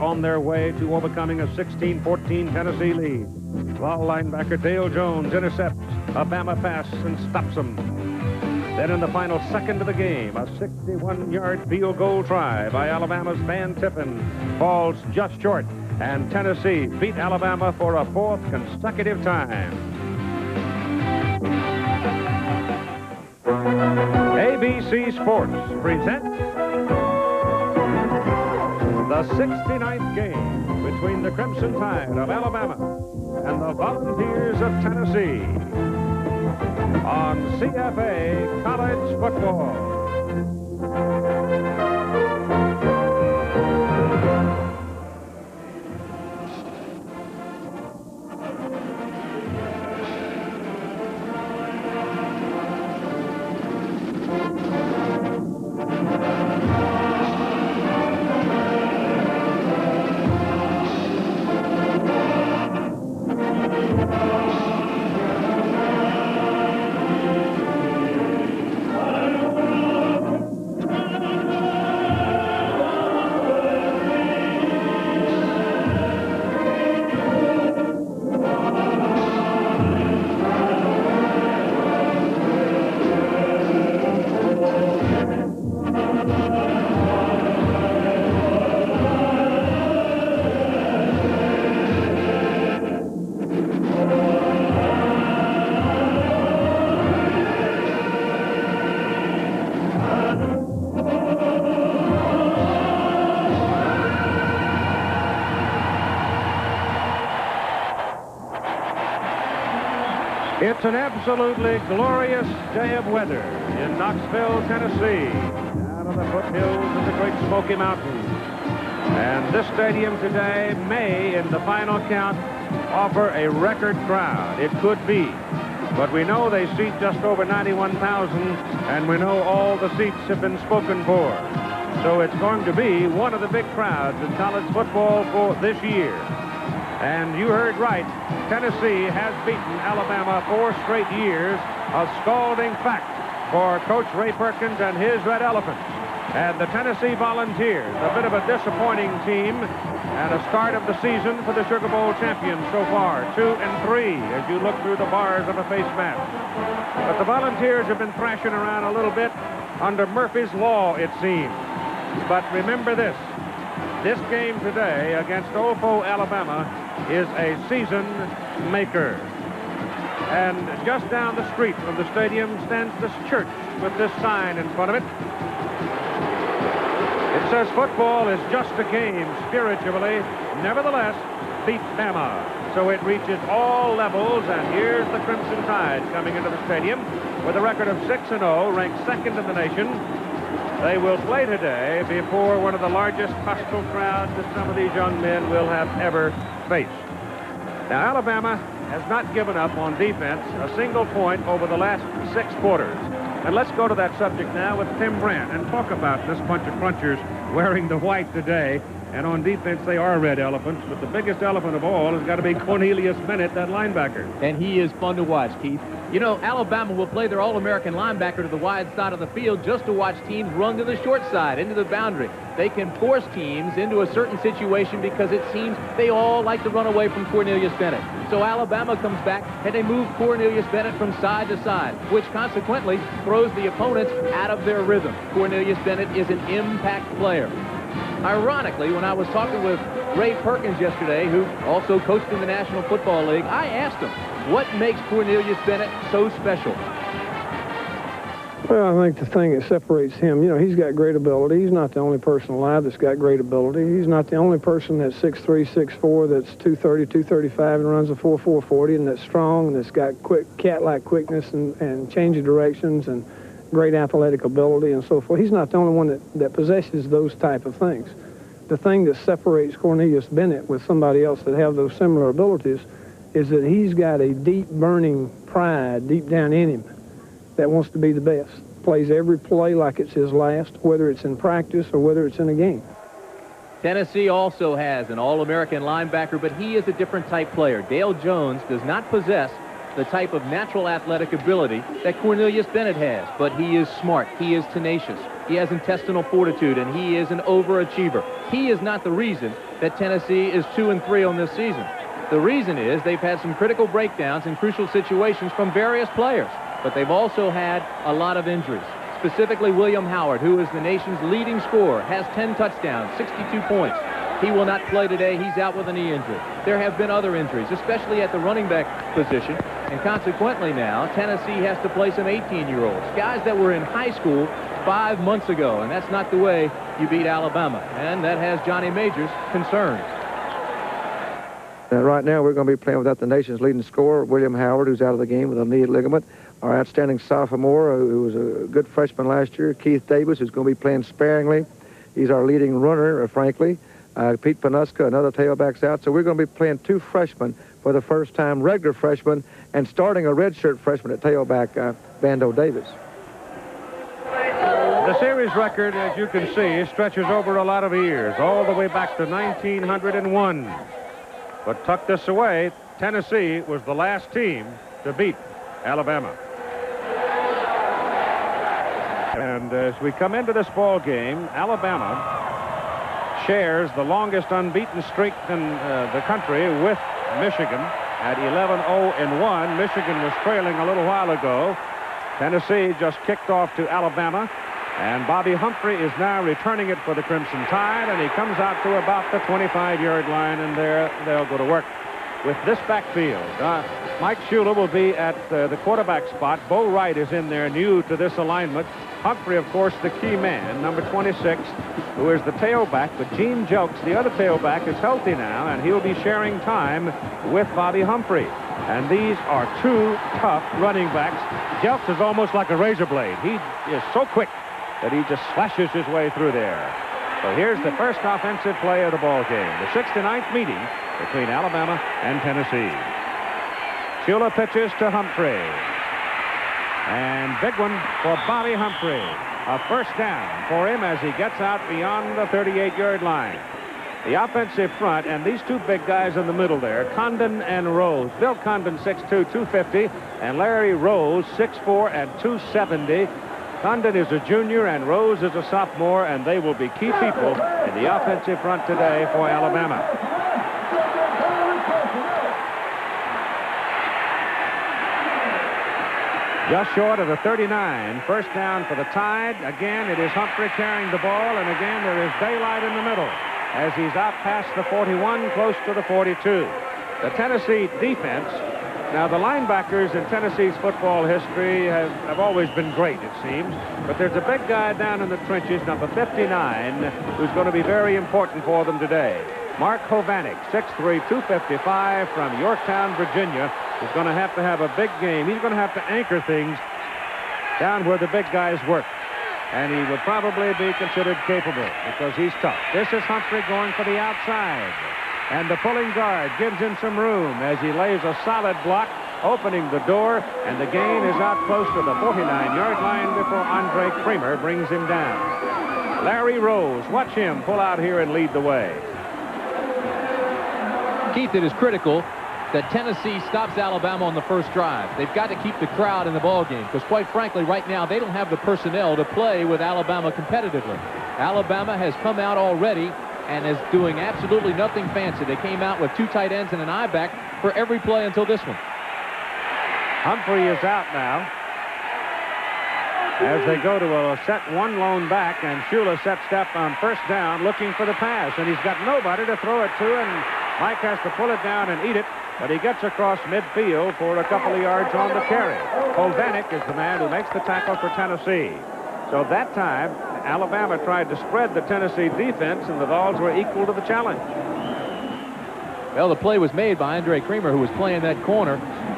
on their way to overcoming a 16-14 Tennessee lead. Ball linebacker Dale Jones intercepts a Bama pass and stops them. Then in the final second of the game, a 61-yard field goal try by Alabama's Van Tippen falls just short, and Tennessee beat Alabama for a fourth consecutive time. ABC Sports presents the 69th game between the Crimson Tide of Alabama and the Volunteers of Tennessee on CFA College Football. It's an absolutely glorious day of weather in Knoxville, Tennessee, out of the foothills of the Great Smoky Mountains. And this stadium today may, in the final count, offer a record crowd. It could be. But we know they seat just over 91,000, and we know all the seats have been spoken for. So it's going to be one of the big crowds in college football for this year. And you heard right, Tennessee has beaten Alabama 4 straight years, a scalding fact for Coach Ray Perkins and his Red Elephants. And the Tennessee Volunteers, a bit of a disappointing team, and a start of the season for the Sugar Bowl champions so far, 2-3, as you look through the bars of a face mask. But the Volunteers have been thrashing around a little bit under Murphy's Law, it seems. But remember this game today against Ofo, Alabama, is a season maker. And just down the street from the stadium stands this church with this sign in front of it. It says football is just a game spiritually, nevertheless beat Bama. So it reaches all levels, and here's the Crimson Tide coming into the stadium with a record of 6-0, ranked second in the nation. They will play today before one of the largest hostile crowds that some of these young men will have ever faced. Now, Alabama has not given up on defense a single point over the last 6 quarters. And let's go to that subject now with Tim Brandt and talk about this bunch of crunchers wearing the white today. And on defense, they are red elephants, but the biggest elephant of all has got to be Cornelius Bennett, that linebacker. And he is fun to watch, Keith. You know, Alabama will play their All-American linebacker to the wide side of the field just to watch teams run to the short side, into the boundary. They can force teams into a certain situation because it seems they all like to run away from Cornelius Bennett. So Alabama comes back, and they move Cornelius Bennett from side to side, which consequently throws the opponents out of their rhythm. Cornelius Bennett is an impact player. Ironically, when I was talking with Ray Perkins yesterday, who also coached in the National Football League, I asked him, what makes Cornelius Bennett so special? Well, I think the thing that separates him, you know, he's got great ability. He's not the only person alive that's got great ability. He's not the only person that's 6'3", 6'4", that's 230, 235, and runs a 4.4 40, and that's strong, and that's got quick, cat-like quickness and change of directions and great athletic ability and so forth. He's not the only one that possesses those type of things. The thing that separates Cornelius Bennett with somebody else that have those similar abilities is that he's got a deep burning pride deep down in him that wants to be the best. Plays every play like it's his last, whether it's in practice or whether it's in a game. Tennessee also has an All-American linebacker, but he is a different type player. Dale Jones does not possess the type of natural athletic ability that Cornelius Bennett has, but he is smart, he is tenacious, He has intestinal fortitude, and he is an overachiever. He is not the reason that Tennessee is 2-3 on this season. The reason is they've had some critical breakdowns in crucial situations from various players, but they've also had a lot of injuries. Specifically, William Howard, who is the nation's leading scorer, has 10 touchdowns, 62 points. He will not play today. He's out with a knee injury. There have been other injuries, especially at the running back position, and consequently now, Tennessee has to play some 18-year-olds, guys that were in high school 5 months ago, and that's not the way you beat Alabama, and that has Johnny Majors concerned. Right now, we're going to be playing without the nation's leading scorer, William Howard, who's out of the game with a knee ligament. Our outstanding sophomore, who was a good freshman last year, Keith Davis, who's going to be playing sparingly. He's our leading runner, frankly. Pete Panuska, another tailback's out. So we're going to be playing 2 freshmen for the first time, regular freshmen, and starting a redshirt freshman at tailback, Bando Davis. The series record, as you can see, stretches over a lot of years, all the way back to 1901. But tuck this away, Tennessee was the last team to beat Alabama. And as we come into this ball game, Alabama shares the longest unbeaten streak in the country with Michigan at 11-0-1. Michigan was trailing a little while ago. Tennessee just kicked off to Alabama, and Bobby Humphrey is now returning it for the Crimson Tide, and he comes out to about the 25-yard line, and there they'll go to work with this backfield. Mike Shula will be at the quarterback spot. Bo Wright is in there, new to this alignment. Humphrey, of course, the key man, number 26, who is the tailback. But Gene Jelks, the other tailback, is healthy now, and he'll be sharing time with Bobby Humphrey. And these are 2 tough running backs. Jelks is almost like a razor blade. He is so quick that he just slashes his way through there. So here's the first offensive play of the ball game, the 69th meeting between Alabama and Tennessee. Shula pitches to Humphrey. And big one for Bobby Humphrey. A first down for him as he gets out beyond the 38-yard line. The offensive front, and these 2 big guys in the middle there, Condon and Rose. Bill Condon, 6'2", 250, and Larry Rose, 6'4", and 270. Condon is a junior and Rose is a sophomore, and they will be key people in the offensive front today for Alabama. Just short of the 39. First down for the Tide. Again, it is Humphrey carrying the ball, and again, there is daylight in the middle as he's out past the 41, close to the 42. The Tennessee defense. Now, the linebackers in Tennessee's football history have always been great, it seems. But there's a big guy down in the trenches, number 59, who's going to be very important for them today. Mark Hovanek, 6'3", 255 from Yorktown, Virginia, is going to have a big game. He's going to have to anchor things down where the big guys work. And he would probably be considered capable because he's tough. This is Humphrey going for the outside. And the pulling guard gives him some room as he lays a solid block, opening the door, and the gain is out close to the 49-yard line before Andre Kramer brings him down. Larry Rose, watch him pull out here and lead the way. Keith, it is critical that Tennessee stops Alabama on the first drive. They've got to keep the crowd in the ballgame because, quite frankly, right now they don't have the personnel to play with Alabama competitively. Alabama has come out already and is doing absolutely nothing fancy. They came out with 2 tight ends and an I-back for every play until this one. Humphrey is out now as they go to a set 1 lone back, and Shula sets step on first down looking for the pass, and he's got nobody to throw it to, and Mike has to pull it down and eat it, but he gets across midfield for a couple of yards on the carry. Hovanek is the man who makes the tackle for Tennessee. So that time, Alabama tried to spread the Tennessee defense, and the Vols were equal to the challenge. Well, the play was made by Andre Kramer, who was playing that corner,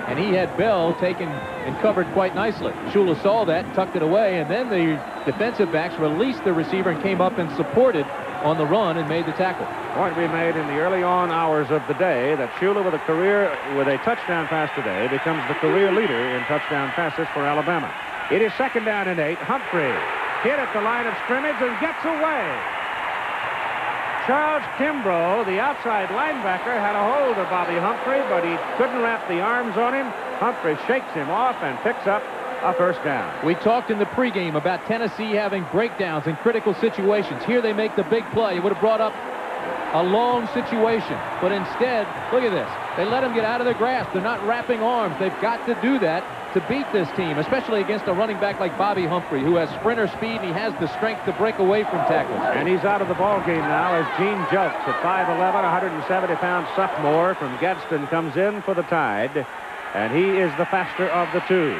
and he had Bell taken and covered quite nicely. Shula saw that, tucked it away, and then the defensive backs released the receiver and came up and supported on the run and made the tackle. Point we made in the early on hours of the day that Shula with a touchdown pass today becomes the career leader in touchdown passes for Alabama. It is second down and 8. Humphrey hit at the line of scrimmage and gets away. Charles Kimbrough, the outside linebacker, had a hold of Bobby Humphrey, but he couldn't wrap the arms on him. Humphrey shakes him off and picks up a first down. We talked in the pregame about Tennessee having breakdowns in critical situations. Here they make the big play. It would have brought up a long situation, but instead, look at this. They let him get out of their grasp. They're not wrapping arms. They've got to do that to beat this team, especially against a running back like Bobby Humphrey, who has sprinter speed and he has the strength to break away from tackles. And he's out of the ball game now as Gene Jelks, a 5'11", 170-pound sophomore from Gadsden, comes in for the Tide, and he is the faster of the two.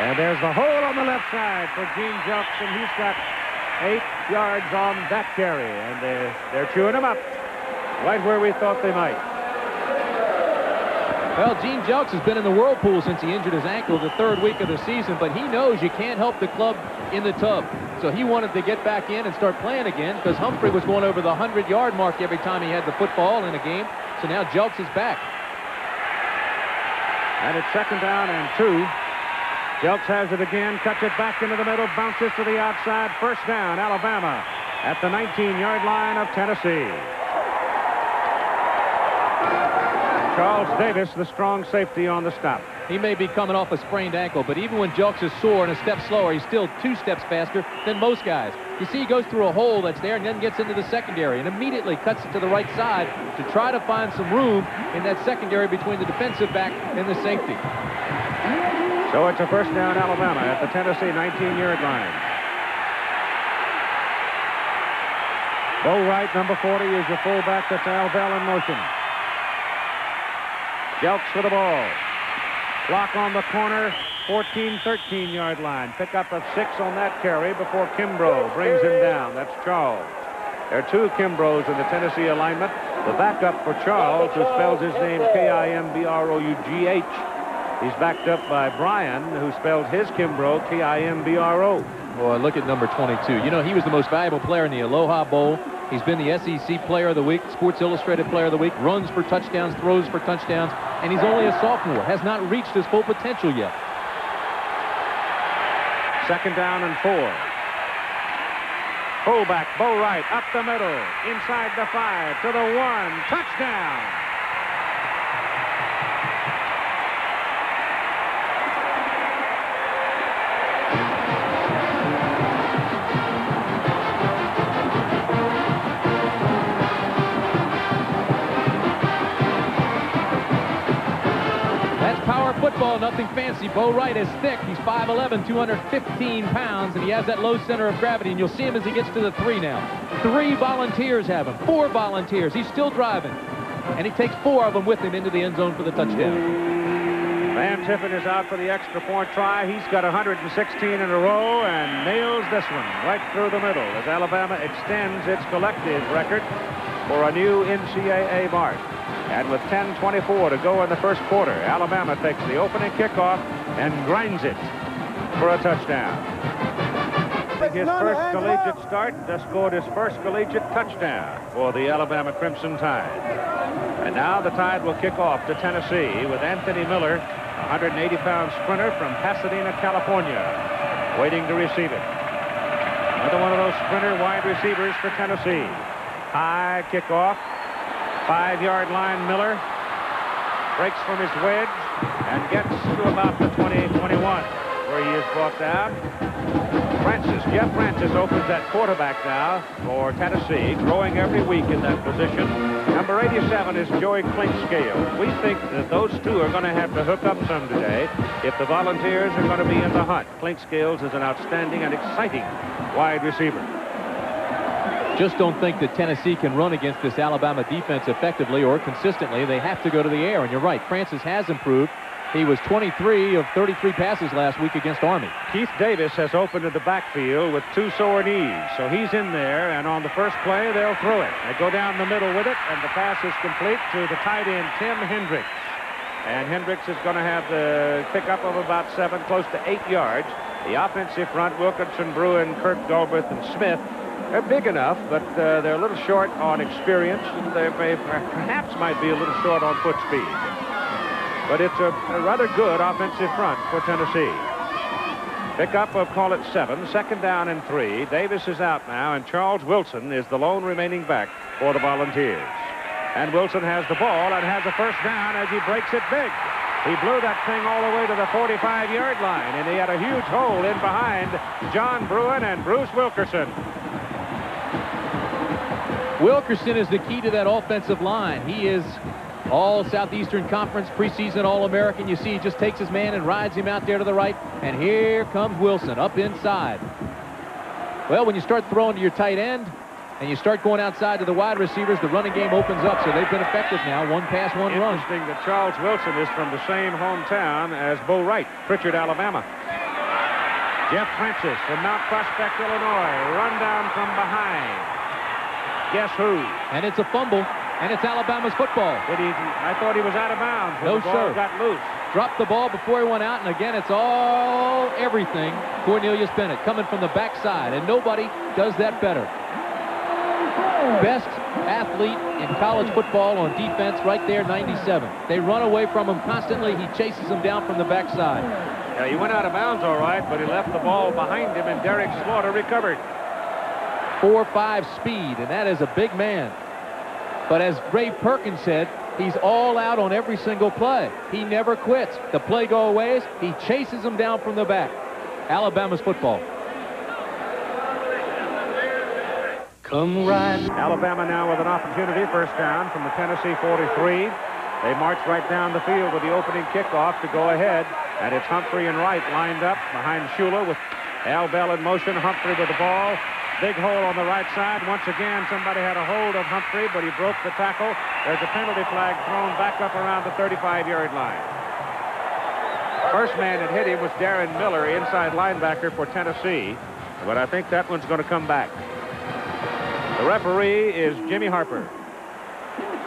And there's the hole on the left side for Gene Jelks, and he's got 8 yards on that carry, and they're chewing him up right where we thought they might. Well, Gene Jelks has been in the whirlpool since he injured his ankle the 3rd week of the season, but he knows you can't help the club in the tub. So he wanted to get back in and start playing again because Humphrey was going over the 100-yard mark every time he had the football in a game. So now Jelks is back. And it's 2nd down and 2. Jelks has it again, cuts it back into the middle, bounces to the outside. First down, Alabama at the 19-yard line of Tennessee. Charles Davis, the strong safety on the stop. He may be coming off a sprained ankle, but even when Jelks is sore and a step slower, he's still 2 steps faster than most guys. You see, he goes through a hole that's there and then gets into the secondary and immediately cuts it to the right side to try to find some room in that secondary between the defensive back and the safety. So it's a first down, Alabama at the Tennessee 19-yard line. Bo Wright, number 40, is your fullback. That's Al Bell in motion. Jelks for the ball. Block on the corner, 13-13-yard line. Pick up of 6 on that carry before Kimbrough brings him down. That's Charles. There are 2 Kimbroughs in the Tennessee alignment. The backup for Charles, who spells his name Kimbrough. He's backed up by Brian, who spelled his Kimbrough Kimbro. Boy, look at number 22. You know, he was the most valuable player in the Aloha Bowl. He's been the SEC Player of the Week, Sports Illustrated Player of the Week, runs for touchdowns, throws for touchdowns, and he's only a sophomore, has not reached his full potential yet. 2nd down and 4. Fullback, Bo Wright, up the middle, inside the 5, to the 1, touchdown! Football, nothing fancy. Bo Wright is thick. He's 5'11", 215 pounds, and he has that low center of gravity, and you'll see him as he gets to the 3 now. 3 volunteers have him. 4 volunteers. He's still driving, and he takes 4 of them with him into the end zone for the touchdown. Van Tiffin is out for the extra point try. He's got 116 in a row and nails this one right through the middle as Alabama extends its collective record for a new NCAA mark. And with 10:24 to go in the first quarter, Alabama takes the opening kickoff and grinds it for a touchdown. His first collegiate start, scored his first collegiate touchdown for the Alabama Crimson Tide. And now the Tide will kick off to Tennessee with Anthony Miller, a 180-pound sprinter from Pasadena, California, waiting to receive it. Another one of those sprinter wide receivers for Tennessee. High kickoff. 5-yard line, Miller breaks from his wedge and gets to about the 20-21, where he is brought down. Jeff Francis opens that quarterback now for Tennessee, growing every week in that position. Number 87 is Joey Clinkscale. We think that those 2 are going to have to hook up some today if the Volunteers are going to be in the hunt. Clinkscales is an outstanding and exciting wide receiver. Just don't think that Tennessee can run against this Alabama defense effectively or consistently. They have to go to the air, and you're right. Francis has improved. He was 23 of 33 passes last week against Army. Keith Davis has opened in the backfield with 2 sore knees, so he's in there, and on the first play, they'll throw it. They go down the middle with it, and the pass is complete to the tight end, Tim Hendricks. And Hendricks is going to have the pickup of about 7, close to 8 yards. The offensive front, Wilkinson, Bruin, Kirk Galbraith, and Smith, they're big enough, but they're a little short on experience, and they perhaps might be a little short on foot speed. But it's a rather good offensive front for Tennessee. Pickup of, call it 7, 2nd down and 3. Davis is out now, and Charles Wilson is the lone remaining back for the Volunteers. And Wilson has the ball and has a first down as he breaks it big. He blew that thing all the way to the 45-yard line, and he had a huge hole in behind John Bruin and Bruce Wilkerson. Wilkerson is the key to that offensive line. He is all Southeastern Conference preseason All-American. You see, he just takes his man and rides him out there to the right. And here comes Wilson up inside. Well, when you start throwing to your tight end and you start going outside to the wide receivers, the running game opens up. So they've been effective now. One pass, one run. Interesting that Charles Wilson is from the same hometown as Bo Wright, Pritchard, Alabama. Jeff Francis from Mount Prospect, Illinois. Run down from behind. Guess who? And it's a fumble. And it's Alabama's football. I thought he was out of bounds when no, the ball sir. got loose. Dropped the ball before he went out, and again, it's all everything. Cornelius Bennett coming from the backside, and nobody does that better. Best athlete in college football on defense right there, 97. They run away from him constantly. He chases them down from the backside. Yeah, he went out of bounds all right, but he left the ball behind him, and Derek Slaughter recovered. 4.5 speed, and that is a big man. But as Ray Perkins said, he's all out on every single play. He never quits. The play go away, he chases them down from the back. Alabama's football. Come right. Alabama now with an opportunity, first down from the Tennessee 43. They march right down the field with the opening kickoff to go ahead. And it's Humphrey and Wright lined up behind Shula with Al Bell in motion. Humphrey with the ball. Big hole on the right side. Once again, somebody had a hold of Humphrey, but he broke the tackle. There's a penalty flag thrown back up around the 35-yard line. First man that hit him was Darren Miller, inside linebacker for Tennessee. But I think that one's going to come back. The referee is Jimmy Harper.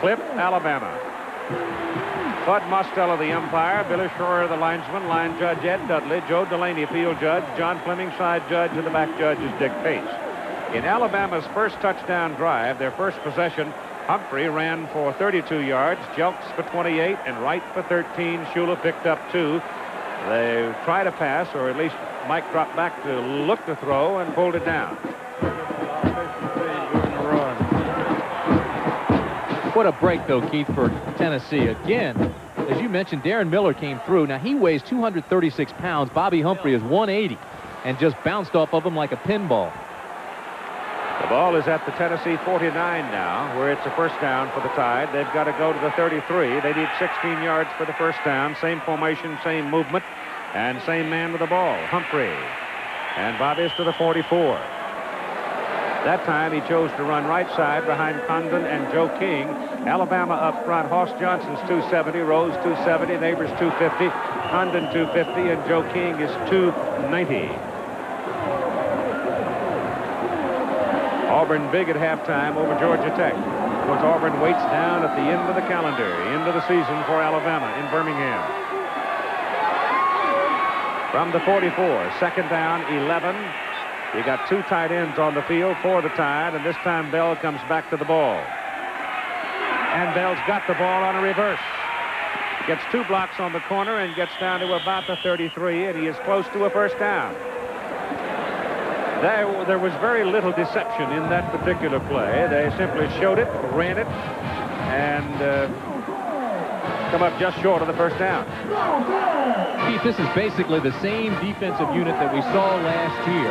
Clip, Alabama. Bud Mostello, the umpire. Billy Schroer, the linesman. Line judge, Ed Dudley. Joe Delaney, field judge. John Fleming, side judge. And the back judge is Dick Pace. In Alabama's first touchdown drive, their first possession, Humphrey ran for 32 yards, Jelks for 28, and Wright for 13. Shula picked up 2. They tried a pass, or at least Mike dropped back to look to throw and pulled it down. What a break, though, Keith, for Tennessee. Again, as you mentioned, Darren Miller came through. Now, he weighs 236 pounds. Bobby Humphrey is 180 and just bounced off of him like a pinball. The ball is at the Tennessee 49 now, where it's a first down for the Tide. They've got to go to the 33. They need 16 yards for the first down. Same formation, same movement, and same man with the ball, Humphrey. And Bobby's to the 44. That time he chose to run right side behind Condon and Joe King. Alabama up front. Hoss Johnson's 270, Rose 270, Neighbors 250, Condon 250, and Joe King is 290. Auburn big at halftime over Georgia Tech. Of course, Auburn waits down at the end of the calendar, end of the season for Alabama in Birmingham. From the 44, second down, 11. You got 2 tight ends on the field for the Tide, and this time Bell comes back to the ball. And Bell's got the ball on a reverse. Gets 2 blocks on the corner and gets down to about the 33, and he is close to a first down. There was very little deception in that particular play. They simply showed it, ran it, and come up just short of the first down. Keith, this is basically the same defensive unit that we saw last year.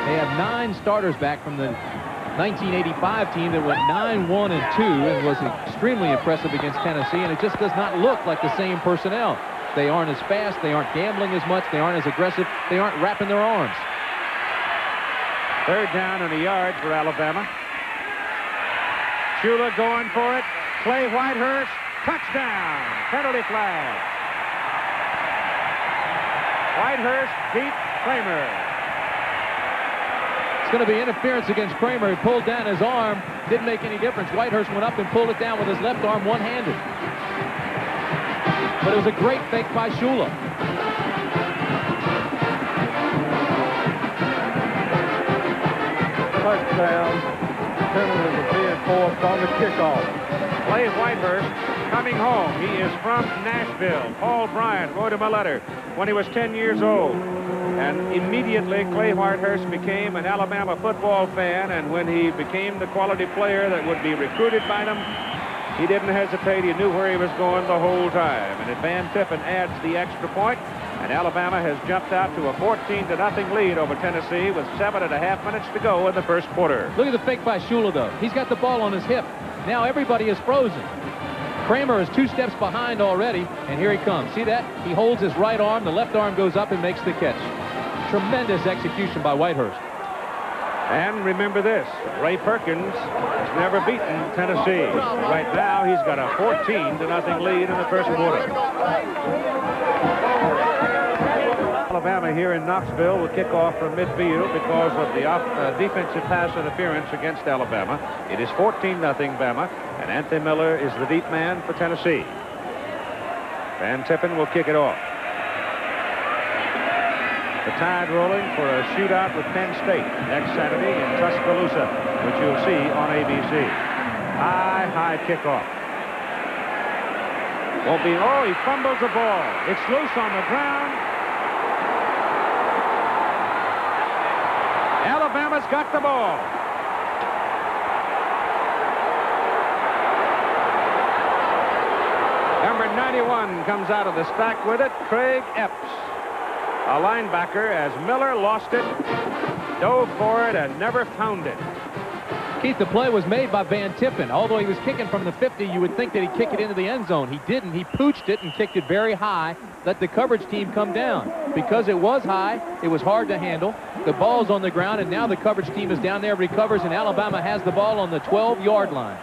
They have 9 starters back from the 1985 team that went 9-1-2 and was extremely impressive against Tennessee, and it just does not look like the same personnel. They aren't as fast, they aren't gambling as much, they aren't as aggressive, they aren't wrapping their arms. Third down and a yard for Alabama. Shula going for it. Clay Whitehurst, touchdown. Penalty flag. Whitehurst beat Kramer. It's going to be interference against Kramer. He pulled down his arm. Didn't make any difference. Whitehurst went up and pulled it down with his left arm one-handed. But it was a great fake by Shula. Touchdown. Penalty was being forced on the kickoff. Clay Whitehurst coming home. He is from Nashville. Paul Bryant wrote him a letter when he was 10 years old. And immediately Clay Whitehurst became an Alabama football fan, and when he became the quality player that would be recruited by them, He didn't hesitate. He knew where he was going the whole time. And if Van Tippen adds the extra point, and Alabama has jumped out to a 14-0 lead over Tennessee with 7.5 minutes to go in the first quarter. Look at the fake by Shula, though. He's got the ball on his hip. Now everybody is frozen. Kramer is 2 steps behind already, and here he comes. See that? He holds his right arm. The left arm goes up and makes the catch. Tremendous execution by Whitehurst. And remember this, Ray Perkins has never beaten Tennessee. Right now, he's got a 14-0 lead in the first quarter. Alabama here in Knoxville will kick off from midfield because of the defensive pass interference against Alabama. It is 14-0 Bama, and Anthony Miller is the deep man for Tennessee. Van Tippen will kick it off. The Tide rolling for a shootout with Penn State next Saturday in Tuscaloosa, which you'll see on ABC. High kickoff. Won't be. Oh, he fumbles the ball. It's loose on the ground. Alabama's got the ball. Number 91 comes out of the stack with it, Craig Epps. A linebacker, as Miller lost it, dove for it, and never found it. Keith, the play was made by Van Tippen. Although he was kicking from the 50, you would think that he'd kick it into the end zone. He didn't. He pooched it and kicked it very high, let the coverage team come down. Because it was high, it was hard to handle. The ball's on the ground, and now the coverage team is down there, recovers, and Alabama has the ball on the 12-yard line.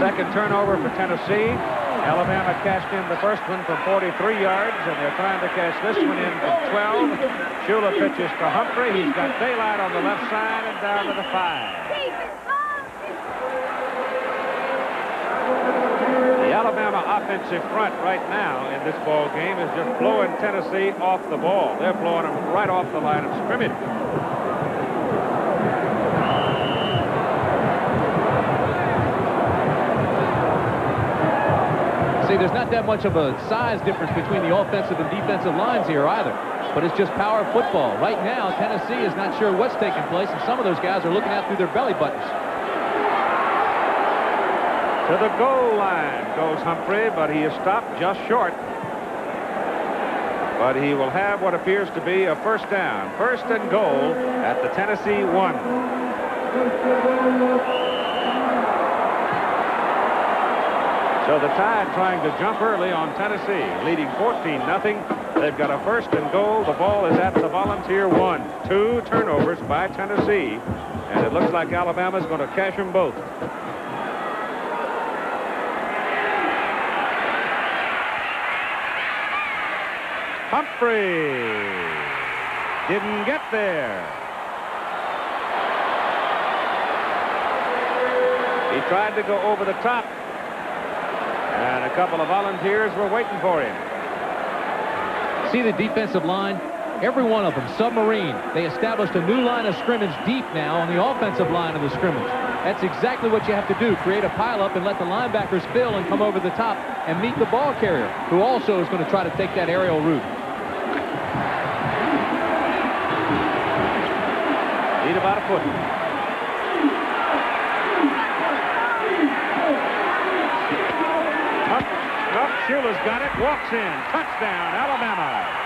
Second turnover for Tennessee. Alabama cashed in the first one from 43 yards, and they're trying to cash this one in from 12. Shula pitches to Humphrey. He's got daylight on the left side and down to the 5. The Alabama offensive front right now in this ball game is just blowing Tennessee off the ball. They're blowing them right off the line of scrimmage. See, there's not that much of a size difference between the offensive and defensive lines here either. But it's just power football. Right now, Tennessee is not sure what's taking place, and some of those guys are looking out through their belly buttons. To the goal line goes Humphrey, but he is stopped just short. But he will have what appears to be a first down. First and goal at the Tennessee 1. So the Tide trying to jump early on Tennessee, leading 14-0. They've got a first and goal. The ball is at the Volunteer 1. 2 turnovers by Tennessee, and it looks like Alabama's going to cash them both. Humphrey didn't get there. He tried to go over the top, and a couple of Volunteers were waiting for him. See the defensive line? Every one of them, submarine. They established a new line of scrimmage deep now on the offensive line of the scrimmage. That's exactly what you have to do. Create a pileup and let the linebackers fill and come over the top and meet the ball carrier, who also is going to try to take that aerial route. Need about a foot. Up, Shula's got it, walks in, touchdown, Alabama.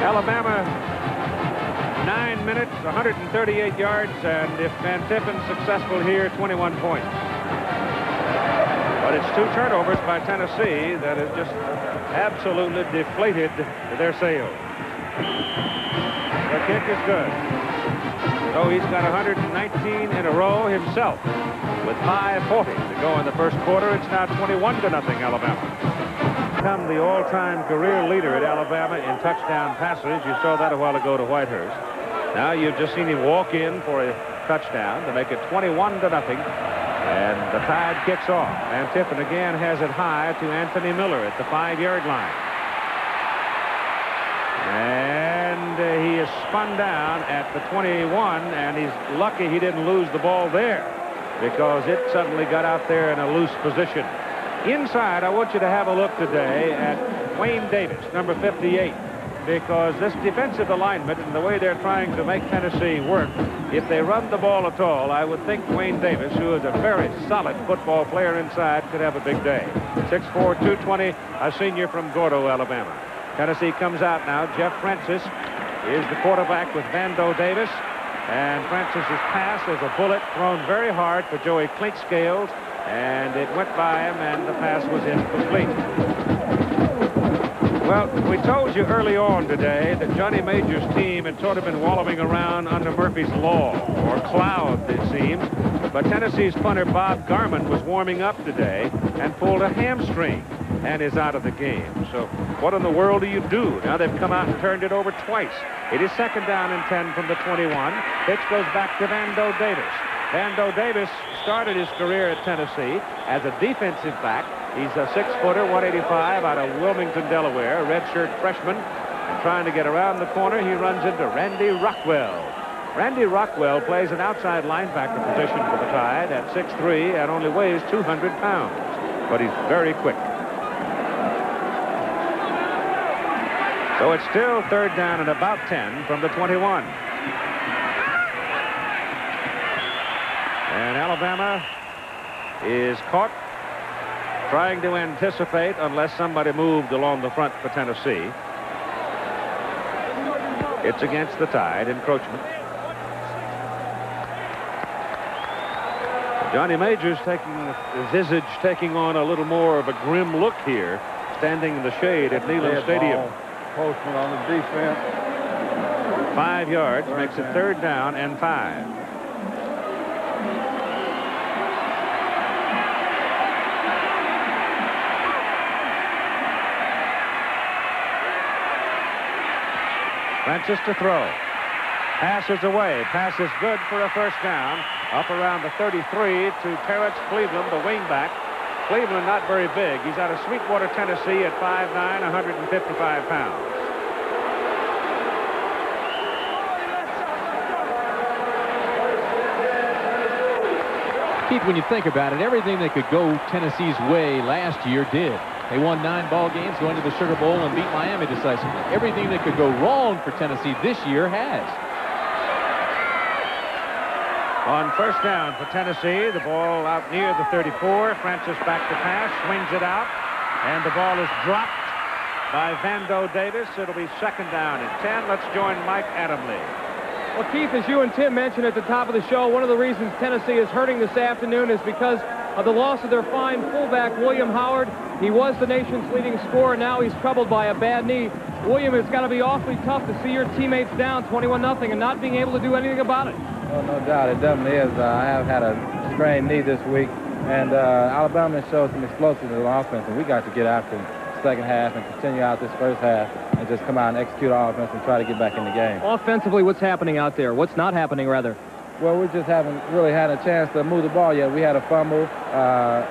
Alabama, 9 minutes, 138 yards, and if Van Tippen's successful here, 21 points. But it's 2 turnovers by Tennessee that has just absolutely deflated their sails. The kick is good. So he's got 119 in a row himself. With 5:40 to go in the first quarter, it's now 21-0 Alabama. Become the all-time career leader at Alabama in touchdown passes. You saw that a while ago to Whitehurst. Now you've just seen him walk in for a touchdown to make it 21-0. And the Tide kicks off. Van Tippen again has it high to Anthony Miller at the 5-yard line. And he is spun down at the 21, and he's lucky he didn't lose the ball there because it suddenly got out there in a loose position. Inside, I want you to have a look today at Wayne Davis, number 58, because this defensive alignment and the way they're trying to make Tennessee work, if they run the ball at all, I would think Wayne Davis, who is a very solid football player inside, could have a big day. 6'4", 220, a senior from Gordo, Alabama. Tennessee comes out now. Jeff Francis is the quarterback with Vando Davis. And Francis's pass is a bullet thrown very hard for Joey Clinkscales, and it went by him, and the pass was incomplete. Well, we told you early on today that Johnny Major's team had sort of been wallowing around under Murphy's Law, or cloud, it seems. But Tennessee's punter Bob Garman was warming up today and pulled a hamstring and is out of the game. So what in the world do you do? Now they've come out and turned it over twice. It is 2nd down and 10 from the 21. Pitch goes back to Vando Davis. Vando Davis started his career at Tennessee as a defensive back. He's a 6-footer, 185, out of Wilmington, Delaware, a redshirt freshman. And trying to get around the corner, he runs into Randy Rockwell. Randy Rockwell plays an outside linebacker position for the Tide at 6'3" and only weighs 200 pounds. But he's very quick. So it's still 3rd down and about 10 from the 21. And Alabama is caught trying to anticipate unless somebody moved along the front for Tennessee. It's against the Tide, encroachment. Johnny Majors taking on a little more of a grim look here, standing in the shade at Neyland Stadium. Postman on the defense. 5 yards makes it 3rd down and 5. Francis to throw. Passes away. Pass is good for a 1st down. Up around the 33 to Terrence Cleveland, the wingback. Cleveland not very big. He's out of Sweetwater, Tennessee at 5'9", 155 pounds. Keith, when you think about it, everything that could go Tennessee's way last year did. They won 9 ball games, going to the Sugar Bowl, and beat Miami decisively. Everything that could go wrong for Tennessee this year has. On 1st down for Tennessee, the ball out near the 34. Francis back to pass, swings it out, and the ball is dropped by Vando Davis. It'll be 2nd down and 10. Let's join Mike Adamle. Well, Keith, as you and Tim mentioned at the top of the show, one of the reasons Tennessee is hurting this afternoon is because of the loss of their fine fullback, William Howard. He was the nation's leading scorer. Now he's troubled by a bad knee. William, it's got to be awfully tough to see your teammates down 21-0 and not being able to do anything about it. Oh, no doubt. It definitely is. I have had a sprained knee this week, and Alabama showed some explosiveness on offense, and we got to get after the 2nd half and continue out this 1st half and just come out and execute our offense and try to get back in the game. Offensively, what's happening out there? What's not happening, rather? Well, we just haven't really had a chance to move the ball yet. We had a fumble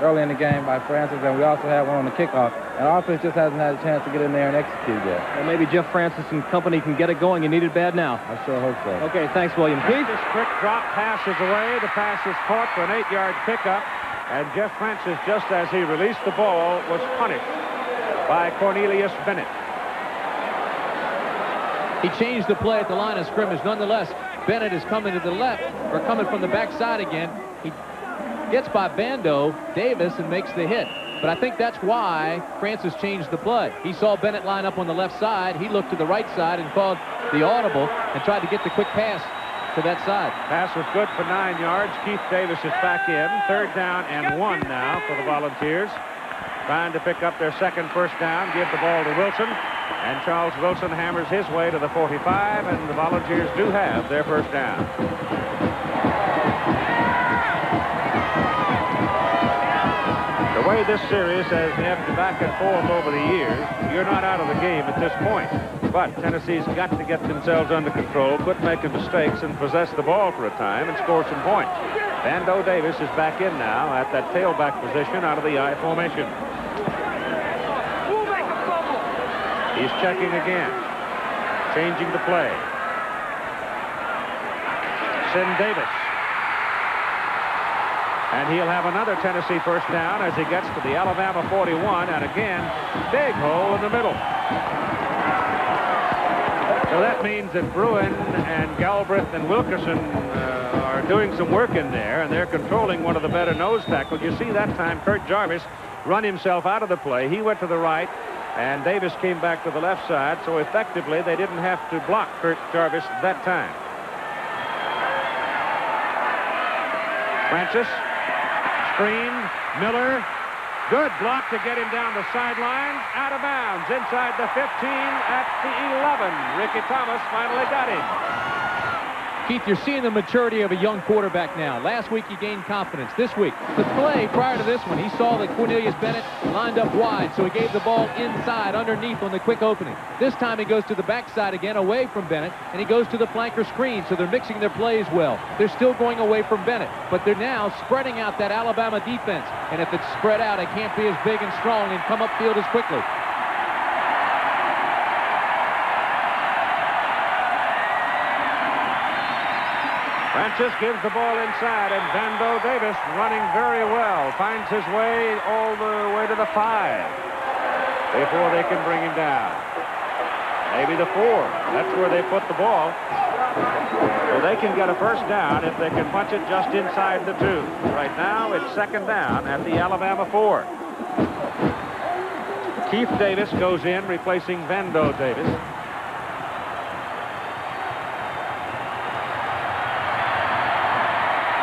early in the game by Francis, and we also had one on the kickoff. And our offense just hasn't had a chance to get in there and execute yet. Well, maybe Jeff Francis and company can get it going. You need it bad now. I sure hope so. Okay, thanks, William. Keith? This quick drop pass is away. The pass is caught for an 8-yard pickup. And Jeff Francis, just as he released the ball, was punished by Cornelius Bennett. He changed the play at the line of scrimmage. Nonetheless, Bennett is coming to the left, or coming from the backside again. He gets by Vando Davis and makes the hit. But I think that's why Francis changed the play. He saw Bennett line up on the left side. He looked to the right side and called the audible and tried to get the quick pass to that side. Pass was good for 9 yards. Keith Davis is back in. 3rd down and 1 now for the Volunteers. Trying to pick up their 2nd 1st down, give the ball to Wilson. And Charles Wilson hammers his way to the 45, and the Volunteers do have their 1st down. The way this series has ebbed back and forth over the years, you're not out of the game at this point. But Tennessee's got to get themselves under control, quit making mistakes, and possess the ball for a time and score some points. Vando Davis is back in now at that tailback position out of the I formation. He's checking again, changing the play. Kicks in Davis. And he'll have another Tennessee first down as he gets to the Alabama 41. And again, big hole in the middle. So that means that Bruin and Galbraith and Wilkerson are doing some work in there, and they're controlling one of the better nose tackles. You see that time Kurt Jarvis run himself out of the play. He went to the right, and Davis came back to the left side, so effectively they didn't have to block Kurt Jarvis that time. Francis, screen, Miller, good block to get him down the sideline, out of bounds, inside the 15, at the 11. Ricky Thomas finally got him. Keith, you're seeing the maturity of a young quarterback now. Last week he gained confidence. This week, the play prior to this one, he saw that Cornelius Bennett lined up wide, so he gave the ball inside, underneath on the quick opening. This time he goes to the backside again, away from Bennett, and he goes to the flanker screen, so they're mixing their plays well. They're still going away from Bennett, but they're now spreading out that Alabama defense. And if it's spread out, it can't be as big and strong and come upfield as quickly. Francis gives the ball inside, and Vando Davis, running very well, finds his way all the way to the 5 before they can bring him down. Maybe the 4. That's where they put the ball. So they can get a first down if they can punch it just inside the 2. Right now, it's second down at the Alabama 4. Keith Davis goes in, replacing Vando Davis.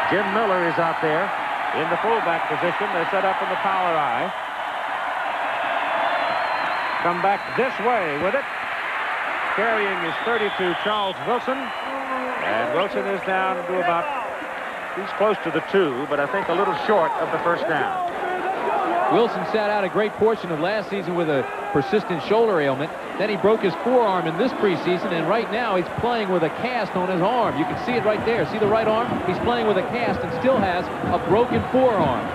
Jim Miller is out there in the fullback position. They're set up in the power eye. Come back this way with it. Carrying his 32, Charles Wilson. And Wilson is down to about, he's close to the 2, but I think a little short of the first down. Wilson sat out a great portion of last season with a persistent shoulder ailment. Then he broke his forearm in this preseason, and right now he's playing with a cast on his arm. You can see it right there. See the right arm? He's playing with a cast and still has a broken forearm.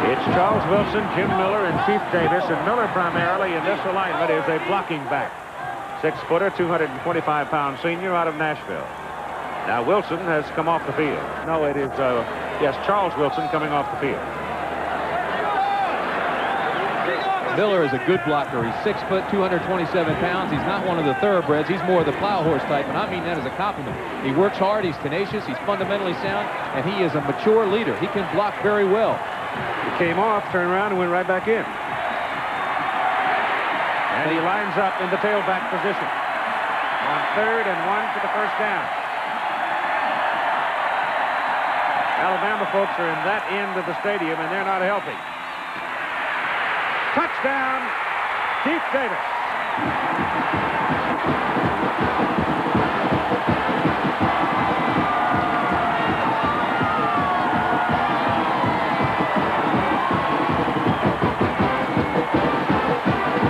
It's Charles Wilson, Jim Miller, and Keith Davis, and Miller primarily in this alignment is a blocking back. 6-footer, 225-pound senior out of Nashville. Now Wilson has come off the field. No, it is, yes, Charles Wilson coming off the field. Miller is a good blocker. He's 6 foot, 227 pounds. He's not one of the thoroughbreds. He's more of the plow horse type, and I mean that as a compliment. He works hard, he's tenacious, he's fundamentally sound, and he is a mature leader. He can block very well. He came off, turned around, and went right back in. And he lines up in the tailback position. On 3rd and 1 for the first down. Alabama folks are in that end of the stadium, and they're not healthy. Touchdown, Keith Davis.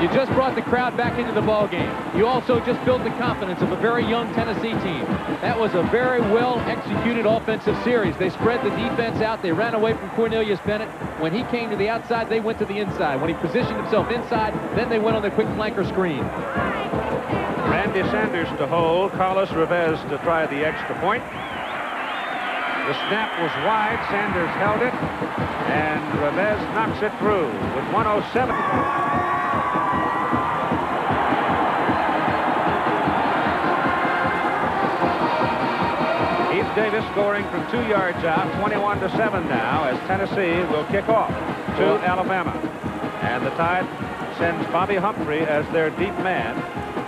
You just brought the crowd back into the ball game. You also just built the confidence of a very young Tennessee team. That was a very well executed offensive series. They spread the defense out. They ran away from Cornelius Bennett. When he came to the outside, they went to the inside. When he positioned himself inside, then they went on the quick flanker screen. Randy Sanders to hold. Carlos Revez to try the extra point. The snap was wide. Sanders held it. And Revez knocks it through with 1:07. Keith Davis scoring from 2 yards out, 21-7 now, as Tennessee will kick off to Alabama. And the Tide sends Bobby Humphrey as their deep man.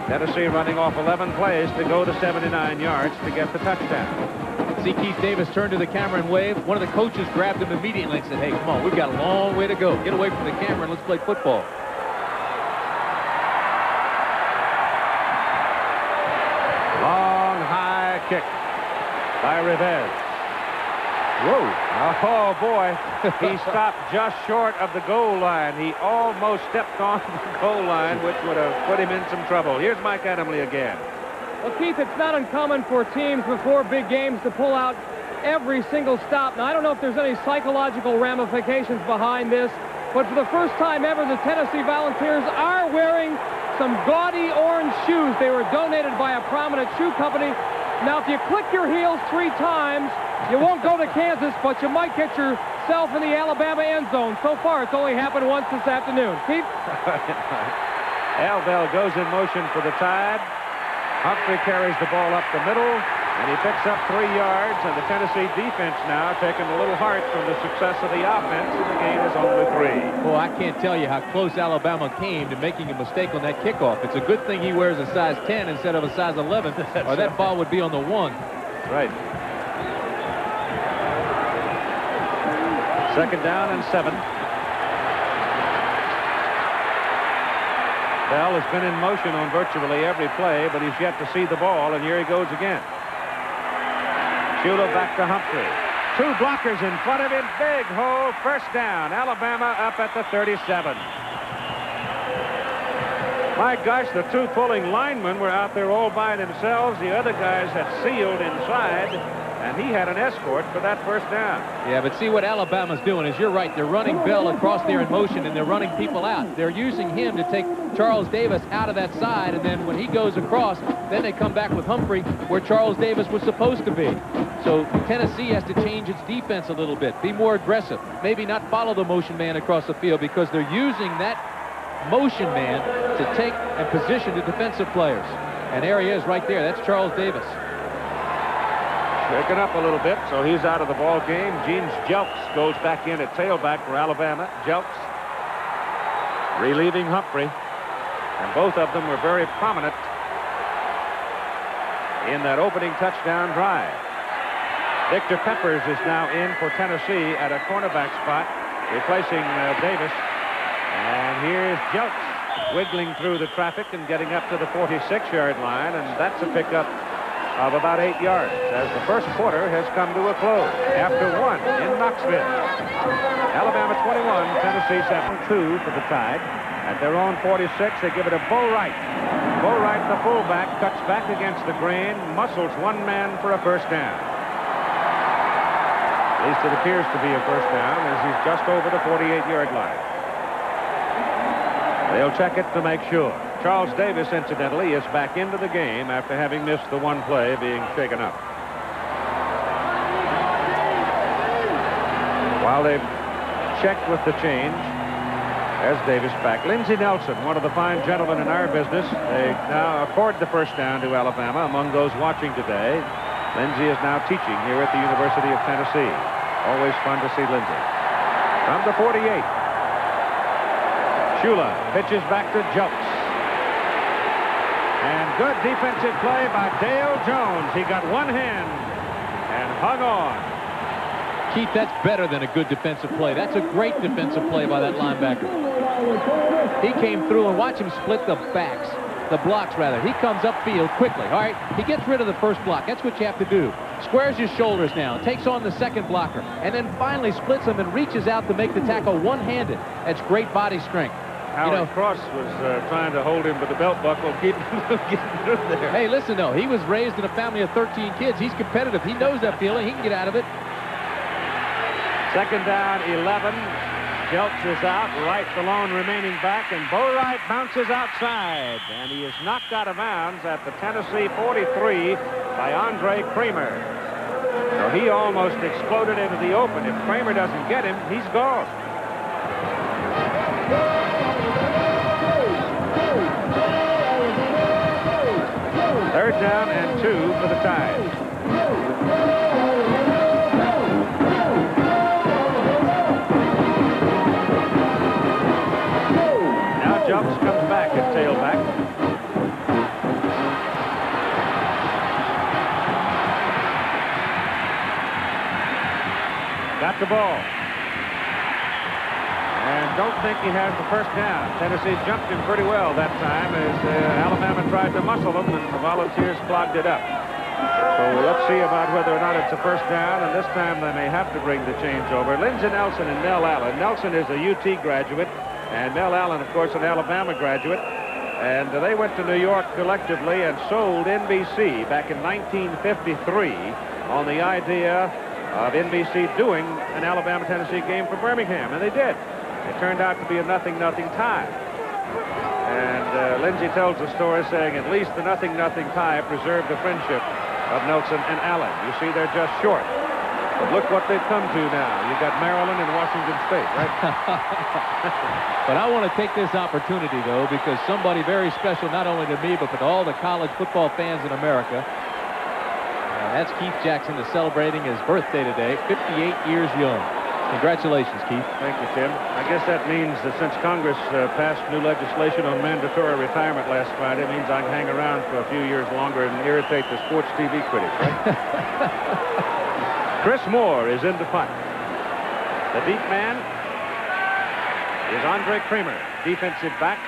Tennessee running off 11 plays to go to 79 yards to get the touchdown. See Keith Davis turn to the camera and wave. One of the coaches grabbed him immediately and said, hey, come on, we've got a long way to go. Get away from the camera and let's play football. Long, high kick by Revez. Whoa. Oh, boy. He stopped just short of the goal line. He almost stepped on the goal line, which would have put him in some trouble. Here's Mike Adamle again. Well, Keith, it's not uncommon for teams before big games to pull out every single stop. Now, I don't know if there's any psychological ramifications behind this, but for the first time ever, the Tennessee Volunteers are wearing some gaudy orange shoes. They were donated by a prominent shoe company. Now, if you click your heels 3 times, you won't go to Kansas, but you might get yourself in the Alabama end zone. So far, it's only happened once this afternoon. Keith? Al Bell goes in motion for the Tide. Humphrey carries the ball up the middle, and he picks up 3 yards, and the Tennessee defense now taking a little heart from the success of the offense, and the game is only 3. Well, I can't tell you how close Alabama came to making a mistake on that kickoff. It's a good thing he wears a size 10 instead of a size 11, or that ball would be on the 1. Right. 2nd down and 7. Bell has been in motion on virtually every play, but he's yet to see the ball, and here he goes again. Shula back to Humphrey. 2 blockers in front of him. Big hole. 1st down. Alabama up at the 37. My gosh, the 2 pulling linemen were out there all by themselves. The other guys had sealed inside, and he had an escort for that 1st down. Yeah, but see what Alabama's doing is, you're right, they're running Bell across there in motion, and they're running people out. They're using him to take Charles Davis out of that side, and then when he goes across, then they come back with Humphrey where Charles Davis was supposed to be. So Tennessee has to change its defense a little bit, be more aggressive, maybe not follow the motion man across the field, because they're using that motion man to take and position the defensive players. And there he is right there. That's Charles Davis. Shaken up a little bit, so he's out of the ball game. James Jelks goes back in at tailback for Alabama. Jelks relieving Humphrey, and both of them were very prominent in that opening touchdown drive. Victor Peppers is now in for Tennessee at a cornerback spot, replacing Davis. And here's Jelks wiggling through the traffic and getting up to the 46-yard line, and that's a pickup of about 8 yards as the 1st quarter has come to a close after 1 in Knoxville. Alabama 21, Tennessee 7-2 for the Tide. At their own 46, they give it to Bo Wright. Bo Wright, the fullback, cuts back against the grain, muscles 1 man for a 1st down. At least it appears to be a 1st down as he's just over the 48-yard line. They'll check it to make sure. Charles Davis, incidentally, is back into the game after having missed the 1 play being shaken up. While they've checked with the change, there's Davis back. Lindsey Nelson, one of the fine gentlemen in our business. They now accord the 1st down to Alabama. Among those watching today, Lindsey is now teaching here at the University of Tennessee. Always fun to see Lindsey. From the 48. Shula pitches back to Jelks. And good defensive play by Dale Jones. He got 1 hand and hung on. Keith, that's better than a good defensive play. That's a great defensive play by that linebacker. He came through, and watch him split the blocks rather. He comes upfield quickly. All right, he gets rid of the 1st block. That's what you have to do. Squares his shoulders now, takes on the 2nd blocker, and then finally splits him and reaches out to make the tackle one-handed. That's great body strength. Howard Cross was trying to hold him with the belt buckle, keep him from getting through there. Hey, listen, though, he was raised in a family of 13 kids. He's competitive. He knows that feeling. He can get out of it. 2nd down, 11. Jelks is out. Wright, the lone remaining back, and Bo Wright bounces outside, and he is knocked out of bounds at the Tennessee 43 by Andre Kramer. So he almost exploded into the open. If Kramer doesn't get him, he's gone. Third down and 2 for the Tide. Now Jelks comes back at tailback. Got the ball. And don't think he has the 1st down. Tennessee jumped him pretty well that time as Alabama tried to muscle them, and the Volunteers clogged it up. So let's see about whether or not it's a 1st down, and this time they may have to bring the change over. Lindsey Nelson and Mel Allen. Nelson is a UT graduate, and Mel Allen, of course, an Alabama graduate. And they went to New York collectively and sold NBC back in 1953 on the idea of NBC doing an Alabama-Tennessee game for Birmingham, and they did. It turned out to be a 0-0 tie. And Lindsey tells the story saying at least the 0-0 tie preserved the friendship of Nelson and Allen. You see they're just short. But look what they've come to now. You've got Maryland and Washington State, right? But I want to take this opportunity, though, because somebody very special, not only to me, but to all the college football fans in America. That's Keith Jackson is celebrating his birthday today, 58 years young. Congratulations, Keith. Thank you, Tim. I guess that means that since Congress passed new legislation on mandatory retirement last Friday, it means I can hang around for a few years longer and irritate the sports TV critics, right? Chris Moore is in the punt. The deep man is Andre Kramer, defensive back.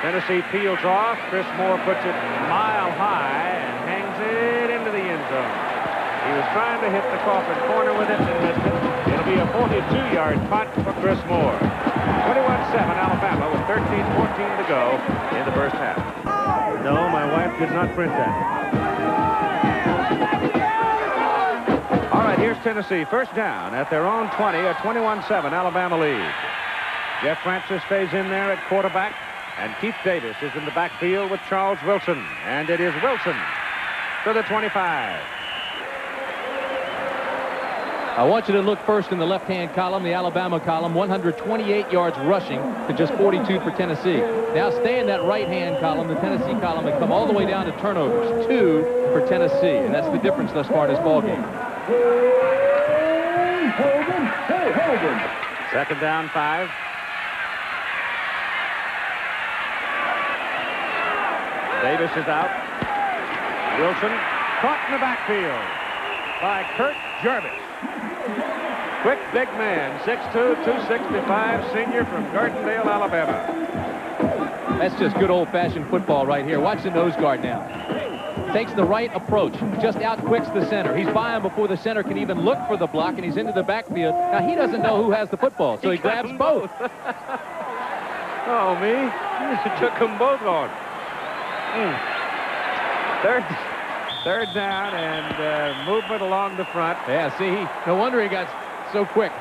Tennessee peels off. Chris Moore puts it mile high and hangs it into the end zone. He was trying to hit the coffin corner with it and missed it. It'll be a 42-yard punt for Chris Moore. 21-7 Alabama with 13-14 to go in the first half. No, my wife did not print that. All right, here's Tennessee. First down at their own 20, a 21-7 Alabama lead. Jeff Francis stays in there at quarterback, and Keith Davis is in the backfield with Charles Wilson. And it is Wilson to the 25. I want you to look first in the left-hand column, the Alabama column, 128 yards rushing to just 42 for Tennessee. Now stay in that right-hand column, the Tennessee column, and come all the way down to turnovers, 2 for Tennessee. And that's the difference thus far in this ballgame. Second down, 5. Davis is out. Wilson caught in the backfield by Kurt Jarvis. Quick, big man, 6'2", 265, senior from Gardendale, Alabama. That's just good old-fashioned football right here. Watch the nose guard now. Takes the right approach, just out-quicks the center. He's by him before the center can even look for the block, and he's into the backfield. Now, he doesn't know who has the football, so he grabs both. Oh, me? He took them both on. Third down and movement along the front. Yeah, see, no wonder he got so quick.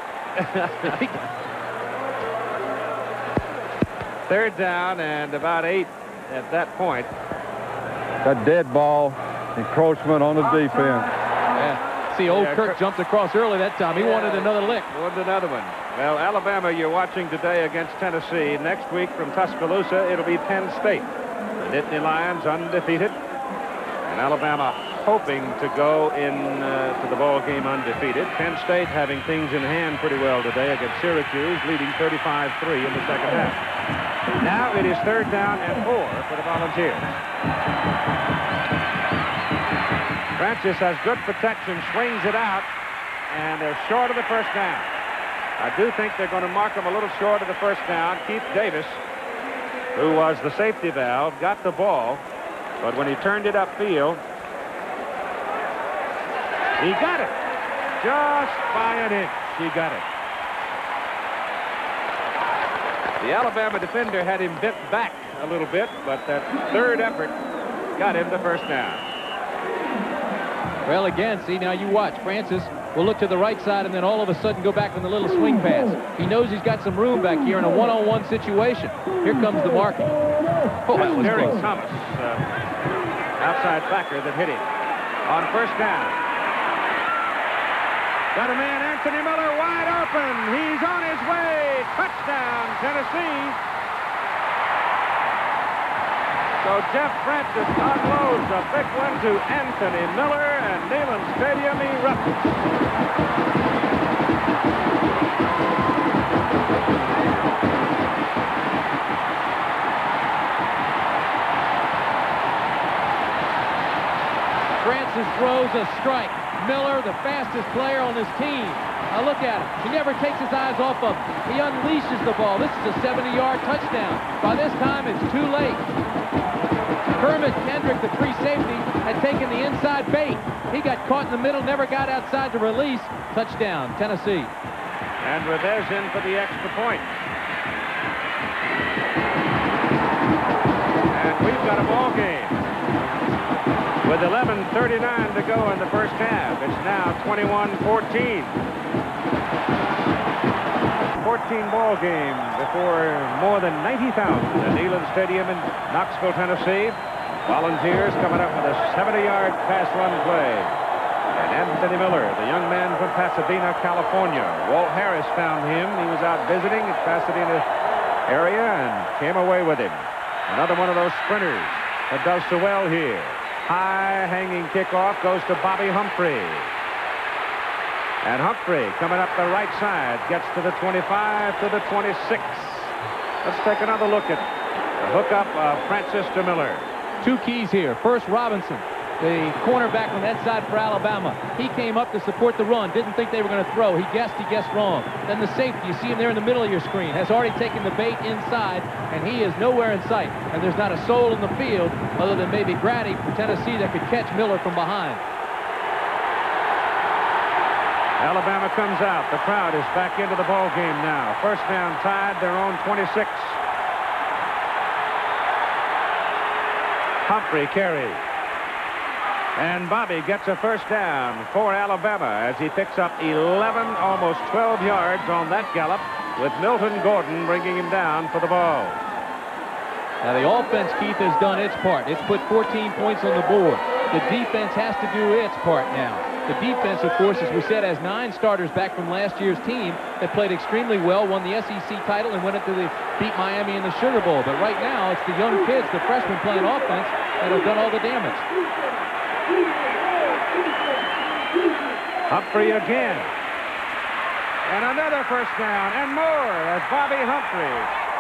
Third down and about 8 at that point. That dead ball encroachment on the defense. Yeah. See, old Kirk jumped across early that time. He wanted another lick. Wanted another one. Well, Alabama, you're watching today against Tennessee. Next week from Tuscaloosa, it'll be Penn State. The Nittany Lions undefeated. And Alabama hoping to go to the ball game undefeated. Penn State having things in hand pretty well today against Syracuse, leading 35-3 in the second half. Now it is third down and 4 for the Volunteers. Francis has good protection, swings it out, and they're short of the first down. I do think they're going to mark him a little short of the first down. Keith Davis, who was the safety valve, got the ball, but when he turned it upfield, he got it. Just by an inch, he got it. The Alabama defender had him bent back a little bit, but that third effort got him the first down. Well, again, see, now you watch. Francis will look to the right side and then all of a sudden go back on the little swing pass. He knows he's got some room back here in a one-on-one situation. Here comes the marking. Oh, that was Derek close. Thomas, outside backer that hit him on first down. Got a man, Anthony Miller, wide open. He's on his way. Touchdown, Tennessee. So Jeff Francis unloads a big one to Anthony Miller, and Neyland Stadium erupts. Francis throws a strike. Miller, the fastest player on his team. Now look at him. He never takes his eyes off of him. He unleashes the ball. This is a 70-yard touchdown. By this time, it's too late. Kermit Kendrick, the free safety, had taken the inside bait. He got caught in the middle, never got outside the release. Touchdown, Tennessee. And Rivers in for the extra point. And we've got a ball game. With 11:39 to go in the first half, it's now 21-14. 14 ball game before more than 90,000 at Neyland Stadium in Knoxville, Tennessee. Volunteers coming up with a 70-yard pass run play. And Anthony Miller, the young man from Pasadena, California. Walt Harris found him. He was out visiting at Pasadena area and came away with him. Another one of those sprinters that does so well here. High hanging kickoff goes to Bobby Humphrey. And Humphrey coming up the right side gets to the 25 to the 26. Let's take another look at the hookup of Francis DeMiller. Two keys here. First, Robinson, the cornerback on that side for Alabama. He came up to support the run. Didn't think they were going to throw. He guessed wrong. Then the safety, you see him there in the middle of your screen, has already taken the bait inside, and he is nowhere in sight. And there's not a soul in the field other than maybe Grady from Tennessee that could catch Miller from behind. Alabama comes out. The crowd is back into the ball game now. First down tied, their own 26. Humphrey carries. And Bobby gets a first down for Alabama as he picks up 11, almost 12 yards on that gallop, with Milton Gordon bringing him down for the ball. Now the offense, Keith, has done its part. It's put 14 points on the board. The defense has to do its part now. The defense, of course, as we said, has 9 starters back from last year's team that played extremely well, won the SEC title, and went up to beat Miami in the Sugar Bowl. But right now, it's the young kids, the freshmen playing offense, that have done all the damage. Humphrey again. And another first down, and more as Bobby Humphrey.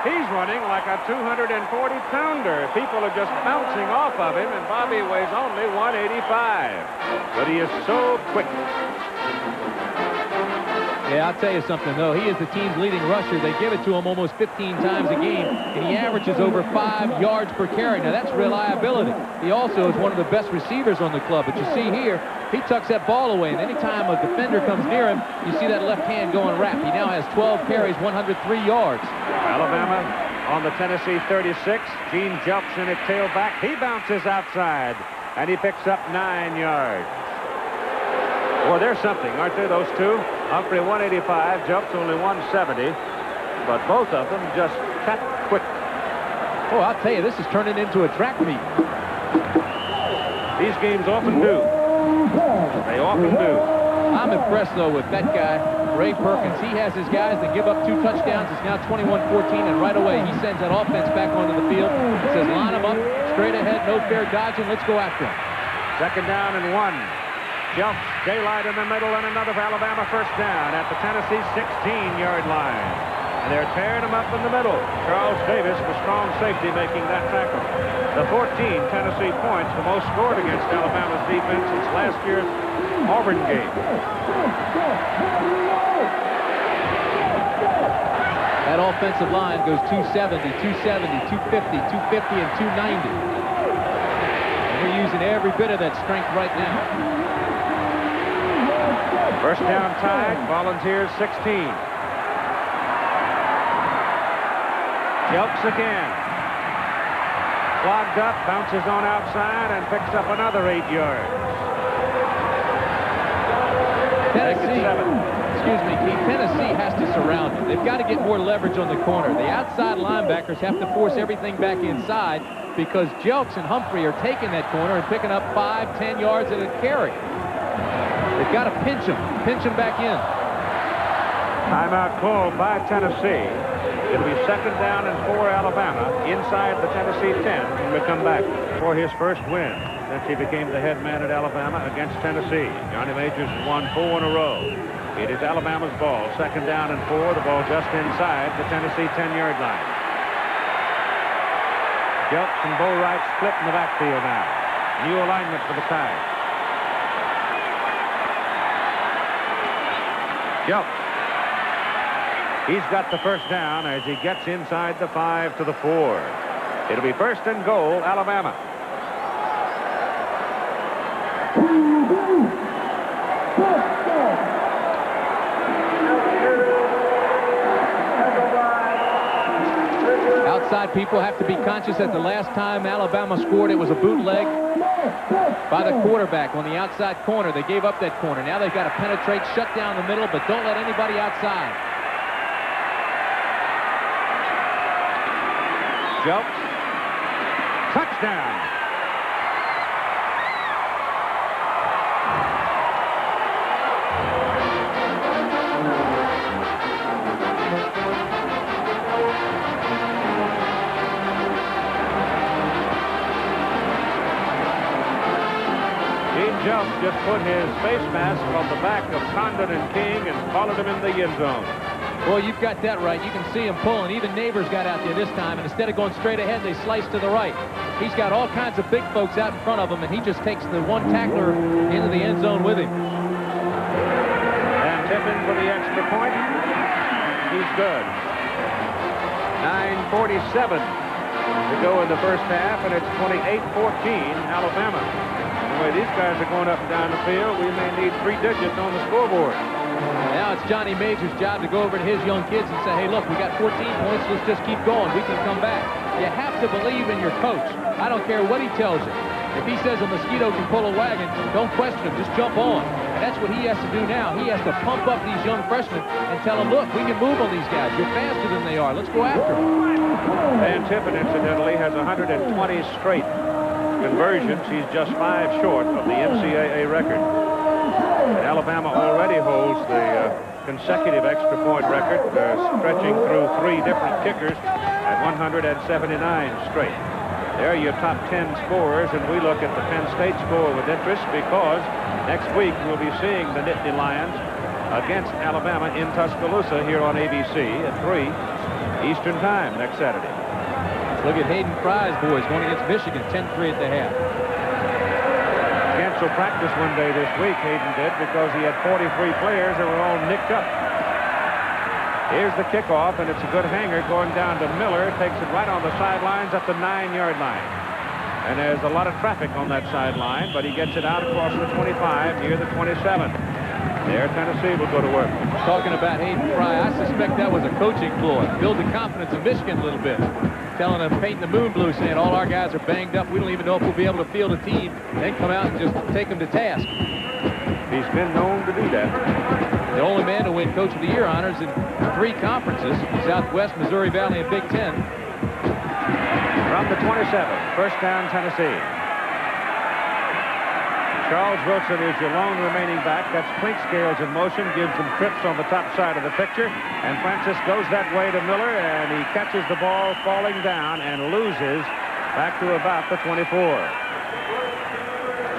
He's running like a 240-pounder. People are just bouncing off of him, and Bobby weighs only 185. But he is so quick. Yeah, I'll tell you something, though. He is the team's leading rusher. They give it to him almost 15 times a game, and he averages over 5 yards per carry. Now, that's reliability. He also is one of the best receivers on the club. But you see here, he tucks that ball away, and anytime a defender comes near him, you see that left hand going wrap. He now has 12 carries, 103 yards. Alabama on the Tennessee 36. Gene Jelkson at tailback. He bounces outside, and he picks up 9 yards. Well, there's something, aren't there, those two? Humphrey 185, Jelks only 170, but both of them just cat quick. Oh, I'll tell you, this is turning into a track meet. These games often do. They often do. I'm impressed, though, with that guy, Ray Perkins. He has his guys that give up 2 touchdowns. It's now 21-14, and right away he sends that offense back onto the field. He says, line them up, straight ahead, no fair dodging. Let's go after him. Second down and 1. Jelks, daylight in the middle, and another Alabama first down at the Tennessee 16-yard line. And they're tearing them up in the middle. Charles Davis, the strong safety, making that tackle. The 14 Tennessee points, the most scored against Alabama's defense since last year's Auburn game. That offensive line goes 270, 270, 250, 250, and 290. And we're using every bit of that strength right now. First down tied, Volunteers 16. Jelks again. Clogged up, bounces on outside, and picks up another 8 yards. Tennessee, excuse me, Keith, Tennessee has to surround him. They've got to get more leverage on the corner. The outside linebackers have to force everything back inside because Jelks and Humphrey are taking that corner and picking up 5, 10 yards at a carry. They've got to pinch him back in. Timeout called by Tennessee. It'll be second down and 4 Alabama inside the Tennessee 10 when we come back for his first win since he became the head man at Alabama against Tennessee. Johnny Majors has won 4 in a row. It is Alabama's ball. Second down and 4. The ball just inside the Tennessee 10-yard line. Jelks and Bo Wright split in the backfield now. New alignment for the Tide. Jelks. He's got the first down as he gets inside the 5 to the 4. It'll be first and goal, Alabama. Outside people have to be conscious that the last time Alabama scored, it was a bootleg by the quarterback on the outside corner. They gave up that corner. Now they've got to penetrate, shut down the middle, but don't let anybody outside. Jelks. Touchdown. Ross just put his face mask on the back of Condon and King and followed him in the end zone. Well, you've got that right. You can see him pulling. Even Neighbors got out there this time, and instead of going straight ahead, they sliced to the right. He's got all kinds of big folks out in front of him, and he just takes the one tackler into the end zone with him. And Tippin for the extra point. He's good. 9:47 to go in the first half, and it's 28-14 Alabama. The way these guys are going up and down the field, we may need 3 digits on the scoreboard. Now it's Johnny Major's job to go over to his young kids and say, hey, look, we got 14 points. Let's just keep going. We can come back. You have to believe in your coach. I don't care what he tells you. If he says a mosquito can pull a wagon, don't question him. Just jump on. And that's what he has to do now. He has to pump up these young freshmen and tell them, look, we can move on these guys. You're faster than they are. Let's go after them. Van Tippin, incidentally, has 120 straight conversions. He's just 5 short of the NCAA record. And Alabama already holds the consecutive extra point record, stretching through 3 different kickers at 179 straight. There are your top 10 scorers, and we look at the Penn State score with interest because next week we'll be seeing the Nittany Lions against Alabama in Tuscaloosa here on ABC at 3 Eastern Time next Saturday. Look at Hayden Fry's boys going against Michigan, 10-3 at the half. Canceled practice one day this week, Hayden did, because he had 43 players that were all nicked up. Here's the kickoff, and it's a good hanger going down to Miller. Takes it right on the sidelines at the 9-yard line. And there's a lot of traffic on that sideline, but he gets it out across the 25 near the 27. There, Tennessee will go to work. Talking about Hayden Fry, I suspect that was a coaching ploy. Build the confidence of Michigan a little bit. Telling them, painting the moon blue, saying all our guys are banged up. We don't even know if we'll be able to field a team. Then come out and just take them to task. He's been known to do that. The only man to win Coach of the Year honors in 3 conferences, Southwest, Missouri Valley, and Big Ten. From the 27, first down, Tennessee. Charles Wilson is your lone remaining back. That's Clinkscales in motion, gives them trips on the top side of the picture. And Francis goes that way to Miller, and he catches the ball falling down and loses back to about the 24.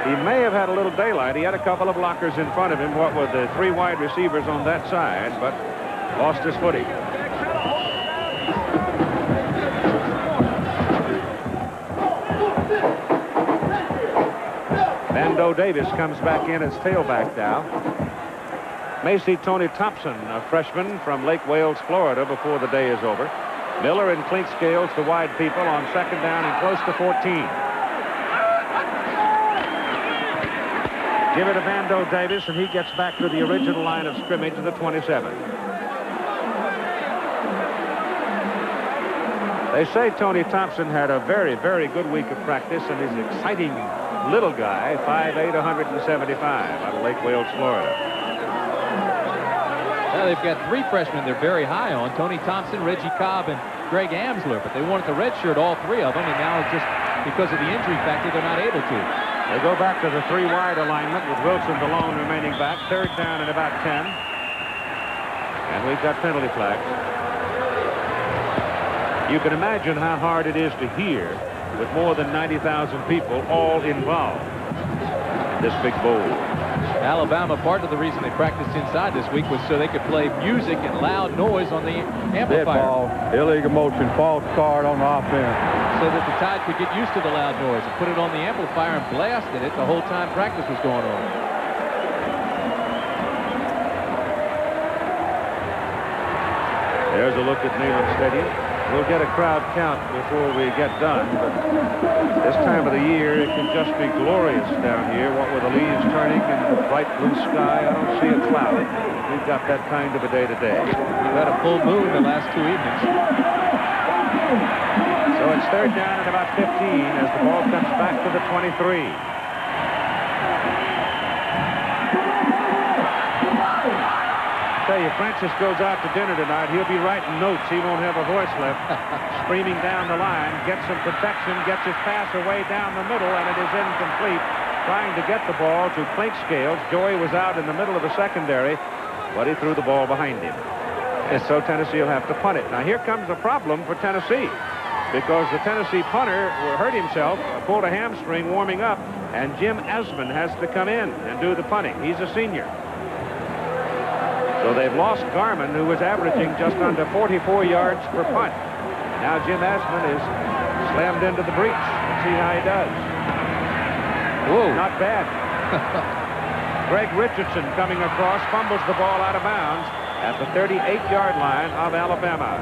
He may have had a little daylight. He had a couple of blockers in front of him, what with the 3 wide receivers on that side, but lost his footing. Bando Davis comes back in as tailback now. May see Tony Thompson, a freshman from Lake Wales, Florida, before the day is over. Miller and Clinkscales, the wide people, on second down and close to 14. Give it to Bando Davis, and he gets back to the original line of scrimmage to the 27. They say Tony Thompson had a very, very good week of practice, and he's an exciting little guy, 5'8", 175, out of Lake Wales, Florida. Now they've got 3 freshmen they're very high on, Tony Thompson, Reggie Cobb, and Greg Amsler, but they wanted to redshirt all 3 of them, and now it's just because of the injury factor, they're not able to. They go back to the 3-wide alignment with Wilson, the lone remaining back, third down and about 10. And we've got penalty flags. You can imagine how hard it is to hear with more than 90,000 people all involved in this big bowl. Alabama, part of the reason they practiced inside this week was so they could play music and loud noise on the amplifier. Dead ball, illegal motion, false start on the offense. So that the Tide could get used to the loud noise and put it on the amplifier and blasted it the whole time practice was going on. There's a look at Neyland Stadium. We'll get a crowd count before we get done, but this time of the year, it can just be glorious down here. What with the leaves turning and the bright blue sky, I don't see a cloud. We've got that kind of a day today. We've had a full moon the last 2 evenings. So it's third down at about 15 as the ball comes back to the 23. I tell you, Francis goes out to dinner tonight. He'll be writing notes. He won't have a voice left. Streaming down the line, gets some protection, gets his pass away down the middle, and it is incomplete. Trying to get the ball to Clinkscales. Joey was out in the middle of the secondary, but he threw the ball behind him. And so Tennessee will have to punt it. Now here comes a problem for Tennessee, because the Tennessee punter hurt himself, pulled a hamstring warming up, and Jim Asman has to come in and do the punting. He's a senior. So they've lost Garman, who was averaging just under 44 yards per punt. Now Jim Asman is slammed into the breach. Let's see how he does. Whoa. Not bad. Greg Richardson coming across, fumbles the ball out of bounds at the 38-yard line of Alabama.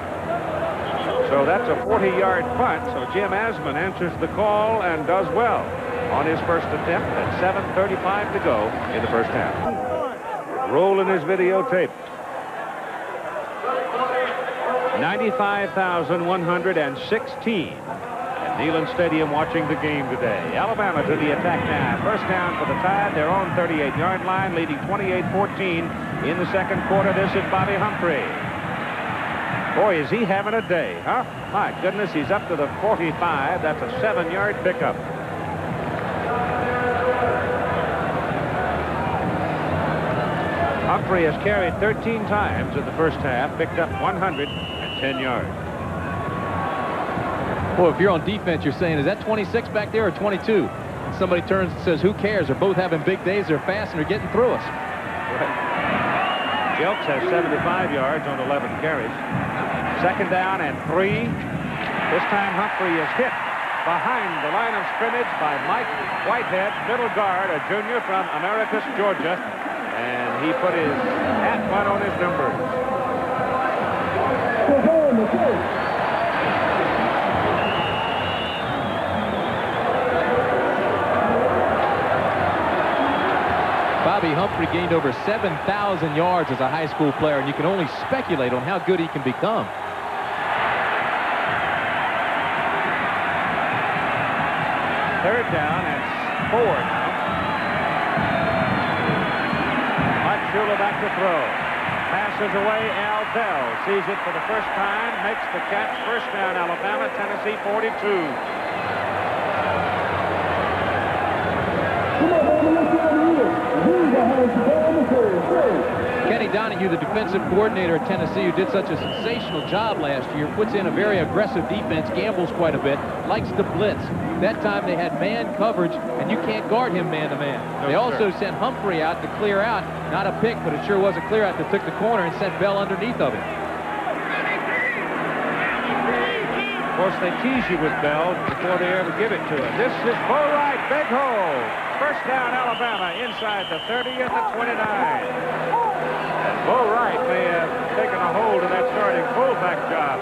So that's a 40-yard punt. So Jim Asman answers the call and does well on his first attempt at 7:35 to go in the first half. Rolling his videotape. 95,116 at Neyland Stadium watching the game today. Alabama to the attack now. First down for the Tide. Their own 38-yard line, leading 28-14 in the second quarter. This is Bobby Humphrey. Boy, is he having a day, huh? My goodness, he's up to the 45. That's a 7-yard pickup. Humphrey has carried 13 times in the first half, picked up 110 yards. Well, if you're on defense, you're saying, is that 26 back there or 22? And somebody turns and says, who cares? They're both having big days. They're fast and they're getting through us. Right. Jelks has 75 yards on 11 carries. Second down and 3. This time Humphrey is hit behind the line of scrimmage by Mike Whitehead, middle guard, a junior from Americus, Georgia. And he put his hat one on his numbers. Bobby Humphrey gained over 7,000 yards as a high school player, and you can only speculate on how good he can become. Third down and 4 now. Shula back to throw. Passes away. Al Bell sees it for the first time. Makes the catch. First down, Alabama. Tennessee 42. Kenny Donahue, the defensive coordinator at Tennessee, who did such a sensational job last year, puts in a very aggressive defense, gambles quite a bit, likes to blitz. That time they had man coverage, and you can't guard him man-to-man. They also sent Humphrey out to clear out. Not a pick, but it sure was a clear out that took the corner and sent Bell underneath of him. Of course, they tease you with Bell before they ever give it to him. This is Bo Wright, big hole. First down, Alabama, inside the 30 at the 29. And Bo Wright may have taken a hold of that starting fullback job.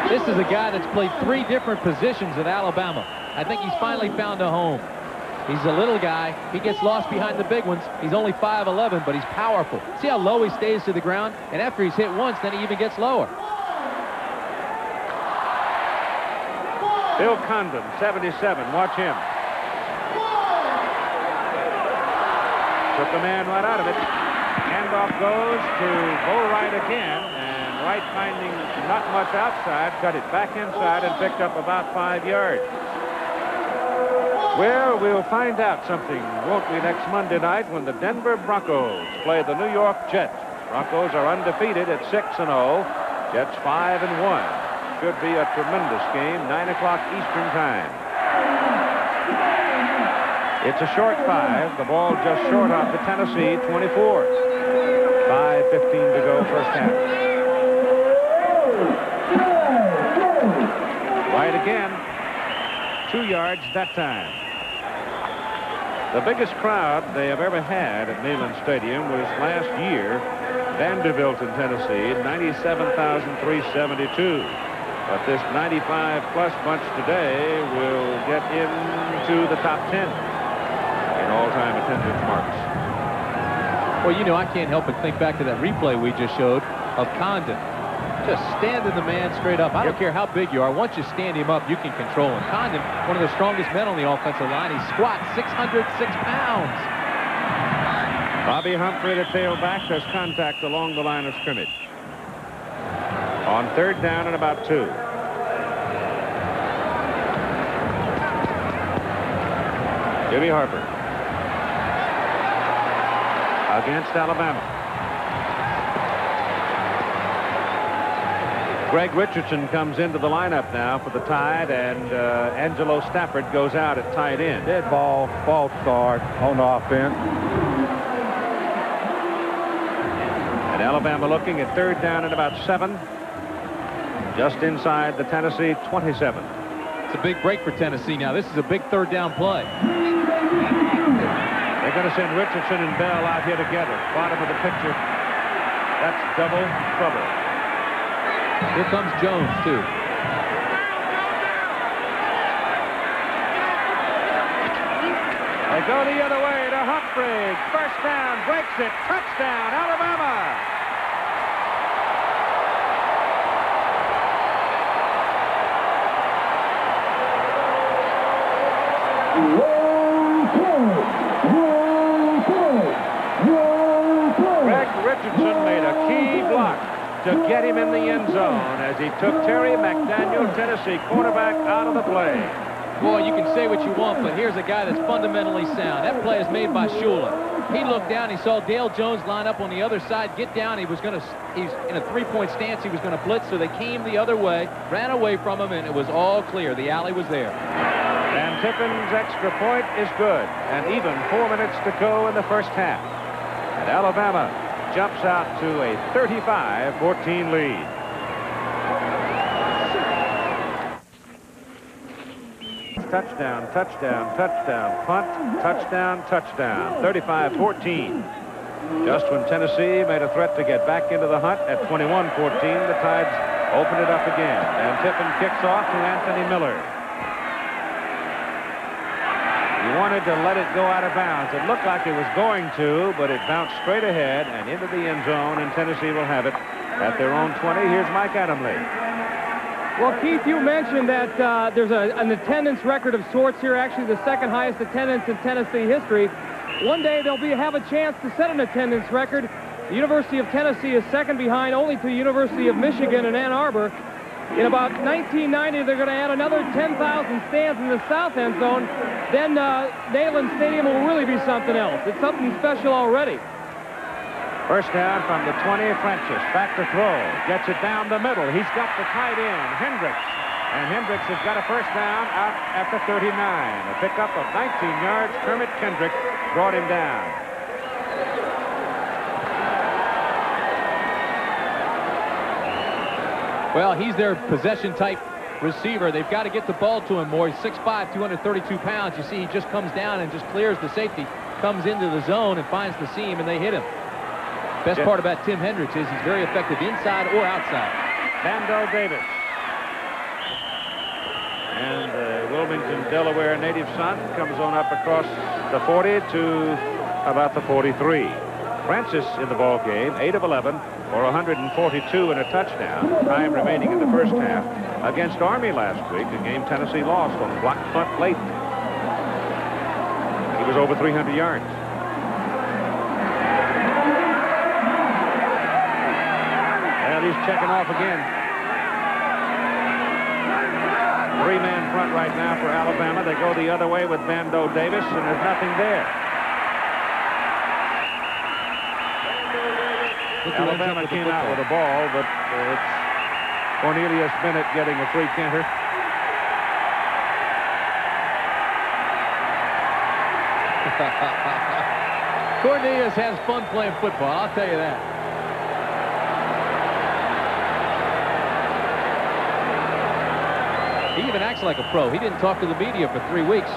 This is a guy that's played 3 different positions at Alabama. I think he's finally found a home. He's a little guy. He gets lost behind the big ones. He's only 5'11", but he's powerful. See how low he stays to the ground? And after he's hit once, then he even gets lower. Bill Condon, 77. Watch him. Took the man right out of it. Handoff goes to Bo Wright again. And Wright, finding not much outside, cut it back inside and picked up about 5 yards. Well, we'll find out something, won't we, next Monday night when the Denver Broncos play the New York Jets. Broncos are undefeated at 6-0. Jets 5-1. Should be a tremendous game, 9 o'clock Eastern time. It's a short 5. The ball just short of the Tennessee 24. 5:15 to go first half. Right again. 2 yards that time. The biggest crowd they have ever had at Neyland Stadium was last year, Vanderbilt in Tennessee, 97,372. But this 95-plus bunch today will get into the top 10 in all-time attendance marks. Well, you know, I can't help but think back to that replay we just showed of Condon. Just standing the man straight up. I don't care how big you are. Once you stand him up, you can control him. Condon, one of the strongest men on the offensive line. He squats 606 pounds. Bobby Humphrey, the tailback, does contact along the line of scrimmage. On third down and about 2. Jimmy Harper against Alabama. Greg Richardson comes into the lineup now for the Tide, and Angelo Stafford goes out at tight end. Dead ball, false start on the offense. And Alabama looking at 3rd down and about 7. Just inside the Tennessee 27. It's a big break for Tennessee now. This is a big 3rd down play. They're going to send Richardson and Bell out here together. Bottom of the picture. That's double trouble. Here comes Jones, too. They go the other way to Humphrey. 1st down, breaks it. Touchdown, Alabama. Greg Richardson made a key block to get him in the end zone as he took Terry McDaniel, Tennessee quarterback, out of the play. Boy, you can say what you want, but here's a guy that's fundamentally sound. That play is made by Shula. He looked down, he saw Dale Jones line up on the other side, get down. He's in a 3-point stance. He was going to blitz, so they came the other way, ran away from him, and it was all clear. The alley was there. And Tiffin's extra point is good, and even 4 minutes to go in the first half. And Alabama jumps out to a 35-14 lead. Touchdown, touchdown, touchdown, punt, touchdown, touchdown, 35-14. Just when Tennessee made a threat to get back into the hunt at 21-14, the Tides open it up again, and Tiffin kicks off to Anthony Miller. He wanted to let it go out of bounds. It looked like it was going to, but it bounced straight ahead and into the end zone, and Tennessee will have it at their own 20. Here's Mike Adamle. Well, Keith, you mentioned that there's an attendance record of sorts here, actually the 2nd highest attendance in Tennessee history. One day they'll have a chance to set an attendance record. The University of Tennessee is 2nd behind only to the University of Michigan in Ann Arbor. In about 1990, they're going to add another 10,000 stands in the south end zone. Then Neyland Stadium will really be something else. It's something special already. First down from the 20, Francis. Back to throw. Gets it down the middle. He's got the tight end, Hendricks. And Hendricks has got a first down out at the 39. A pickup of 19 yards. Kermit Kendrick brought him down. Well, he's their possession-type receiver. They've got to get the ball to him more. He's 6'5", 232 pounds. You see, he just comes down and just clears the safety, comes into the zone and finds the seam, and they hit him. Best part about Tim Hendricks is he's very effective inside or outside. Bando Davis. And the Wilmington, Delaware native son comes on up across the 40 to about the 43. Francis in the ball game, 8 of 11 for 142 and a touchdown. Time remaining in the first half against Army last week, a game Tennessee lost on a blocked punt late. He was over 300 yards. Well, he's checking off again. 3-man front right now for Alabama. They go the other way with Bando Davis, and there's nothing there. Alabama came out with a ball, but it's Cornelius Bennett getting a free canter. Cornelius has fun playing football, I'll tell you that. He even acts like a pro. He didn't talk to the media for 3 weeks.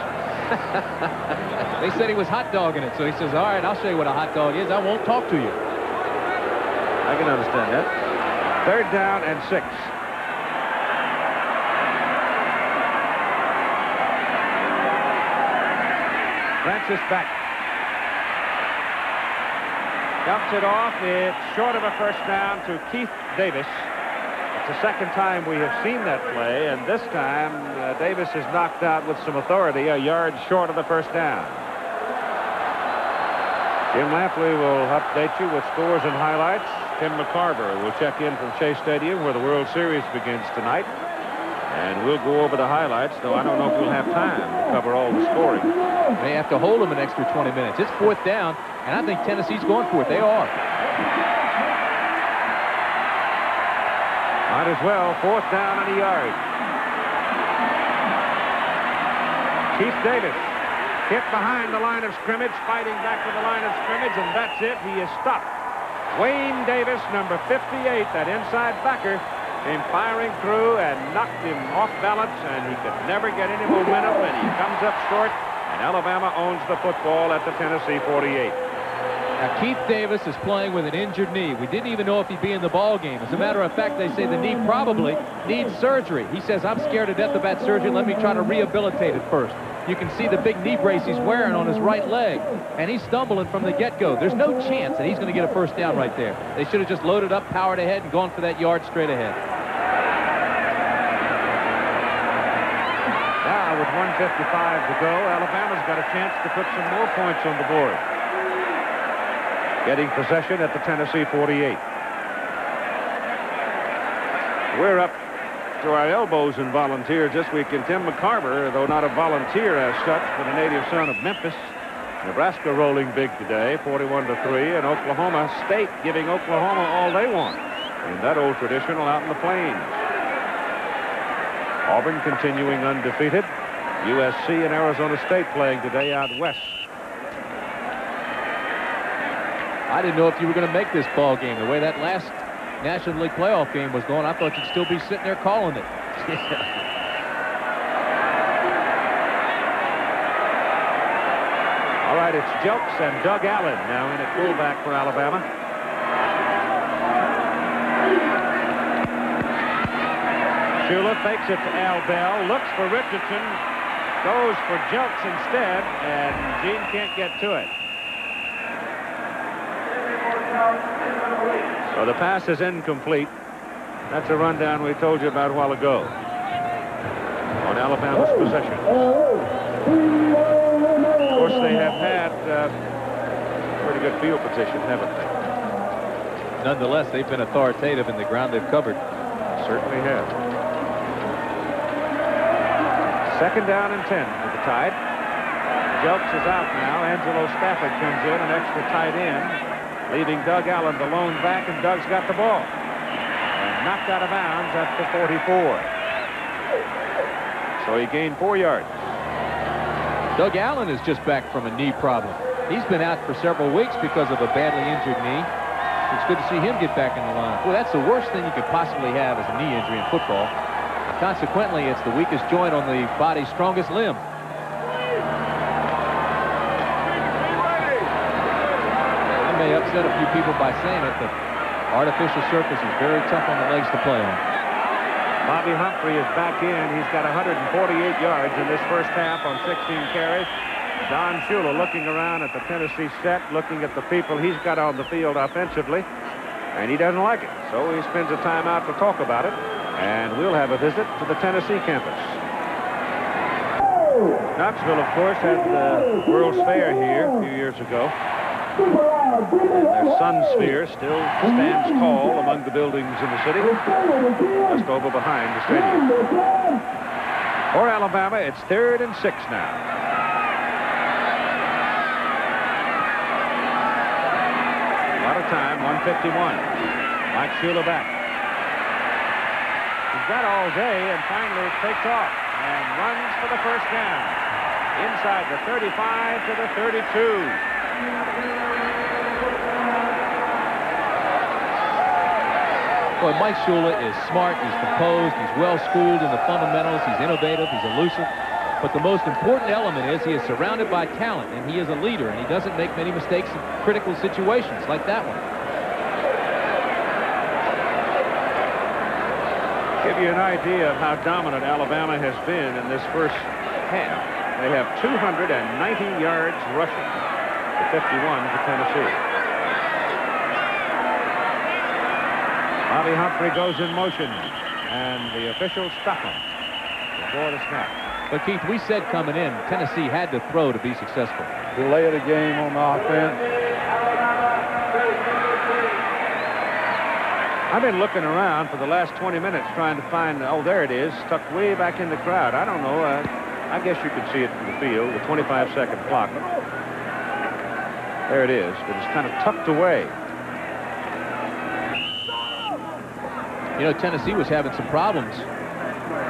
They said he was hot dogging it, so he says, all right, I'll show you what a hot dog is. I won't talk to you. I can understand that. 3rd down and 6. Francis back. Dumps it off. It's short of a first down to Keith Davis. It's the second time we have seen that play, and this time Davis is knocked out with some authority, a yard short of the first down. Jim Lampley will update you with scores and highlights. Tim McCarver will check in from Chase Stadium, where the World Series begins tonight. And we'll go over the highlights, though I don't know if we'll have time to cover all the scoring. They have to hold them an extra 20 minutes. It's 4th down, and I think Tennessee's going for it. They are. Might as well. 4th down and a yard. Keith Davis hit behind the line of scrimmage, fighting back to the line of scrimmage, and that's it. He is stopped. Wayne Davis, number 58, that inside backer, came firing through and knocked him off balance, and he could never get any momentum, and he comes up short, and Alabama owns the football at the Tennessee 48. Now, Keith Davis is playing with an injured knee. We didn't even know if he'd be in the ball game. As a matter of fact, they say the knee probably needs surgery. He says, I'm scared to death of that surgery. Let me try to rehabilitate it first. You can see the big knee brace he's wearing on his right leg, and he's stumbling from the get-go. There's no chance that he's going to get a first down right there. They should have just loaded up, powered ahead, and gone for that yard straight ahead. Now, with 1:55 to go, Alabama's got a chance to put some more points on the board. Getting possession at the Tennessee 48. We're up to our elbows in volunteers this week. And Tim McCarver, though not a volunteer as such, but a native son of Memphis. Nebraska rolling big today, 41-3, and Oklahoma State giving Oklahoma all they want in that old traditional out in the plains. Auburn continuing undefeated. USC and Arizona State playing today out west. I didn't know if you were going to make this ball game. The way that last National League playoff game was going, I thought you'd still be sitting there calling it. All right, it's Jelks and Doug Allen now in at fullback for Alabama. Shula fakes it to Al Bell, looks for Richardson, goes for Jelks instead, and Gene can't get to it. So the pass is incomplete. That's a rundown we told you about a while ago on Alabama's possession. Of course, they have had pretty good field position, haven't they? Nonetheless, they've been authoritative in the ground they've covered. Certainly have. 2nd down and 10 for the Tide. Jelks is out now. Angelo Stafford comes in, an extra tight end, leaving Doug Allen the lone back, and Doug's got the ball. And knocked out of bounds at the 44. So he gained 4 yards. Doug Allen is just back from a knee problem. He's been out for several weeks because of a badly injured knee. It's good to see him get back in the line. Well, that's the worst thing you could possibly have as a knee injury in football. Consequently, it's the weakest joint on the body's strongest limb. May upset a few people by saying it, but artificial surface is very tough on the legs to play on. Bobby Humphrey is back in. He's got 148 yards in this first half on 16 carries. Don Shula looking around at the Tennessee set, looking at the people he's got on the field offensively, and he doesn't like it. So he spends a time out to talk about it, and we'll have a visit to the Tennessee campus. Knoxville, of course, had the World's Fair here a few years ago. And their Sun Sphere still stands tall among the buildings in the city, just over behind the stadium. For Alabama, it's 3rd and 6 now. A lot of time, 1:51. Mike Shula back. He's got all day, and finally it takes off and runs for the first down. Inside the 35 to the 32. Boy, Mike Shula is smart, he's composed, he's well-schooled in the fundamentals, he's innovative, he's elusive. But the most important element is he is surrounded by talent, and he is a leader, and he doesn't make many mistakes in critical situations like that one. Give you an idea of how dominant Alabama has been in this first half. They have 290 yards rushing, to 51 to Tennessee. Bobby Humphrey goes in motion, and the officials stop him before the snap. But, Keith, we said coming in, Tennessee had to throw to be successful. Delay of the game on the offense. I've been looking around for the last 20 minutes trying to find, oh, there it is, tucked way back in the crowd. I don't know. I guess you could see it from the field, the 25-second clock. There it is, but it's kind of tucked away. You know, Tennessee was having some problems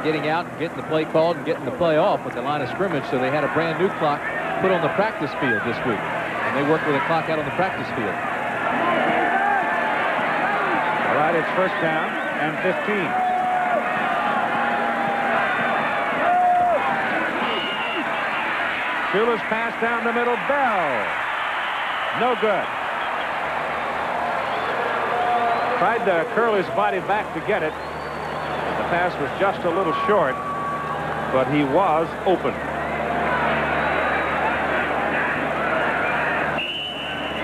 getting out and getting the play called and getting the play off with the line of scrimmage, so they had a brand new clock put on the practice field this week. And they worked with a clock out on the practice field. All right, it's first down and 15. Shula's pass down the middle. Bell. No good. Tried to curl his body back to get it. The pass was just a little short, but he was open.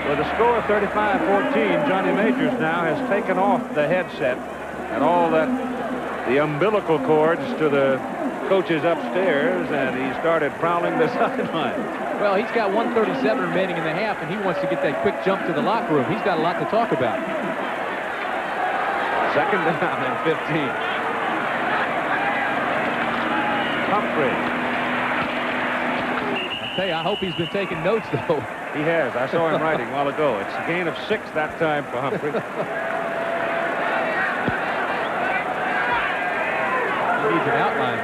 With a score of 35-14, Johnny Majors now has taken off the headset and all the umbilical cords to the coaches upstairs, and he started prowling the sideline. Well, he's got 1:37 remaining in the half, and he wants to get that quick jump to the locker room. He's got a lot to talk about. Second down and 15. Humphrey. I tell you, I hope he's been taking notes, though. He has. I saw him writing a while ago. It's a gain of 6 that time for Humphrey. He needs an outline.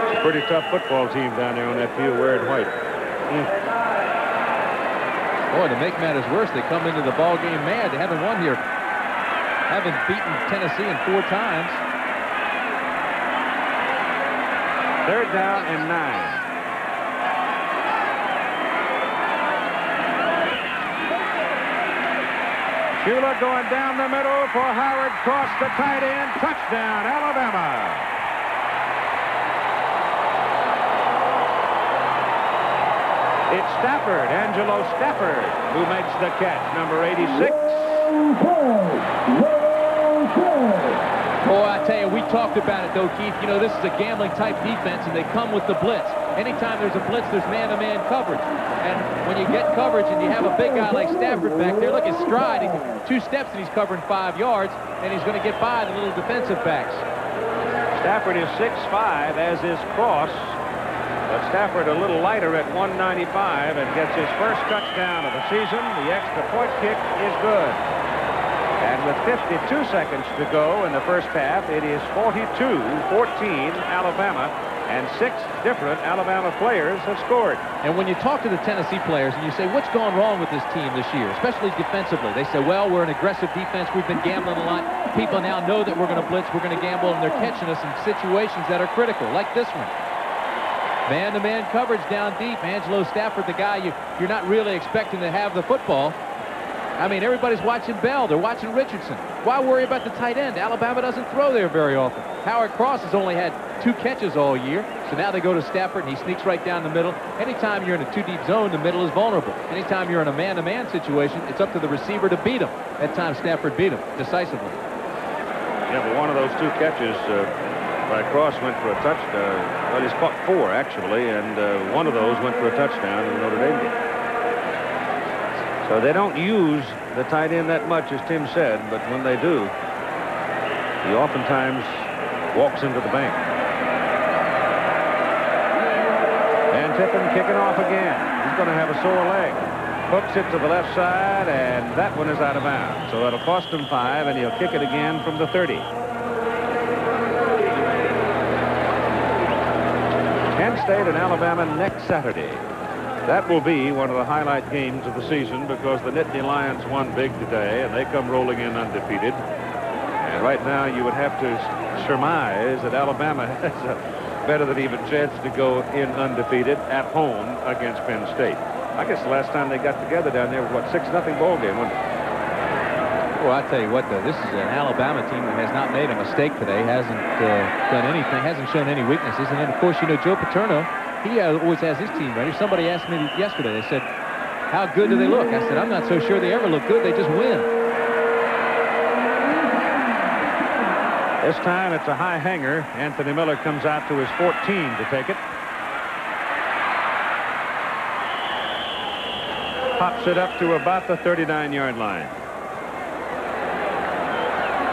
It's a pretty tough football team down there on that field wearing white. Boy, to make matters worse, they come into the ball game mad. They haven't won here. Haven't beaten Tennessee in 4 times. Third down and 9. Shula going down the middle for Howard. Cross the tight end. Touchdown, Alabama. It's Stafford, Angelo Stafford, who makes the catch, number 86. Boy, I tell you, we talked about it, though, Keith. You know, this is a gambling-type defense, and they come with the blitz. Anytime there's a blitz, there's man-to-man coverage. And when you get coverage and you have a big guy like Stafford back there, look at stride. 2 steps and he's covering 5 yards, and he's going to get by the little defensive backs. Stafford is 6'5", as is Cross. But Stafford a little lighter at 195 and gets his first touchdown of the season. The extra point kick is good. And with 52 seconds to go in the first half, it is 42-14 Alabama, and 6 different Alabama players have scored. And when you talk to the Tennessee players and you say, what's gone wrong with this team this year, especially defensively, they say, well, we're an aggressive defense. We've been gambling a lot. People now know that we're going to blitz, we're going to gamble, and they're catching us in situations that are critical, like this one. Man-to-man coverage down deep. Angelo Stafford, the guy you're not really expecting to have the football. I mean, everybody's watching Bell. They're watching Richardson. Why worry about the tight end? Alabama doesn't throw there very often. Howard Cross has only had 2 catches all year, so now they go to Stafford, and he sneaks right down the middle. Anytime you're in a 2-deep zone, the middle is vulnerable. Anytime you're in a man-to-man situation, it's up to the receiver to beat him. That time, Stafford beat him decisively. Yeah, but one of those 2 catches by Cross went for a touchdown. Well, he's caught 4, actually, and one of those went for a touchdown in the Notre Dame game. So they don't use the tight end that much, as Tim said, but when they do, he oftentimes walks into the bank. And Tippin kicking off again. He's going to have a sore leg. Hooks it to the left side, and that one is out of bounds. So it'll cost him 5, and he'll kick it again from the 30. Penn State and Alabama next Saturday. That will be one of the highlight games of the season because the Nittany Lions won big today, and they come rolling in undefeated. And right now you would have to surmise that Alabama has a better than even chance to go in undefeated at home against Penn State. I guess the last time they got together down there was, what, 6-0 ball game, wasn't it? Well, I tell you what, though, this is an Alabama team that has not made a mistake today, hasn't done anything, hasn't shown any weaknesses. And then, of course, you know, Joe Paterno, he always has his team ready. Somebody asked me yesterday, they said, how good do they look? I said, I'm not so sure they ever look good. They just win. This time it's a high hanger. Anthony Miller comes out to his 14 to take it. Pops it up to about the 39-yard line.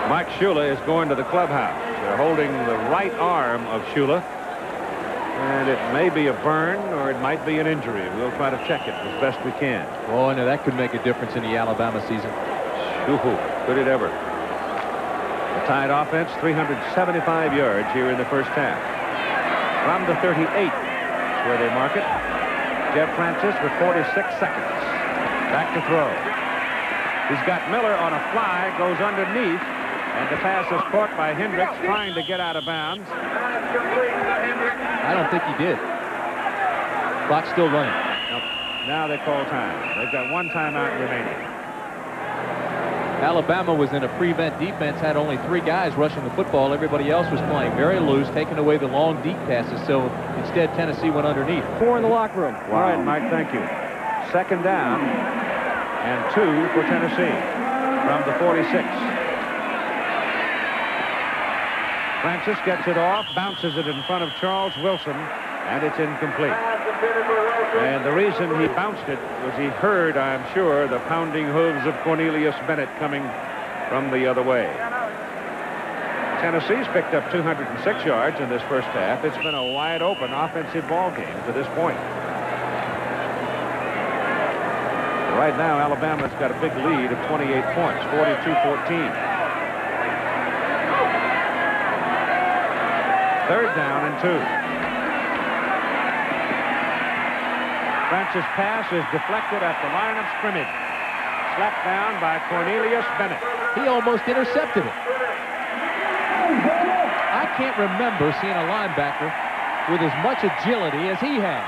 Mike Shula is going to the clubhouse. They're holding the right arm of Shula. And it may be a burn or it might be an injury. We'll try to check it as best we can. Oh, no, that could make a difference in the Alabama season. Ooh, could it ever? The Tide offense, 375 yards here in the first half. From the 38, where they mark it. Jeff Francis with 46 seconds. Back to throw. He's got Miller on a fly, goes underneath, and the pass is caught by Hendricks trying to get out of bounds. I don't think he did. Clock's still running. Nope. Now they call time. They've got one timeout remaining. Alabama was in a prevent defense, had only 3 guys rushing the football. Everybody else was playing very loose, taking away the long, deep passes. So instead, Tennessee went underneath. 4 in the locker room. Wow. All right, Mike, thank you. Second down and 2 for Tennessee from the 46. Francis gets it off, bounces it in front of Charles Wilson, and it's incomplete. And the reason he bounced it was he heard, I'm sure, the pounding hooves of Cornelius Bennett coming from the other way. Tennessee's picked up 206 yards in this first half. It's been a wide open offensive ball game to this point. Right now, Alabama's got a big lead of 28 points, 42-14. Third down and 2. Francis' pass is deflected at the line of scrimmage. Slapped down by Cornelius Bennett. He almost intercepted it. I can't remember seeing a linebacker with as much agility as he has.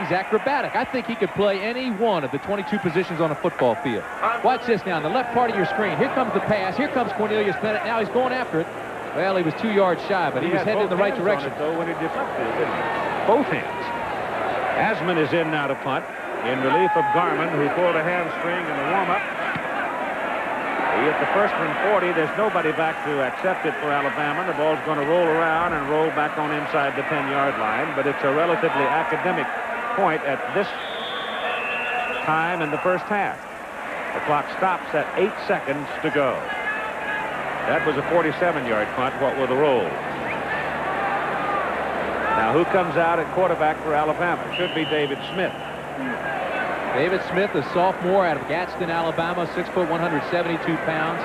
He's acrobatic. I think he could play any one of the 22 positions on a football field. Watch this now. In the left part of your screen. Here comes the pass. Here comes Cornelius Bennett. Now he's going after it. Well, he was 2 yards shy, but he was headed in the right direction. Though, when he deflected it, didn't he? Both hands. Asman is in now to punt in relief of Garman, who pulled a hamstring in the warm-up. He hit the first one 40. There's nobody back to accept it for Alabama. The ball's going to roll around and roll back on inside the 10-yard line, but it's a relatively academic point at this time in the first half. The clock stops at 8 seconds to go. That was a 47-yard punt. What were the rolls? Now, who comes out at quarterback for Alabama? Should be David Smith. David Smith, a sophomore out of Gadsden, Alabama, 6 foot, 172 pounds.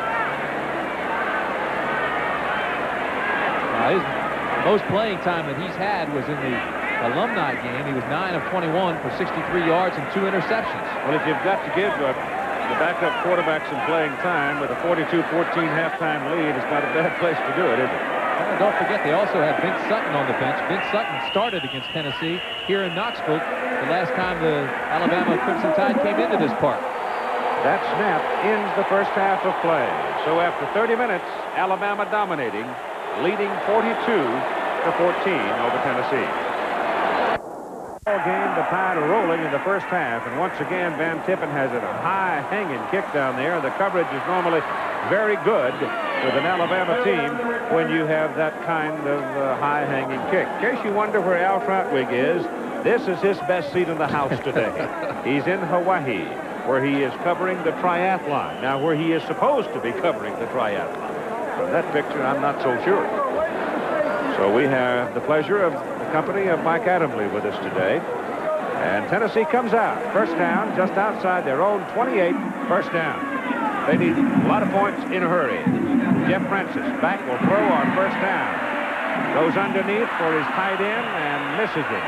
Now, his most playing time that he's had was in the alumni game. He was 9 of 21 for 63 yards and 2 interceptions. Well, if you've got to give the backup quarterback some playing time with a 42-14 halftime lead, it's not a bad place to do it, is it? Well, don't forget, they also have Vince Sutton on the bench. Vince Sutton started against Tennessee here in Knoxville the last time the Alabama Crimson Tide came into this park. That snap ends the first half of play. So after 30 minutes, Alabama dominating, leading 42-14 over Tennessee. Ball game, the Tide are rolling in the first half, and once again, Van Tippen has a high hanging kick down there. The coverage is normally very good with an Alabama team when you have that kind of high-hanging kick. In case you wonder where Al Trautwig is, this is his best seat in the house today. He's in Hawaii, where he is covering the triathlon. Now, where he is supposed to be covering the triathlon. From that picture, I'm not so sure. So we have the pleasure of the company of Mike Adamley with us today. And Tennessee comes out. First down, just outside their own 28. First down. They need a lot of points in a hurry. Jeff Francis back will throw on first down. Goes underneath for his tight end and misses it.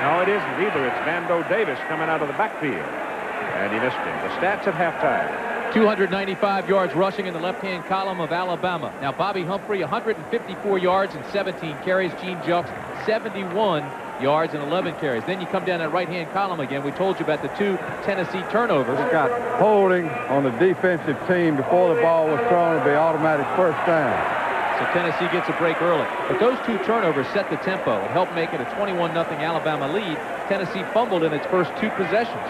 No, it isn't either. It's Vando Davis coming out of the backfield. And he missed him. The stats at halftime. 295 yards rushing in the left-hand column of Alabama. Now, Bobby Humphrey, 154 yards and 17 carries. Gene Jukes, 71 yards and 11 carries. Then you come down that right-hand column again. We told you about the 2 Tennessee turnovers. It's got holding on the defensive team before the ball was thrown to be automatic first down. So Tennessee gets a break early. But those 2 turnovers set the tempo and helped make it a 21-0 Alabama lead. Tennessee fumbled in its first 2 possessions.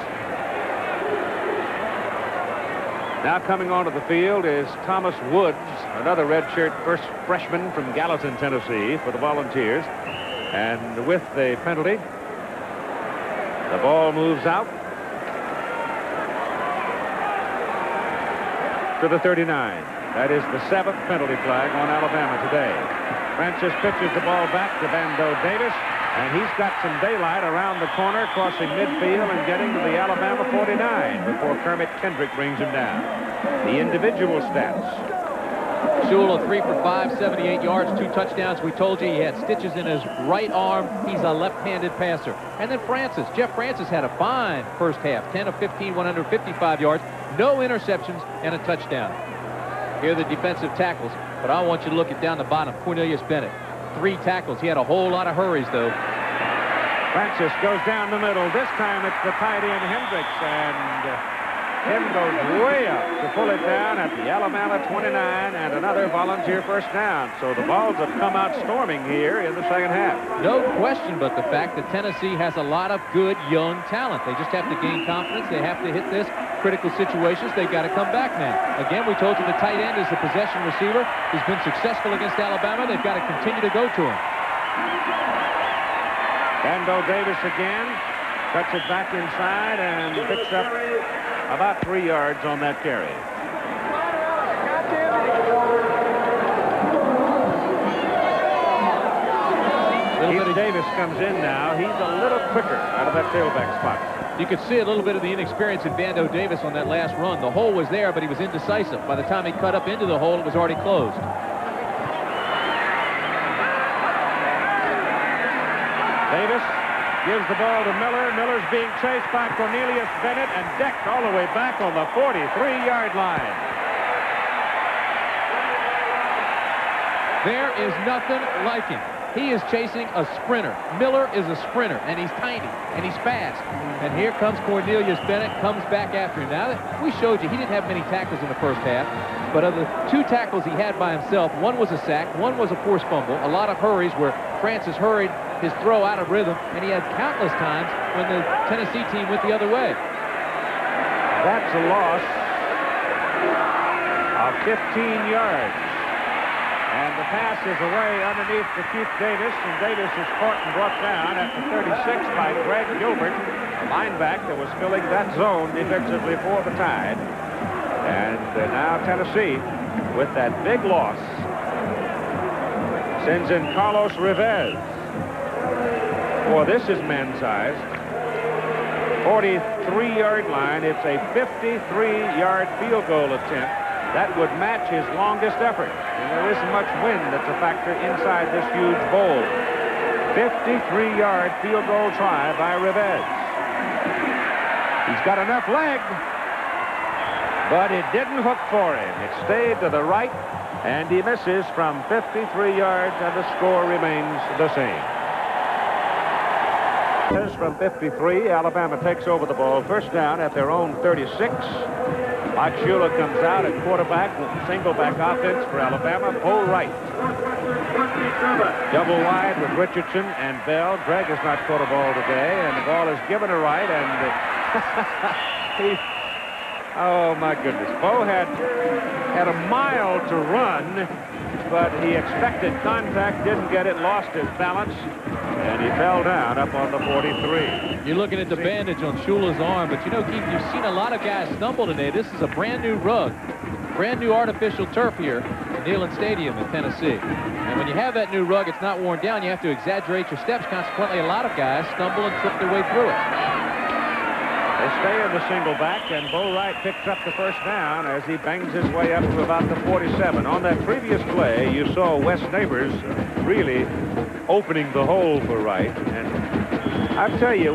Now coming onto the field is Thomas Woods, another redshirt first freshman from Gallatin, Tennessee, for the Volunteers. And with the penalty, the ball moves out to the 39. That is the 7th penalty flag on Alabama today. Francis pitches the ball back to Vando Davis, And he's got some daylight around the corner, crossing midfield and getting to the Alabama 49 before Kermit Kendrick brings him down. The individual stats. Shula 3 for 5, 78 yards, 2 touchdowns. We told you he had stitches in his right arm. He's a left-handed passer. And then Francis. Jeff Francis had a fine first half. 10 of 15, 155 yards, no interceptions, and a touchdown. Here are the defensive tackles. But I want you to look at down the bottom. Cornelius Bennett, 3 tackles. He had a whole lot of hurries, though. Francis goes down the middle. This time it's the tight end Hendricks, and Tim goes way up to pull it down at the Alabama 29, and another volunteer first down. So the Vols have come out storming here in the second half. No question but the fact that Tennessee has a lot of good young talent. They just have to gain confidence. They have to hit this critical situations. They've got to come back now. Again, we told you the tight end is the possession receiver. He's been successful against Alabama. They've got to continue to go to him. Bando Davis again cuts it back inside and picks up about 3 yards on that carry. Keith Davis comes in now. He's a little quicker out of that tailback spot. You could see a little bit of the inexperience in Bando Davis on that last run. The hole was there, but he was indecisive. By the time he cut up into the hole, it was already closed. Davis gives the ball to Miller. Miller's being chased by Cornelius Bennett and decked all the way back on the 43-yard line. There is nothing like him. He is chasing a sprinter. Miller is a sprinter, and he's tiny, and he's fast. And here comes Cornelius Bennett, comes back after him. Now, we showed you he didn't have many tackles in the first half, but of the 2 tackles he had by himself, one was a sack, one was a forced fumble, a lot of hurries where Francis hurried his throw out of rhythm, and he had countless times when the Tennessee team went the other way. That's a loss of 15 yards. And the pass is away underneath to Keith Davis, and Davis is caught and brought down at the 36 by Greg Gilbert, a linebacker that was filling that zone defensively for the Tide. And now Tennessee, with that big loss, sends in Carlos Rivez. Boy, this is man-sized. 43-yard line. It's a 53-yard field goal attempt. That would match his longest effort. And there isn't much wind that's a factor inside this huge bowl. 53-yard field goal try by Rivez. He's got enough leg, but it didn't hook for him. It stayed to the right, and he misses from 53 yards, and the score remains the same. From 53, Alabama takes over the ball. First down at their own 36. Mike Shula comes out at quarterback with single back offense for Alabama. Bo Wright. Double wide with Richardson and Bell. Greg has not caught a ball today, and the ball is given to Wright, and oh my goodness. Bo had a mile to run, but he expected contact, didn't get it, lost his balance, and he fell down up on the 43. You're looking at the bandage on Shula's arm, but you know, Keith, you've seen a lot of guys stumble today. This is a brand new rug, brand new artificial turf here at Neyland Stadium in Tennessee. And when you have that new rug, it's not worn down. You have to exaggerate your steps. Consequently, a lot of guys stumble and trip their way through it. They stay in the single back, and Bo Wright picks up the first down as he bangs his way up to about the 47. On that previous play, you saw Wes Neighbors really opening the hole for Wright. And I tell you,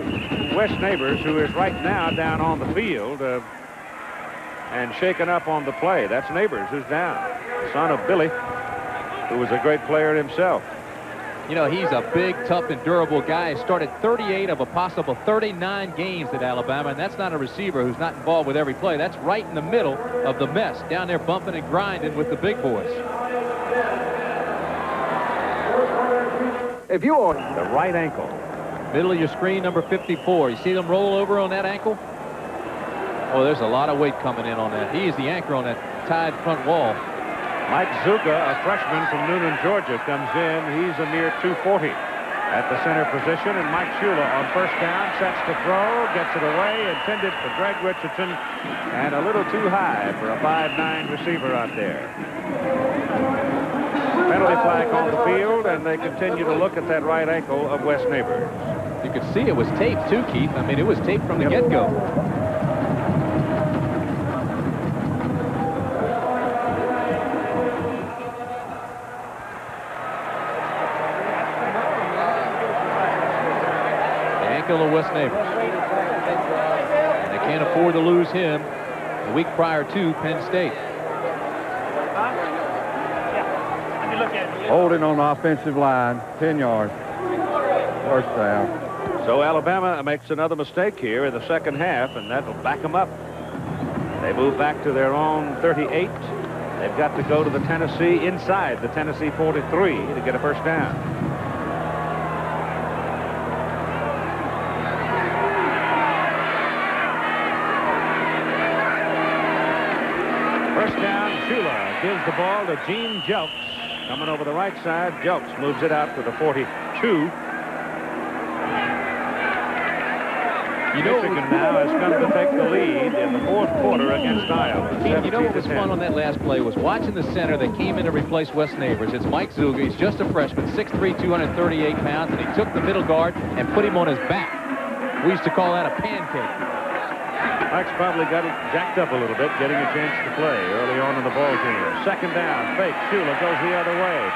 Wes Neighbors, who is right now down on the field and shaken up on the play. That's Neighbors, who's down. Son of Billy, who was a great player himself. You know, he's a big, tough, and durable guy. He started 38 of a possible 39 games at Alabama, and that's not a receiver who's not involved with every play. That's right in the middle of the mess, down there bumping and grinding with the big boys. If you want the right ankle. Middle of your screen, number 54. You see them roll over on that ankle? Oh, there's a lot of weight coming in on that. He is the anchor on that Tide front wall. Mike Zuga, a freshman from Noonan, Georgia, comes in. He's a mere 240 at the center position. And Mike Shula on first down sets to throw, gets it away, intended for Greg Richardson, and a little too high for a 5'9" receiver out there. Penalty flag on the field, and they continue to look at that right ankle of Wes Neighbors. You could see it was taped, too, Keith. I mean, it was taped from the get-go. The ankle of Wes Neighbors. They can't afford to lose him the week prior to Penn State. Holding on the offensive line, 10 yards. First down. So Alabama makes another mistake here in the second half, and that'll back them up. They move back to their own 38. They've got to go to the Tennessee, inside the Tennessee 43 to get a first down. First down, Shula gives the ball to Gene Jelks. Coming over the right side, Jelks moves it out to the 42. Michigan now has come to take the lead in the fourth quarter against Iowa. You know what was fun on that last play was watching the center that came in to replace Wes Neighbors. It's Mike Zuga. He's just a freshman, 6'3", 238 pounds, and he took the middle guard and put him on his back. We used to call that a pancake. Mike's probably got it jacked up a little bit, getting a chance to play early on in the ball game. Second down, fake. Shula goes the other way.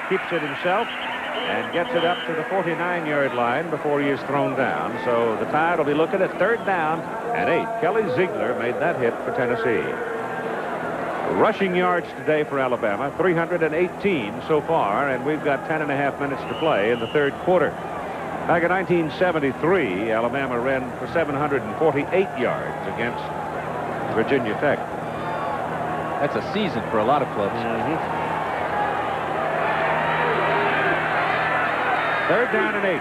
Keeps it himself and gets it up to the 49-yard line before he is thrown down. So the Tide will be looking at third down and 8. Kelly Ziegler made that hit for Tennessee. Rushing yards today for Alabama, 318 so far, and we've got 10.5 minutes to play in the third quarter. Back in 1973, Alabama ran for 748 yards against Virginia Tech. That's a season for a lot of clubs. Third down and 8.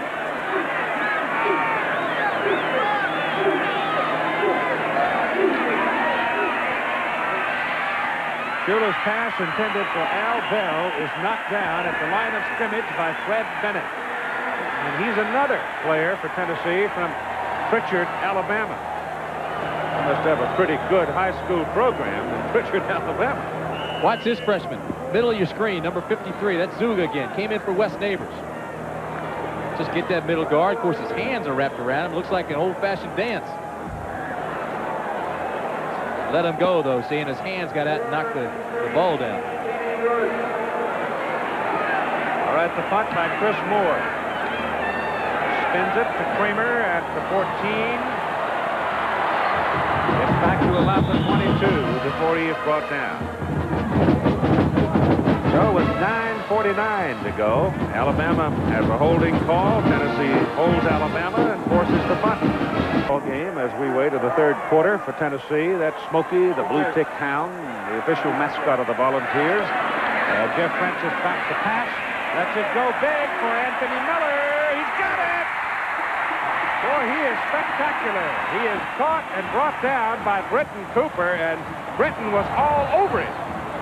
Shula's pass intended for Al Bell is knocked down at the line of scrimmage by Fred Bennett. And he's another player for Tennessee from Pritchard, Alabama. They must have a pretty good high school program in Pritchard, Alabama. Watch this freshman. Middle of your screen, number 53. That's Zuga again. Came in for Wes Neighbors. Just get that middle guard. Of course, his hands are wrapped around him. Looks like an old-fashioned dance. Let him go, though, seeing his hands got out and knocked the ball down. All right, the punt by Chris Moore. Spins it to Kramer at the 14. It's back to 11:22 before he is brought down. So with 9:49 to go, Alabama has a holding call. Tennessee holds Alabama and forces the punt. Ball game as we wait to the third quarter for Tennessee. That's Smokey, the blue-ticked hound, the official mascot of the Volunteers. And Jeff Francis back to pass. Lets it go big for Anthony Miller. He's got it! Boy, he is spectacular. He is caught and brought down by Britton Cooper, and Britton was all over him.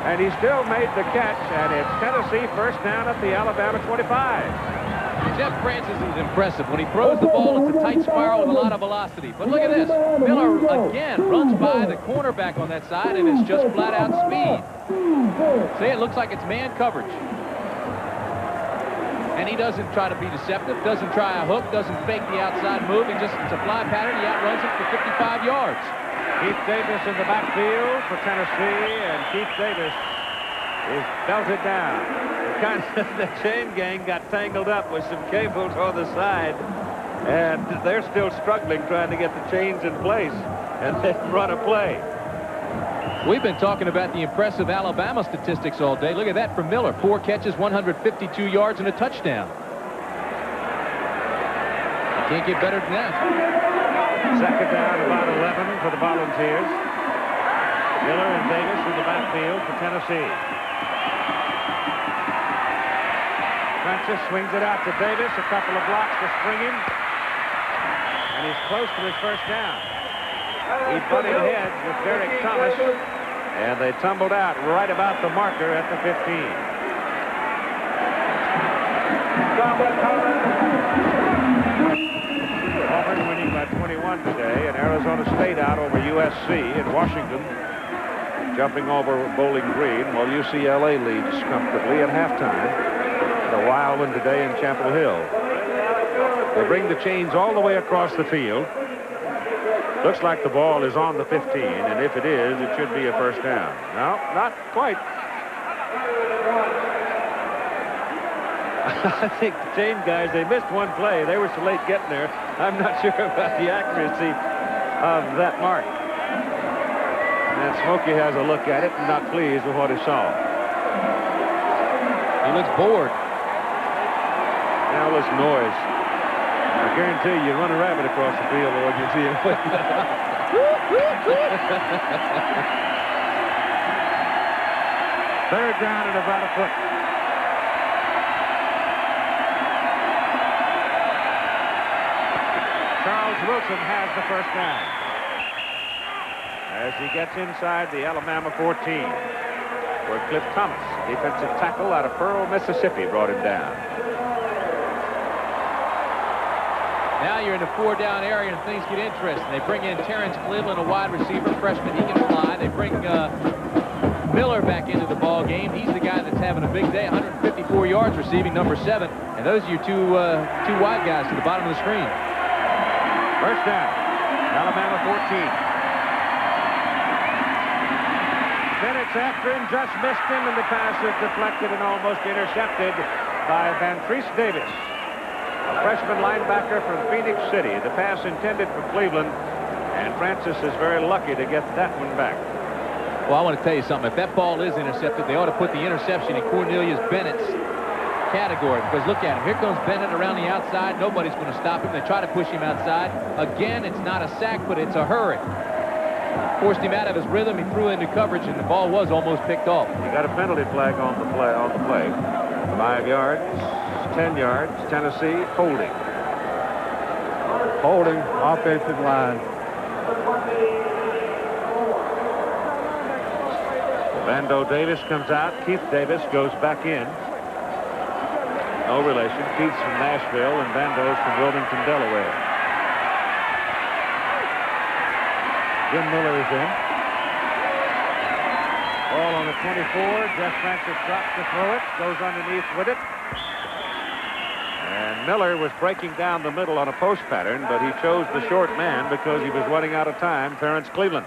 And he still made the catch, and it's Tennessee first down at the Alabama 25. Jeff Francis is impressive. When he throws the ball, it's a tight spiral with a lot of velocity. But look at this. Miller, again, runs by the cornerback on that side, and it's just flat-out speed. See, it looks like it's man coverage. And he doesn't try to be deceptive, doesn't try a hook, doesn't fake the outside move. He just, it's a fly pattern. He outruns it for 55 yards. Keith Davis in the backfield for Tennessee, and Keith Davis is belted down. The chain gang got tangled up with some cables on the side, and they're still struggling trying to get the chains in place and then run a play. We've been talking about the impressive Alabama statistics all day. Look at that from Miller. 4 catches, 152 yards, and a touchdown. You can't get better than that. Second down, about 11 for the Volunteers. Miller and Davis in the backfield for Tennessee. Francis swings it out to Davis. A couple of blocks to spring him. And he's close to his first down. He butted heads with Derek Thomas, and they tumbled out right about the marker at the 15. Auburn winning by 21 today, and Arizona State out over USC in Washington. jumping over Bowling Green, while UCLA leads comfortably at halftime. A wild one today in Chapel Hill. They bring the chains all the way across the field. Looks like the ball is on the 15, and if it is, it should be a first down. No, not quite. I think the chain guys, they missed one play. They were so late getting there. I'm not sure about the accuracy of that mark. And Smokey has a look at it and not pleased with what he saw. He looks bored. Now this noise. I guarantee you run a rabbit across the field when you see him. Third down and about a foot. Charles Wilson has the first down as he gets inside the Alabama 14, where Cliff Thomas, defensive tackle out of Pearl, Mississippi, brought him down. Now you're in the 4-down area and things get interesting. They bring in Terrence Cleveland, a wide receiver, freshman. He can fly. They bring Miller back into the ball game. He's the guy that's having a big day, 154 yards receiving, number 7. And those are your two wide guys to the bottom of the screen. First down, Alabama 14. Minutes after him, just missed him, and the pass is deflected and almost intercepted by Van Treese Davis, a freshman linebacker from Phoenix City. The pass intended for Cleveland, and Francis is very lucky to get that one back. Well, I want to tell you something. If that ball is intercepted, they ought to put the interception in Cornelius Bennett's category, because look at him. Here comes Bennett around the outside. Nobody's going to stop him. They try to push him outside. Again, it's not a sack, but it's a hurry. Forced him out of his rhythm. He threw into coverage, and the ball was almost picked off. You got a penalty flag on the play. 5 yards, 10 yards. Tennessee holding. Holding, offensive line. Vando Davis comes out. Keith Davis goes back in. No relation. Keith's from Nashville, and Vando's from Wilmington, Delaware. Jim Miller is in. Ball on the 24. Jeff Francis drops to throw it. Goes underneath with it. And Miller was breaking down the middle on a post pattern, but he chose the short man because he was running out of time, Terrence Cleveland.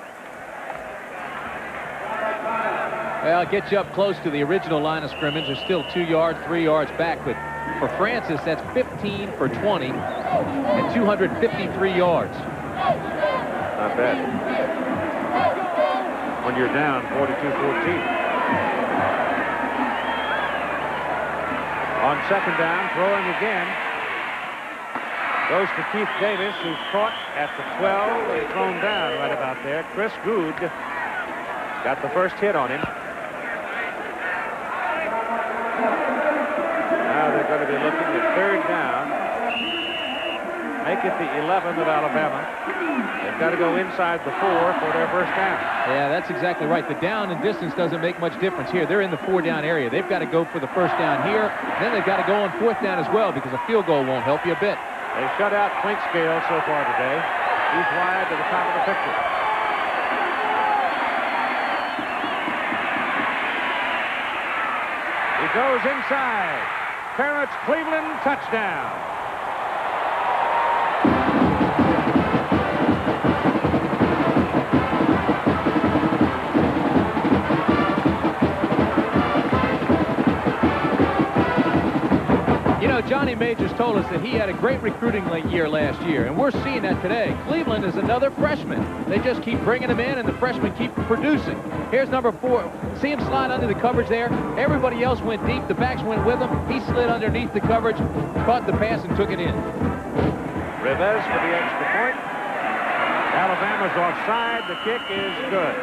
Well, it gets you up close to the original line of scrimmage. They're still 2 yards, 3 yards back, but for Francis, that's 15 for 20 and 253 yards. Not bad. When you're down 42-14. On second down, throwing again. Goes to Keith Davis, who's caught at the 12 and thrown down right about there. Chris Good got the first hit on him. Now they're going to be looking at third down. Make it the 11 of Alabama. They've got to go inside the 4 for their first down. Yeah, that's exactly right. The down and distance doesn't make much difference here. They're in the 4-down area. They've got to go for the first down here. Then they've got to go on 4th down as well, because a field goal won't help you a bit. They shut out Clinkscale so far today. He's wide to the top of the picture. He goes inside. Terrence Cleveland, touchdown. You know, Johnny Majors told us that he had a great recruiting year last year, and we're seeing that today. Cleveland is another freshman. They just keep bringing him in, and the freshmen keep producing. Here's number 4. See him slide under the coverage there? Everybody else went deep. The backs went with him. He slid underneath the coverage, caught the pass, and took it in. Rivez for the extra point. Alabama's offside. The kick is good.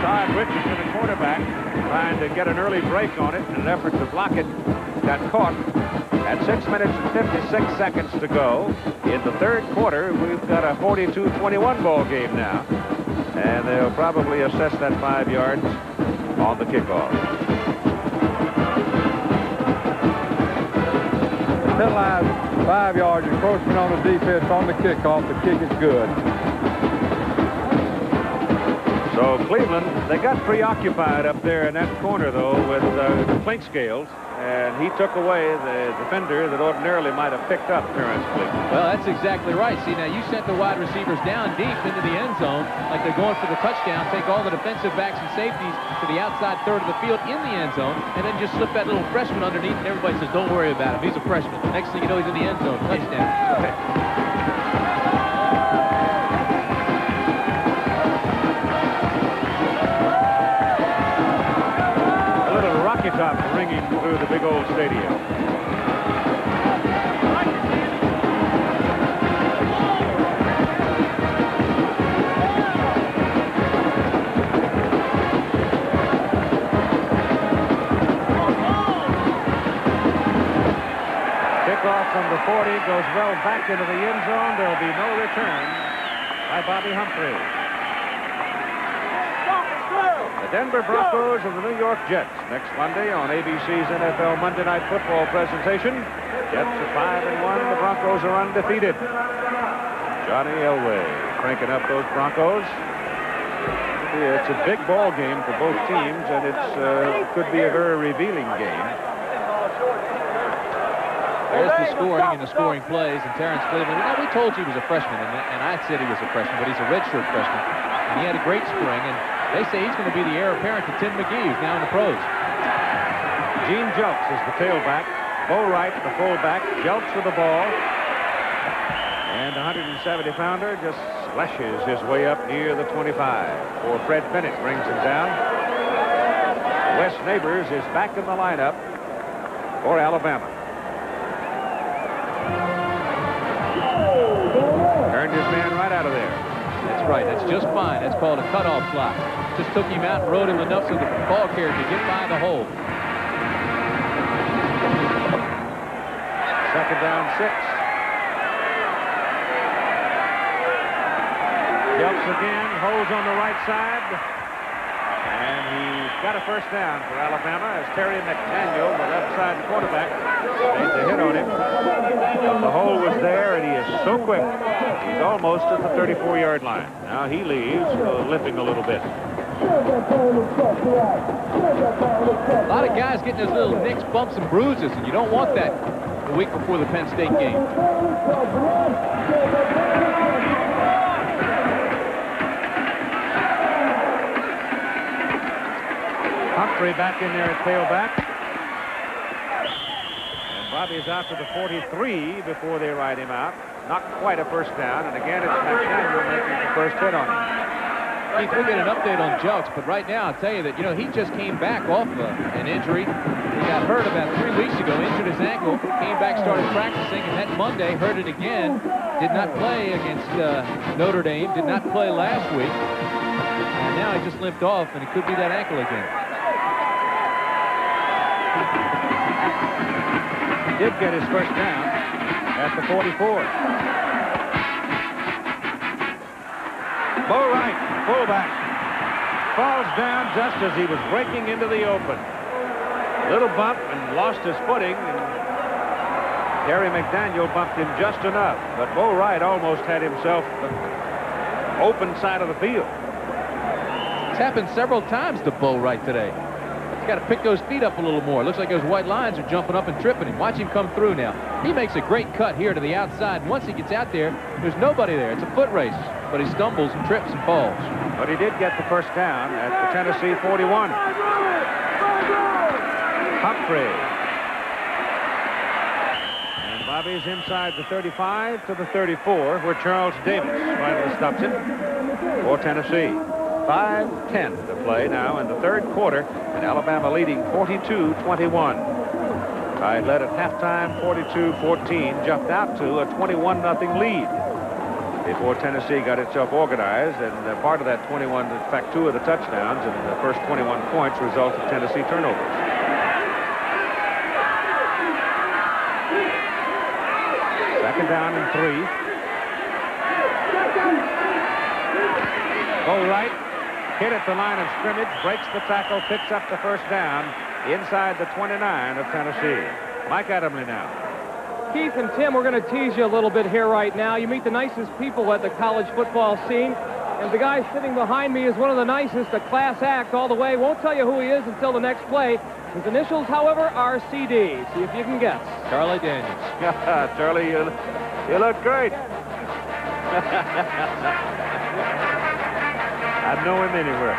Todd Richardson, the quarterback, trying to get an early break on it in an effort to block it. Got caught at 6 minutes and 56 seconds to go. In the third quarter, we've got a 42-21 ball game now. And they'll probably assess that 5 yards on the kickoff. Pin line 5 yards, encroachment on the defense on the kickoff. The kick is good. So Cleveland, they got preoccupied up there in that corner, though, with the clink scales, and he took away the defender that ordinarily might have picked up Terrence Cleveland. Well, that's exactly right. See, now you sent the wide receivers down deep into the end zone like they're going for the touchdown, take all the defensive backs and safeties to the outside third of the field in the end zone, and then just slip that little freshman underneath, and everybody says, don't worry about him. He's a freshman. Next thing you know, he's in the end zone. Touchdown. Top ringing through the big old stadium. Kickoff from the 40 goes well back into the end zone. There'll be no return by Bobby Humphrey. The Denver Broncos and the New York Jets next Monday on ABC's NFL Monday Night Football presentation. Jets are 5-1. The Broncos are undefeated. Johnny Elway cranking up those Broncos. It's a big ball game for both teams, and it could be a very revealing game. There's the scoring and the scoring plays, and Terrence Cleveland. Now, we told you he was a freshman, and I said he was a freshman, but he's a redshirt freshman. And he had a great spring, and they say he's going to be the heir apparent to Tim McGee, who's now in the pros. Gene Jelks is the tailback. Bo Wright, the fullback. Jelks with the ball. And the 170-pounder just slashes his way up near the 25. Or Fred Bennett brings him down. Wes Neighbors is back in the lineup for Alabama. Turned his man right out of there. That's right. That's just fine. That's called a cutoff block. Just took him out and rode him enough so the ball carrier could get by the hole. Second down, 6. Jelks again, holds on the right side. And he's got a first down for Alabama as Terry McDaniel, the left side quarterback, made the hit on him. But the hole was there, and he is so quick. He's almost at the 34-yard line. Now he leaves, limping a little bit. A lot of guys getting those little nicks, bumps, and bruises, and you don't want that the week before the Penn State game. Humphrey back in there at tailback. And Bobby's out to the 43 before they ride him out. Not quite a first down, and again it's McDaniel making the first hit on him. Keith, we'll get an update on Jelks, but right now I'll tell you that, he just came back off an injury. He got hurt about 3 weeks ago, injured his ankle, came back, started practicing, and that Monday hurt it again. Did not play against Notre Dame, did not play last week. And now he just limped off, and it could be that ankle again. He did get his first down at the 44. Bo Wright, fullback, falls down just as he was breaking into the open. Little bump and lost his footing, and Terry McDaniel bumped him just enough. But Bo Wright almost had himself open side of the field. It's happened several times to Bo Wright today. He's got to pick those feet up a little more. Looks like those white lines are jumping up and tripping him. Watch him come through now. He makes a great cut here to the outside. And once he gets out there, there's nobody there. It's a foot race. But he stumbles and trips and falls. But he did get the first down at the Tennessee 41. Humphrey. And Bobby's inside the 35 to the 34, where Charles Davis finally stops it for Tennessee. 5:10 to play now in the third quarter, and Alabama leading 42-21. Tide led at halftime 42-14, jumped out to a 21-0 lead before Tennessee got itself organized, and part of that 21, in fact, 2 of the touchdowns and the first 21 points resulted in Tennessee turnovers. Second down and 3. Bo Wright hit at the line of scrimmage, breaks the tackle, picks up the first down inside the 29 of Tennessee. Mike Adamle now. Keith and Tim, we're going to tease you a little bit here right now. You meet the nicest people at the college football scene. And the guy sitting behind me is one of the nicest, a class act all the way. Won't tell you who he is until the next play. His initials, however, are CD. See if you can guess. Charlie Daniels. Charlie, you look great. I'd know him anywhere.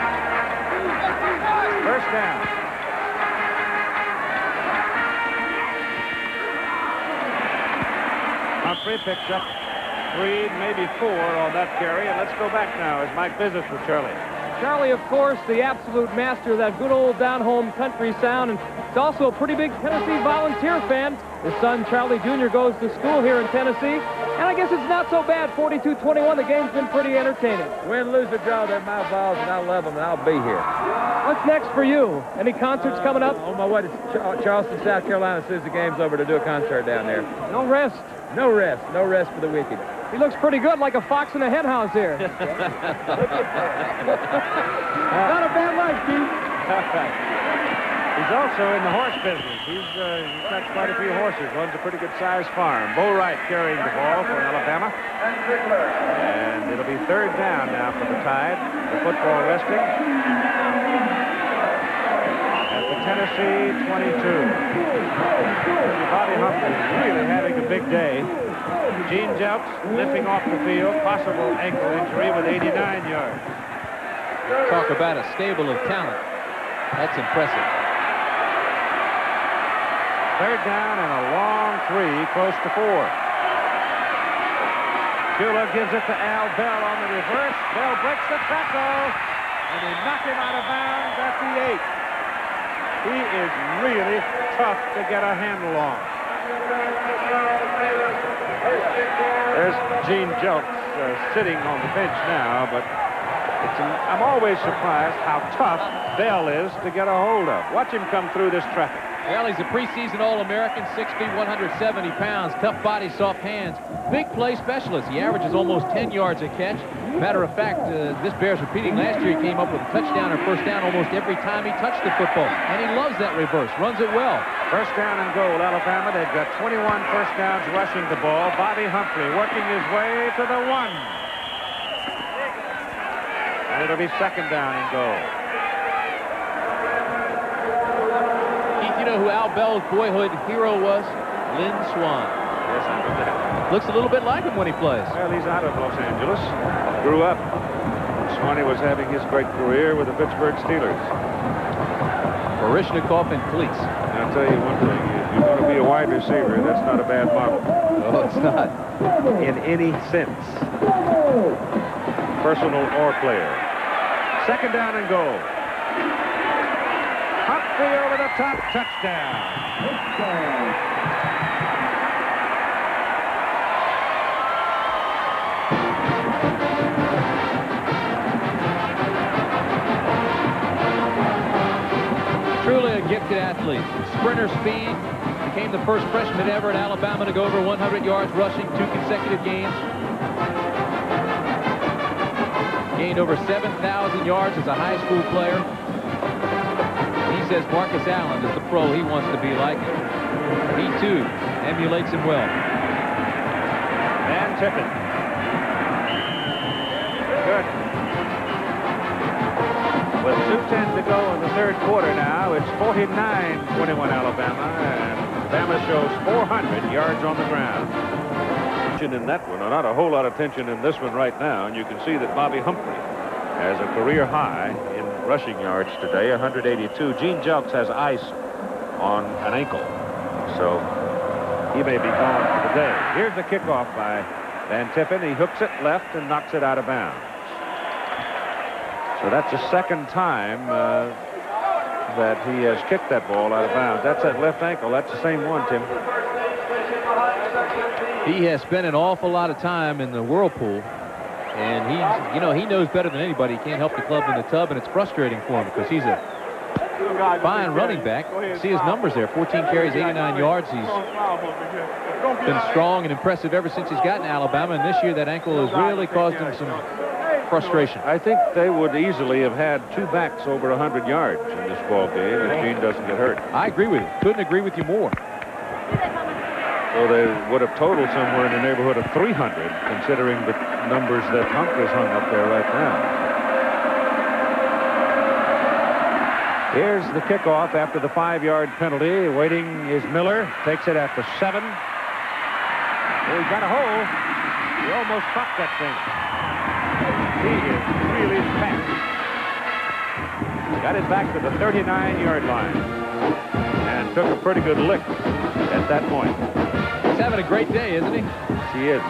First down. Humphrey picks up 3, maybe 4 on that carry. And let's go back now as Mike visits with Charlie. Charlie, of course, the absolute master of that good old down-home country sound, and he's also a pretty big Tennessee Volunteer fan. His son, Charlie Jr., goes to school here in Tennessee, and I guess it's not so bad. 42-21, the game's been pretty entertaining. Win, lose, or draw, they're my balls, and I love them, and I'll be here. What's next for you? Any concerts coming up? On my way to Charleston, South Carolina, as soon as the game's over, to do a concert down there. No rest. No rest. No rest for the wicked. He looks pretty good, like a fox in a hen house here. Not a bad life, Keith. He's also in the horse business. He's got quite a few horses. Runs a pretty good-sized farm. Bo Wright carrying the ball for Alabama. And it'll be 3rd down now for the Tide. The football resting at the Tennessee 22. Bobby Humphrey really having a big day. Gene Jelks limping off the field. Possible ankle injury with 89 yards. Talk about a stable of talent. That's impressive. 3rd down and a long 3, close to 4. Shula gives it to Al Bell on the reverse. Bell breaks the tackle, and they knock him out of bounds at the 8. He is really tough to get a handle on. There's Gene Jelks sitting on the bench now, but I'm always surprised how tough Bell is to get a hold of. Watch him come through this traffic. Well, he's a preseason All-American, 6 feet, 170 pounds, tough body, soft hands, big play specialist. He averages almost 10 yards a catch. Matter of fact, this bears repeating. Last year he came up with a touchdown or first down almost every time he touched the football. And he loves that reverse, runs it well. First down and goal, Alabama. They've got 21 first downs rushing the ball. Bobby Humphrey working his way to the 1. And it'll be 2nd down and goal. You know who Al Bell's boyhood hero was? Lynn Swann. Yes, I know that. Looks a little bit like him when he plays. Well, he's out of Los Angeles. Grew up. Swanee was having his great career with the Pittsburgh Steelers. Baryshnikov and cleats. And I'll tell you one thing. If you want to be a wide receiver, that's not a bad model. No, it's not. In any sense. Personal or player. 2nd down and goal. Humphrey over the top, touchdown. Truly a gifted athlete. Sprinter speed. Became the first freshman ever at Alabama to go over 100 yards rushing 2 consecutive games. Gained over 7,000 yards as a high school player. He says Marcus Allen is the pro he wants to be like. He, too, emulates him well. Van Tippin. Good. With 2:10 to go in the 3rd quarter now, it's 49-21 Alabama, and Bama shows 400 yards on the ground. In that one, not a whole lot of tension in this one right now, and you can see that Bobby Humphrey has a career high in rushing yards today, 182. Gene Jelks has ice on an ankle, so he may be gone for the day. Here's the kickoff by Van Tippin. He hooks it left and knocks it out of bounds. So that's the 2nd time that he has kicked that ball out of bounds. That's that left ankle. That's the same one, Tim. He has spent an awful lot of time in the whirlpool, and he knows better than anybody. He can't help the club in the tub, and it's frustrating for him because he's a fine running back. See his numbers there: 14 carries, 89 yards. He's been strong and impressive ever since he's gotten to Alabama, and this year that ankle has really caused him some frustration. I think they would easily have had 2 backs over 100 yards in this ball game if Gene doesn't get hurt. I agree with you. Couldn't agree with you more. So they would have totaled somewhere in the neighborhood of 300, considering the numbers that Hunk has hung up there right now. Here's the kickoff after the 5-yard penalty. Waiting is Miller. Takes it at the 7. Oh, he got a hole. He almost popped that thing. He is really fast. Got it back to the 39-yard line. And took a pretty good lick at that point. He's having a great day, isn't he? Yes, he is.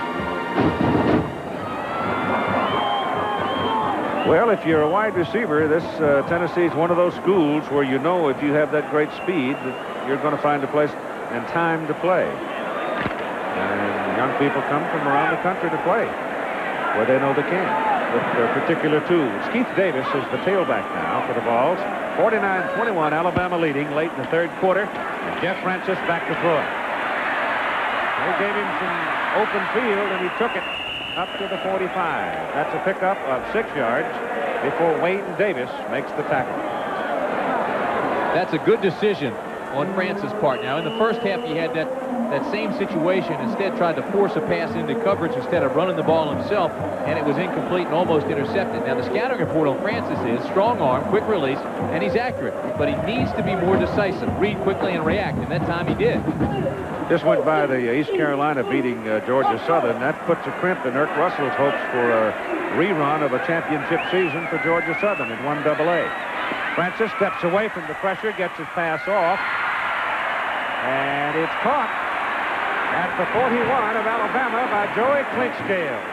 Well, if you're a wide receiver, this Tennessee's one of those schools where you know if you have that great speed that you're going to find a place and time to play. And young people come from around the country to play where they know they can with their particular tools. Keith Davis is the tailback now for the Vols. 49-21, Alabama leading late in the third quarter. And Jeff Francis back to throw it. They gave him some open field, and he took it up to the 45. That's a pickup of 6 yards before Wayne Davis makes the tackle. That's a good decision on Francis' part. Now, in the first half, he had that same situation. Instead, tried to force a pass into coverage instead of running the ball himself, and it was incomplete and almost intercepted. Now, the scouting report on Francis is strong arm, quick release, and he's accurate. But he needs to be more decisive, read quickly and react, and that time he did. Just went by the East Carolina beating Georgia Southern. That puts a crimp in Irk Russell's hopes for a rerun of a championship season for Georgia Southern in 1AA. Francis steps away from the pressure, gets his pass off, and it's caught at the 41 of Alabama by Joey Clinkscale.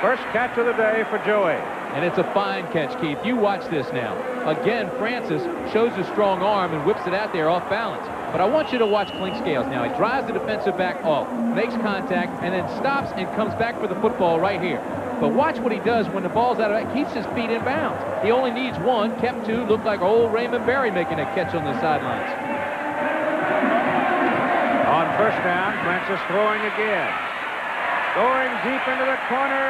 First catch of the day for Joey. And it's a fine catch, Keith. You watch this now. Again, Francis shows a strong arm and whips it out there off balance. But I want you to watch Clinkscales now. He drives the defensive back off, makes contact, and then stops and comes back for the football right here. But watch what he does when the ball's out of it. Keeps his feet in bounds. He only needs one, kept two, looked like old Raymond Berry making a catch on the sidelines. On first down, Francis throwing again. Going deep into the corner,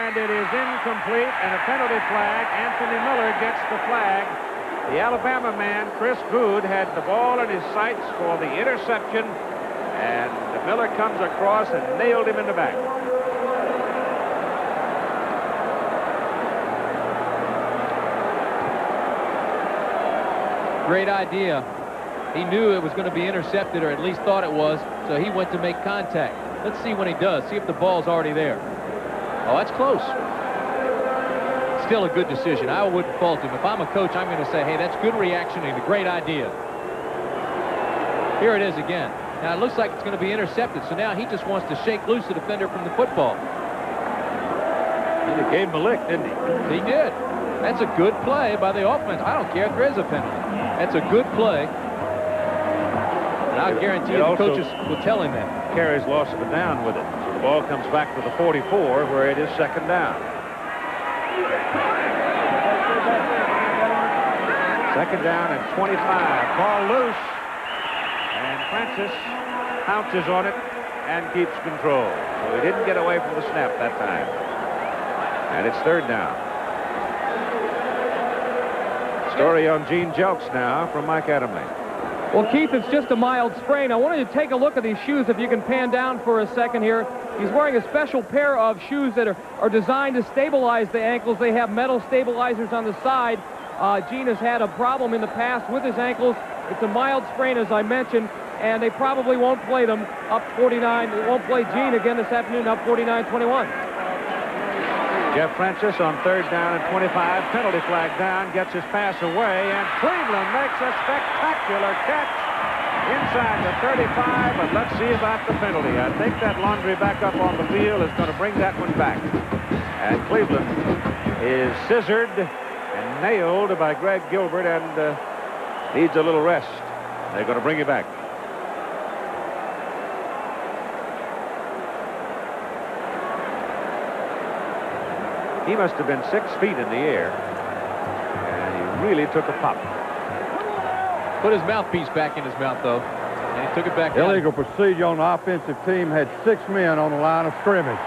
and it is incomplete, and a penalty flag. Anthony Miller gets the flag. The Alabama man, Chris Good, had the ball in his sights for the interception, and Miller comes across and nailed him in the back. Great idea. He knew it was going to be intercepted, or at least thought it was, so he went to make contact. Let's see when he does. See if the ball's already there. Oh, that's close. Still a good decision. I wouldn't fault him. If I'm a coach, I'm going to say, hey, that's good reaction and a great idea. Here it is again. Now, it looks like it's going to be intercepted, so now he just wants to shake loose the defender from the football. He gave him a lick, didn't he? He did. That's a good play by the offense. I don't care if there is a penalty. That's a good play. And I guarantee you the coaches will tell him that. Carries loss of a down with it. So the ball comes back to the 44, where it is second down. Second down and 25. Ball loose. And Francis pounces on it and keeps control. So he didn't get away from the snap that time. And it's third down. Story on Gene Jelks now from Mike Adamle. Well, Keith, it's just a mild sprain. I wanted to take a look at these shoes, if you can pan down for a second here. He's wearing a special pair of shoes that are designed to stabilize the ankles. They have metal stabilizers on the side. Gene has had a problem in the past with his ankles. It's a mild sprain, as I mentioned, and they probably won't play them up 49. They won't play Gene again this afternoon, up 49-21. Jeff Francis on third down and 25. Penalty flag down, gets his pass away, and Cleveland makes a spectacular catch inside the 35, but let's see about the penalty. I think that laundry back up on the field is going to bring that one back. And Cleveland is scissored and nailed by Greg Gilbert and needs a little rest. They're going to bring it back. He must have been 6 feet in the air, and he really took a pop. Put his mouthpiece back in his mouth, though, and he took it back down. Illegal procedure on the offensive team. Had 6 men on the line of scrimmage.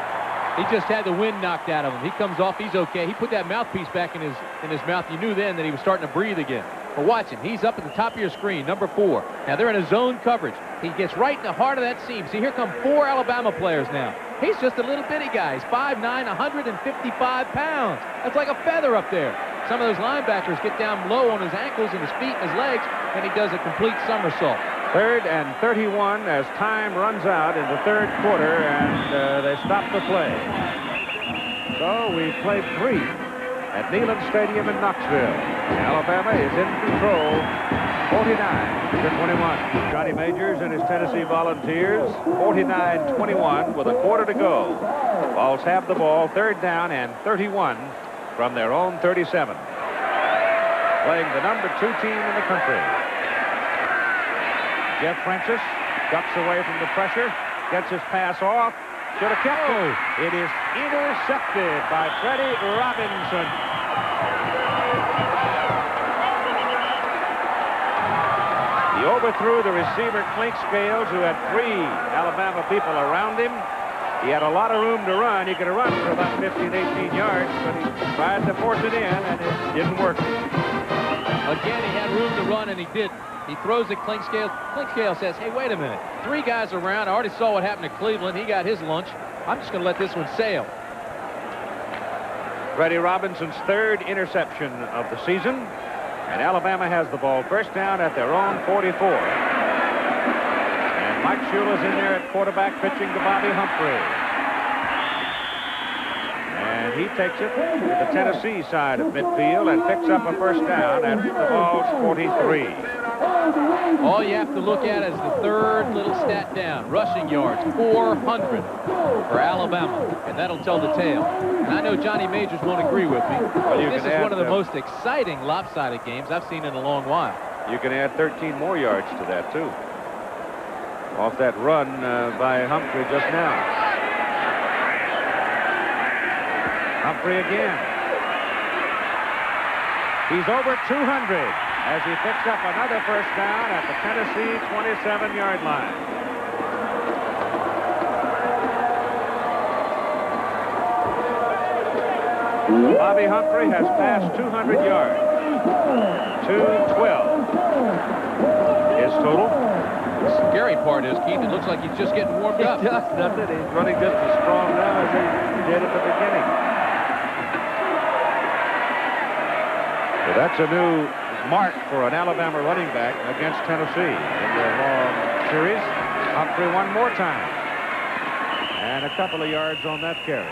He just had the wind knocked out of him. He comes off, he's okay. He put that mouthpiece back in his mouth. You knew then that he was starting to breathe again. But watch him. He's up at the top of your screen, number 4. Now they're in a zone coverage. He gets right in the heart of that seam. See, here come 4 Alabama players now. He's just a little bitty guy. He's 5'9", 155 pounds. That's like a feather up there. Some of those linebackers get down low on his ankles and his feet and his legs, and he does a complete somersault. 3rd and 31 as time runs out in the 3rd quarter, and they stop the play. So we play 3 at Neyland Stadium in Knoxville. Alabama is in control, 49-21. Johnny Majors and his Tennessee Volunteers, 49-21 with a quarter to go. Vols have the ball, 3rd down and 31 from their own 37. Playing the number 2 team in the country. Jeff Francis ducks away from the pressure, gets his pass off, should have kept it. It is intercepted by Freddie Robinson. He overthrew the receiver, Clink Scales, who had 3 Alabama people around him. He had a lot of room to run. He could have run for about 15, 18 yards, but he tried to force it in, and it didn't work. Again, he had room to run, and he didn't. He throws at Clink Scales. Clink Scales says, hey, wait a minute. 3 guys around. I already saw what happened to Cleveland. He got his lunch. I'm just going to let this one sail. Freddie Robinson's 3rd interception of the season. And Alabama has the ball, 1st down at their own 44. And Mike Shula's in there at quarterback, pitching to Bobby Humphrey. And he takes it to the Tennessee side of midfield and picks up a 1st down at the Vols' 43. All you have to look at is the 3rd little stat down. Rushing yards, 400 for Alabama. And that'll tell the tale. And I know Johnny Majors won't agree with me. This is one of the most exciting lopsided games I've seen in a long while. You can add 13 more yards to that, too. Off that run by Humphrey just now. Humphrey again. He's over 200 as he picks up another 1st down at the Tennessee 27-yard line. Bobby Humphrey has passed 200 yards. 212 is total. The scary part is, Keith, it looks like he's just getting warmed up. He does, doesn't it? He's running just as strong now as he did at the beginning. So that's a new mark for an Alabama running back against Tennessee in their long series. Humphrey one more time. And a couple of yards on that carry.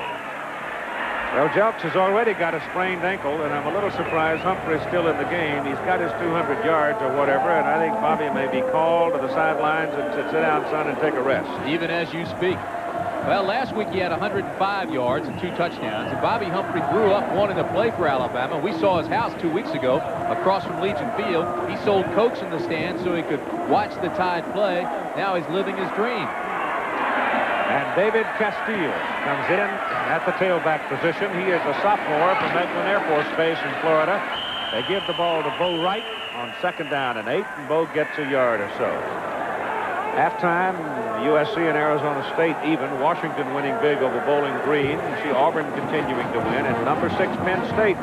Well, Jelks has already got a sprained ankle, and I'm a little surprised Humphrey's still in the game. He's got his 200 yards or whatever, and I think Bobby may be called to the sidelines and said, sit down, son, and take a rest. Even as you speak. Well, last week he had 105 yards and 2 touchdowns, and Bobby Humphrey grew up wanting to play for Alabama. We saw his house 2 weeks ago across from Legion Field. He sold Cokes in the stands so he could watch the Tide play. Now he's living his dream. And David Castile comes in at the tailback position. He is a sophomore from Lakeland Air Force Base in Florida. They give the ball to Bo Wright on 2nd down and 8, and Bo gets a yard or so. Halftime, USC and Arizona State even. Washington winning big over Bowling Green. You see Auburn continuing to win. And number 6 Penn State,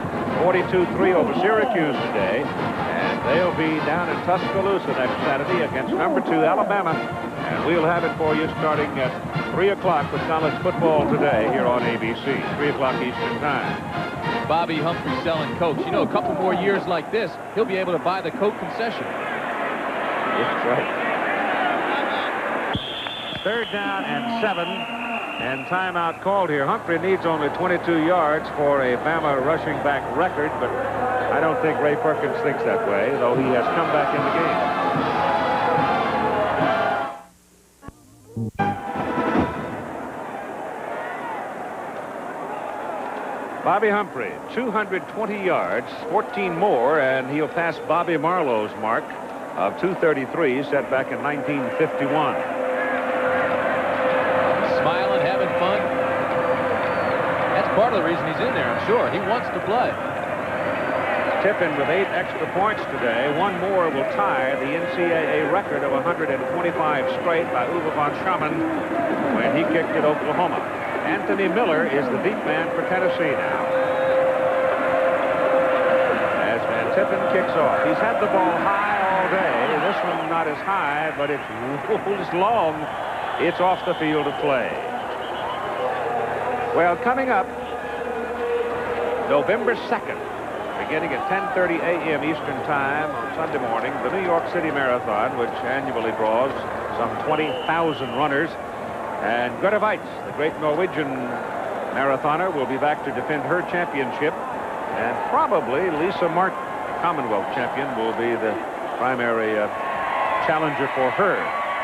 42-3 over Syracuse today. And they'll be down in Tuscaloosa next Saturday against number 2 Alabama. And we'll have it for you starting at 3 o'clock with college football today here on ABC, 3 o'clock Eastern Time. Bobby Humphrey selling Cokes. You know, a couple more years like this, he'll be able to buy the Coke concession. That's right. 3rd down and 7, and timeout called here. Humphrey needs only 22 yards for a Bama rushing back record, but I don't think Ray Perkins thinks that way, though he has come back in the game. Bobby Humphrey, 220 yards, 14 more, and he'll pass Bobby Marlowe's mark of 233 set back in 1951. Smiling, having fun. That's part of the reason he's in there, I'm sure. He wants to play. Tippin with 8 extra points today. One more will tie the NCAA record of 125 straight by Uwe von Schamann when he kicked at Oklahoma. Anthony Miller is the deep man for Tennessee now. As Van Tippen kicks takes off. He's had the ball high all day. This one not as high, but it's rolls long. It's off the field of play. Well, coming up, November 2nd, beginning at 10:30 a.m. Eastern Time on Sunday morning, the New York City Marathon, which annually draws some 20,000 runners. And Grete Waitz, the great Norwegian marathoner, will be back to defend her championship. And probably Lisa Martin, Commonwealth champion, will be the primary challenger for her.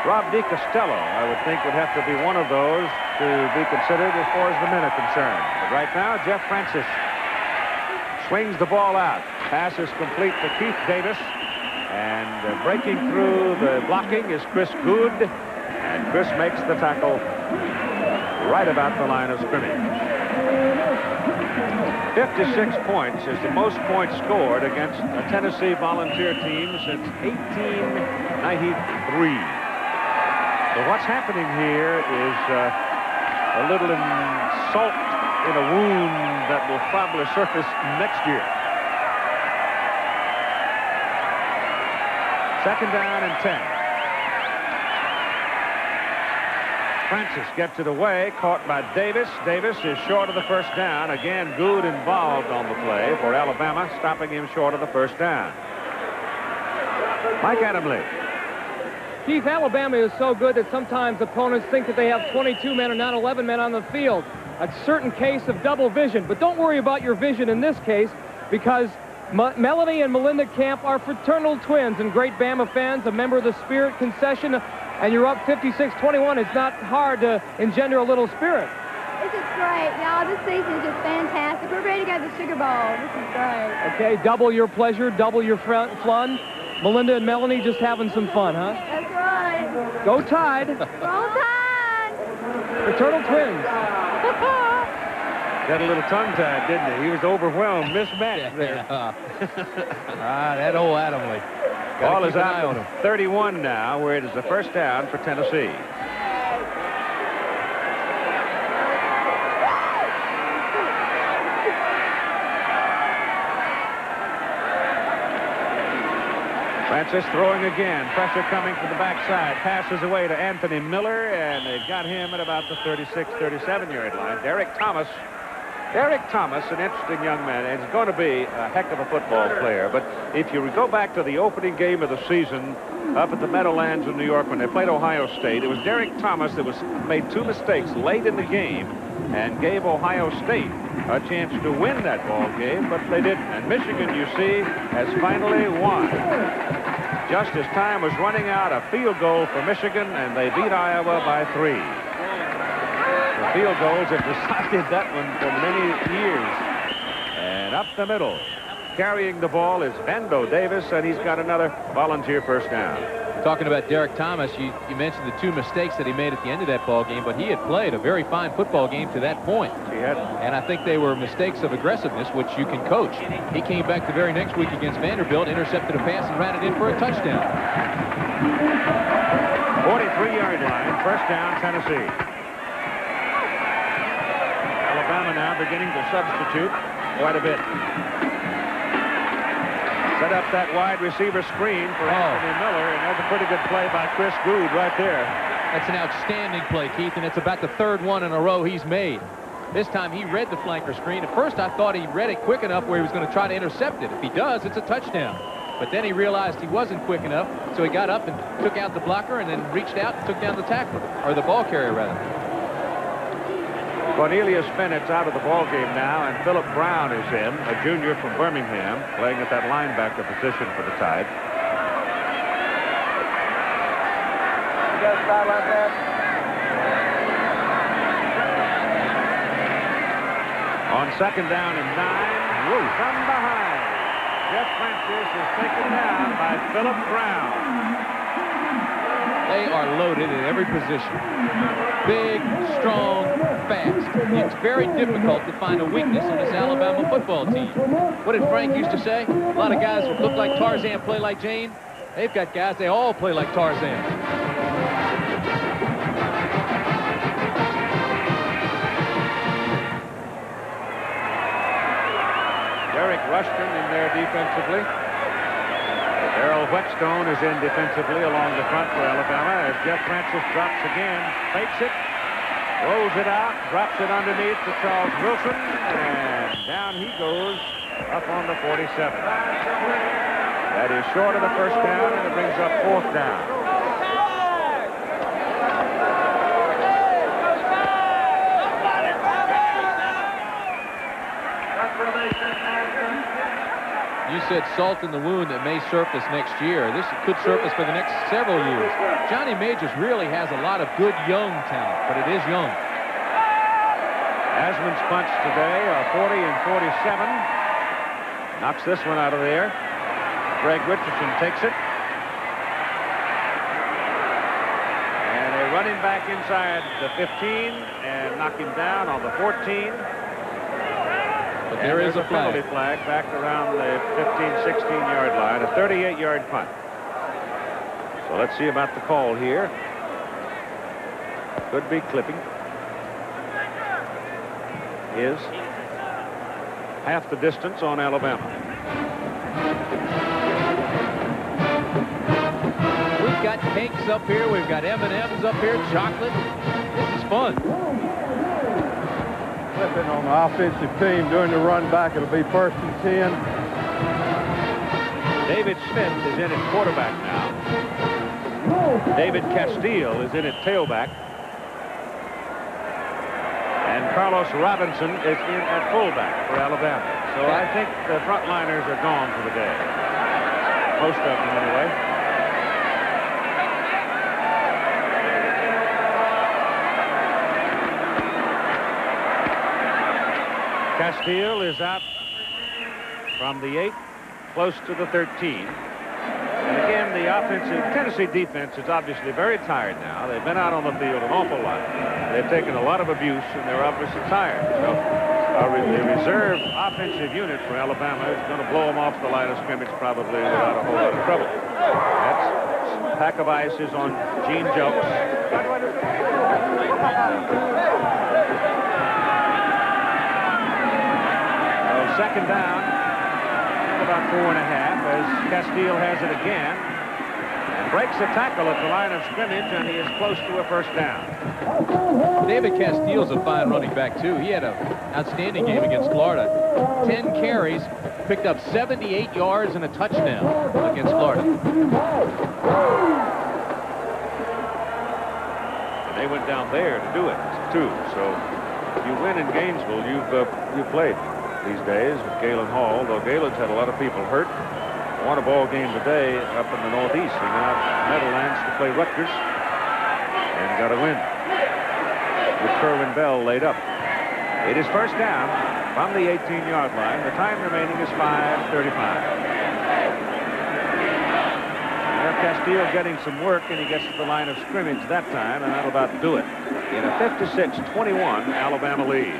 Rob DiCostello, I would think, would have to be one of those to be considered as far as the men are concerned. But right now, Jeff Francis swings the ball out. Pass is complete to Keith Davis. And breaking through the blocking is Chris Good. And Chris makes the tackle right about the line of scrimmage. 56 points is the most points scored against a Tennessee volunteer team since 1893. So what's happening here is a little salt in a wound that will probably surface next year. Second down and 10. Francis gets it away, caught by Davis. Davis is short of the first down. Again, Good involved on the play for Alabama, stopping him short of the first down. Mike Adamle. Keith, Alabama is so good that sometimes opponents think that they have 22 men and not 11 men on the field. A certain case of double vision. But don't worry about your vision in this case, because Melanie and Melinda Camp are fraternal twins and great Bama fans, a member of the Spirit Concession, and you're up 56-21. It's not hard to engender a little spirit. This is great. Y'all, this season is just fantastic. We're ready to go to the Sugar Bowl. This is great. Okay, double your pleasure, double your fun. Melinda and Melanie just having some fun, huh? That's right. Go Tide. Roll Tide. Fraternal twins. Got a little tongue-tied, didn't he? He was overwhelmed, mismatched there. That old Adamle. Ball is out on him. 31 now, where it is the first down for Tennessee. Francis throwing again. Pressure coming from the backside. Passes away to Anthony Miller, and they've got him at about the 36, 37-yard line. Derek Thomas, an interesting young man, and he's going to be a heck of a football player. But if you go back to the opening game of the season up at the Meadowlands in New York when they played Ohio State, it was Derek Thomas that made two mistakes late in the game and gave Ohio State a chance to win that ball game, but they didn't. And Michigan, you see, has finally won. Just as time was running out, a field goal for Michigan, and they beat Iowa by 3. The field goals have decided that one for many years. And up the middle, carrying the ball is Vando Davis, and he's got another volunteer first down. Talking about Derek Thomas, you mentioned the two mistakes that he made at the end of that ball game, but he had played a very fine football game to that point. He had. And I think they were mistakes of aggressiveness, which you can coach. He came back the very next week against Vanderbilt, intercepted a pass, and ran it in for a touchdown. 43-yard line, first down, Tennessee. Alabama now beginning to substitute quite a bit. Set up that wide receiver screen for Anthony Miller, and that's a pretty good play by Chris Good right there. That's an outstanding play, Keith, and it's about the third one in a row he's made. This time he read the flanker screen. At first I thought he read it quick enough where he was going to try to intercept it. If he does, it's a touchdown. But then he realized he wasn't quick enough, so he got up and took out the blocker and then reached out and took down the tackler, or the ball carrier rather. Cornelius Bennett's out of the ball game now, and Philip Brown is in, a junior from Birmingham, playing at that linebacker position for the Tide. You got a style like that? On second down and 9, from behind, Jeff Francis is taken down by Philip Brown. They are loaded at every position. Big, strong, fast. It's very difficult to find a weakness in this Alabama football team. What did Frank used to say? A lot of guys who look like Tarzan play like Jane. They've got guys, they all play like Tarzan. Derek Rushton in there defensively. Darrell Whetstone is in defensively along the front for Alabama as Jeff Francis drops again, fakes it, rolls it out, drops it underneath to Charles Wilson, and down he goes up on the 47. That is short of the first down, and it brings up 4th down. You said salt in the wound that may surface next year. This could surface for the next several years. Johnny Majors really has a lot of good young talent, but it is young. Asman's punts today are 40 and 47. Knocks this one out of there. Greg Richardson takes it. And they run him back inside the 15 and knock him down on the 14. But there is a penalty flag back around the 15, 16-yard line, a 38-yard punt. So let's see about the call here. Could be clipping. Is half the distance on Alabama. We've got cakes up here. We've got M&Ms up here, chocolate. This is fun. Flipping on the offensive team during the run back. It'll be 1st and 10. David Smith is in at quarterback now. David Castile is in at tailback. And Carlos Robinson is in at fullback for Alabama. So I think the frontliners are gone for the day. Most of them anyway. Castile is out from the 8, close to the 13. And again, the Tennessee defense is obviously very tired now. They've been out on the field an awful lot. They've taken a lot of abuse, and they're obviously tired. So the reserve offensive unit for Alabama is going to blow them off the line of scrimmage probably without a whole lot of trouble. That's a pack of ice is on Gene Jelks. Second down, about 4.5 as Castile has it again and breaks a tackle at the line of scrimmage, and he is close to a 1st down. David Castile's a fine running back, too. He had an outstanding game against Florida. 10 carries, picked up 78 yards and a touchdown against Florida. And they went down there to do it, too. So if you win in Gainesville, you've played these days with Galen Hall, though Galen's had a lot of people hurt. Won a ball game today up in the Northeast. He went out to Meadowlands to play Rutgers and got a win with Kerwin Bell laid up. It is 1st down from the 18-yard line. The time remaining is 5:35. Now Castile getting some work, and he gets to the line of scrimmage that time, and that'll about do it. In a 56-21 Alabama lead.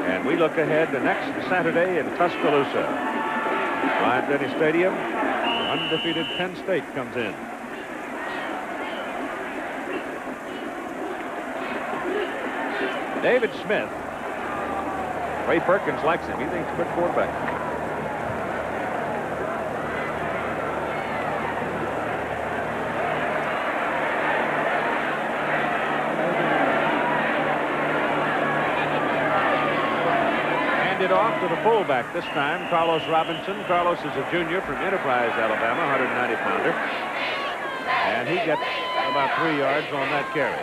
And we look ahead to next Saturday in Tuscaloosa. Bryant-Denny Stadium, undefeated Penn State comes in. David Smith. Ray Perkins likes him. He thinks he's a good quarterback. It off to the fullback this time, Carlos Robinson. Carlos is a junior from Enterprise, Alabama, 190-pounder. And he gets about 3 yards on that carry.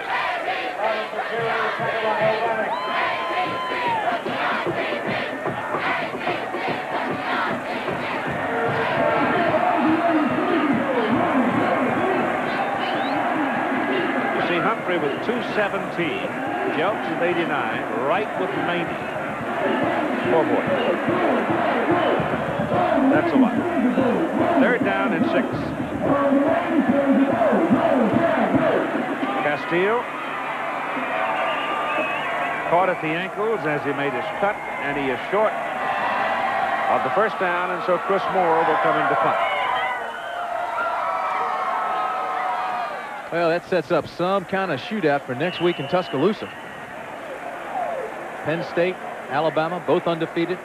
You see Humphrey with 217, Jelks with 89, Wright with 90. Oh boy. That's a lot. 3rd down and 6. Castile caught at the ankles as he made his cut, and he is short of the 1st down, and so Chris Moore will come in to punt. Well, that sets up some kind of shootout for next week in Tuscaloosa. Penn State, Alabama, both undefeated,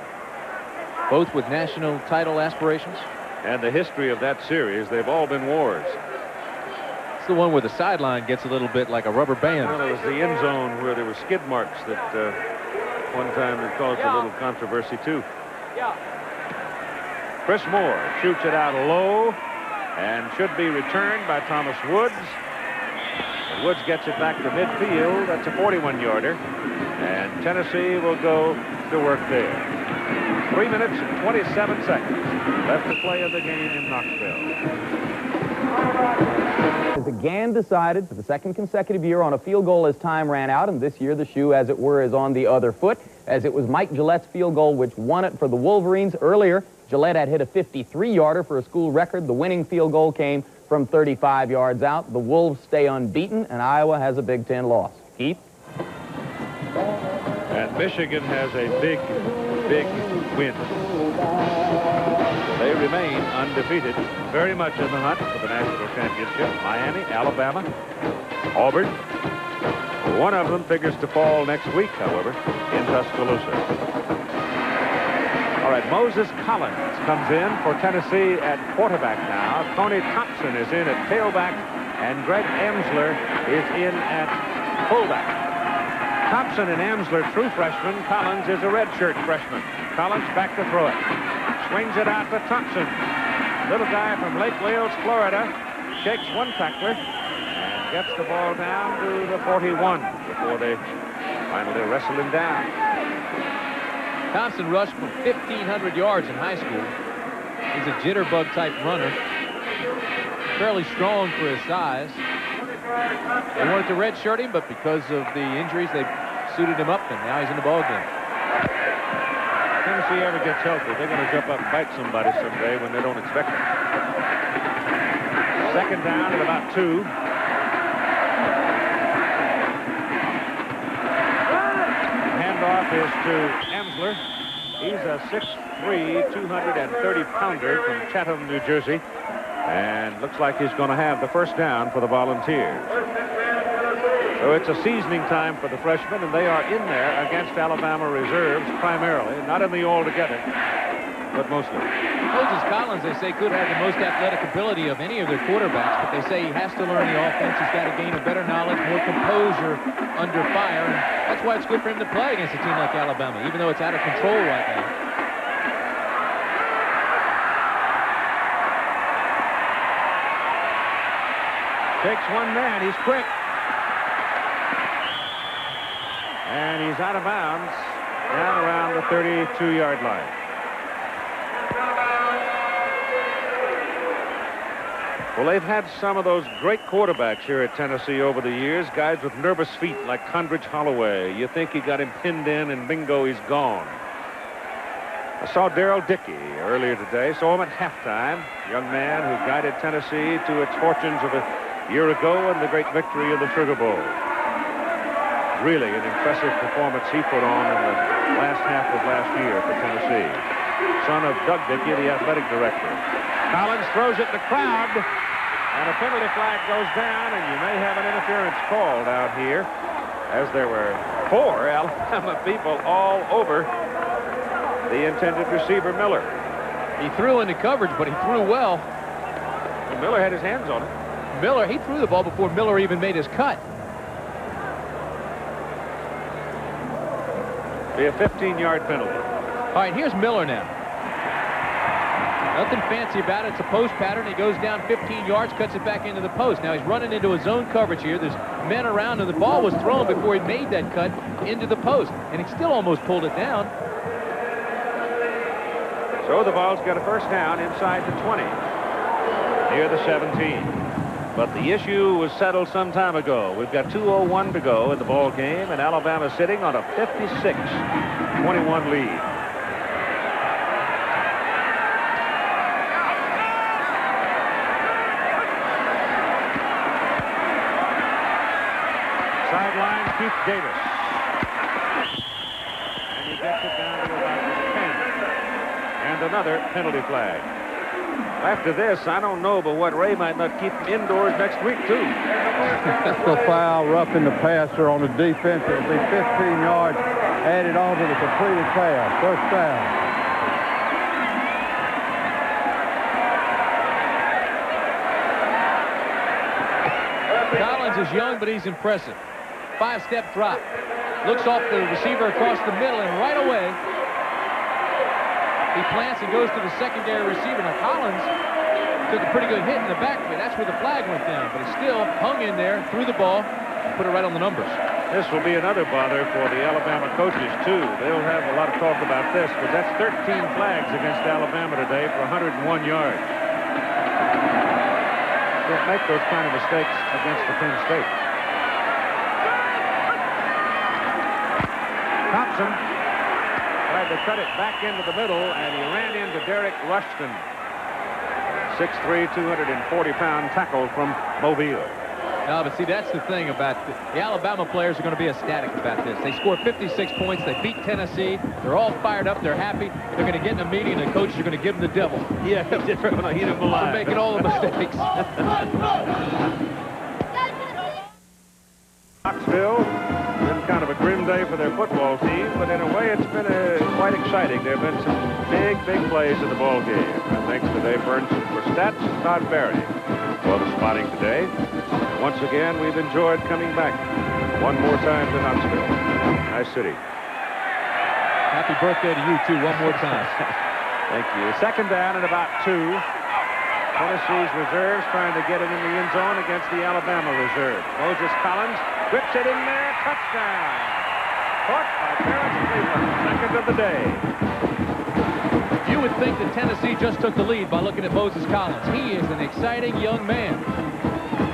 both with national title aspirations. And the history of that series, they've all been wars. It's the one where the sideline gets a little bit like a rubber band. Well, it was the end zone where there were skid marks that one time it caused a little controversy, too. Chris Moore shoots it out low and should be returned by Thomas Woods. And Woods gets it back to midfield. That's a 41-yarder. And Tennessee will go to work there. 3 minutes and 27 seconds left to play in the game in Knoxville. Is again decided for the second consecutive year on a field goal as time ran out, and this year the shoe, as it were, is on the other foot, as it was Mike Gillette's field goal which won it for the Wolverines. Earlier, Gillette had hit a 53-yarder for a school record. The winning field goal came from 35 yards out. The Wolves stay unbeaten, and Iowa has a Big Ten loss. Keith? And Michigan has a big win. They remain undefeated, very much in the hunt for the national championship. Miami, Alabama, Auburn. One of them figures to fall next week, however, in Tuscaloosa. All right, Moses Collins comes in for Tennessee at quarterback now. Tony Thompson is in at tailback, and Greg Emsler is in at fullback. Thompson and Emsler, true freshmen. Collins is a redshirt freshman. Collins back to throw it. Swings it out to Thompson. Little guy from Lake Wales, Florida. Shakes one tackler and gets the ball down to the 41 before they finally wrestle him down. Thompson rushed for 1,500 yards in high school. He's a jitterbug type runner. Fairly strong for his size. They wanted to redshirt him, but because of the injuries, they suited him up, and now he's in the ball game. If Tennessee ever gets healthy, they're going to jump up and bite somebody someday when they don't expect it. Second down at about 2. Handoff is to Emsler. He's a 6'3", 230-pounder from Chatham, New Jersey. And looks like he's going to have the first down for the Volunteers. So it's a seasoning time for the freshmen, and they are in there against Alabama reserves primarily, not in the all-together, but mostly. Moses Collins, they say, could have the most athletic ability of any of their quarterbacks, but they say he has to learn the offense. He's got to gain a better knowledge, more composure under fire, and that's why it's good for him to play against a team like Alabama, even though it's out of control right now. Takes one man. He's quick. And he's out of bounds down around the 32-yard line. Well, they've had some of those great quarterbacks here at Tennessee over the years, guys with nervous feet like Condridge Holloway. You think he got him pinned in, and bingo, he's gone. I saw Darrell Dickey earlier today, saw him at halftime. Young man who guided Tennessee to its fortunes of a year ago and the great victory of the Sugar Bowl. Really an impressive performance he put on in the last half of last year for Tennessee. Son of Doug Dickey, the athletic director. Collins throws it in the crowd, and a penalty flag goes down, and you may have an interference called out here, as there were 4 Alabama people all over the intended receiver, Miller. He threw into coverage, but he threw well. And Miller had his hands on it. Miller, he threw the ball before Miller even made his cut. Be a 15-yard penalty. All right, here's Miller now. Nothing fancy about it. It's a post pattern. He goes down 15 yards, cuts it back into the post. Now he's running into a zone coverage here. There's men around, and the ball was thrown before he made that cut into the post, and he still almost pulled it down. So the Vols got a first down inside the 20, near the 17. But the issue was settled some time ago. We've got 2:01 to go in the ball game, and Alabama sitting on a 56-21 lead. Sideline, Keith Davis. And he gets it down to about 10. And another penalty flag. After this, I don't know, but what Ray might not keep him indoors next week, too. The foul, roughing the passer on the defense. It'll be 15 yards added on to the completed pass. First down. is young, but he's impressive. 5-step drop. Looks off the receiver across the middle, and right away, he plants and goes to the secondary receiver. Now, Collins took a pretty good hit in the backfield. That's where the flag went down, but he still hung in there, threw the ball, put it right on the numbers. This will be another bother for the Alabama coaches, too. They'll have a lot of talk about this, but that's 13 flags against Alabama today for 101 yards. Don't make those kind of mistakes against the Penn State. Thompson tried to cut it back into the middle, and he ran into Derek Rushton. 6'3", 240-pound tackle from Mobile. No, but see, that's the thing about the Alabama players are going to be ecstatic about this. They scored 56 points. They beat Tennessee. They're all fired up. They're happy. They're going to get in a meeting, and the coaches are going to give them the devil. Yeah, they're going to eat them alive. They're making all the mistakes. Knoxville, been kind of a grim day for their football team, but in a way it's been quite exciting. There have been some big plays in the ball game. And thanks to Dave Burnson for stats, Todd Barry for the spotting today. Once again, we've enjoyed coming back one more time to Knoxville. Nice city. Happy birthday to you, too, one more time. Thank you. Second down and about 2. Tennessee's reserves trying to get it in the end zone against the Alabama reserve. Moses Collins whips it in there. Touchdown. Caught by Terrence Cleveland. Second of the day. You would think that Tennessee just took the lead by looking at Moses Collins. He is an exciting young man.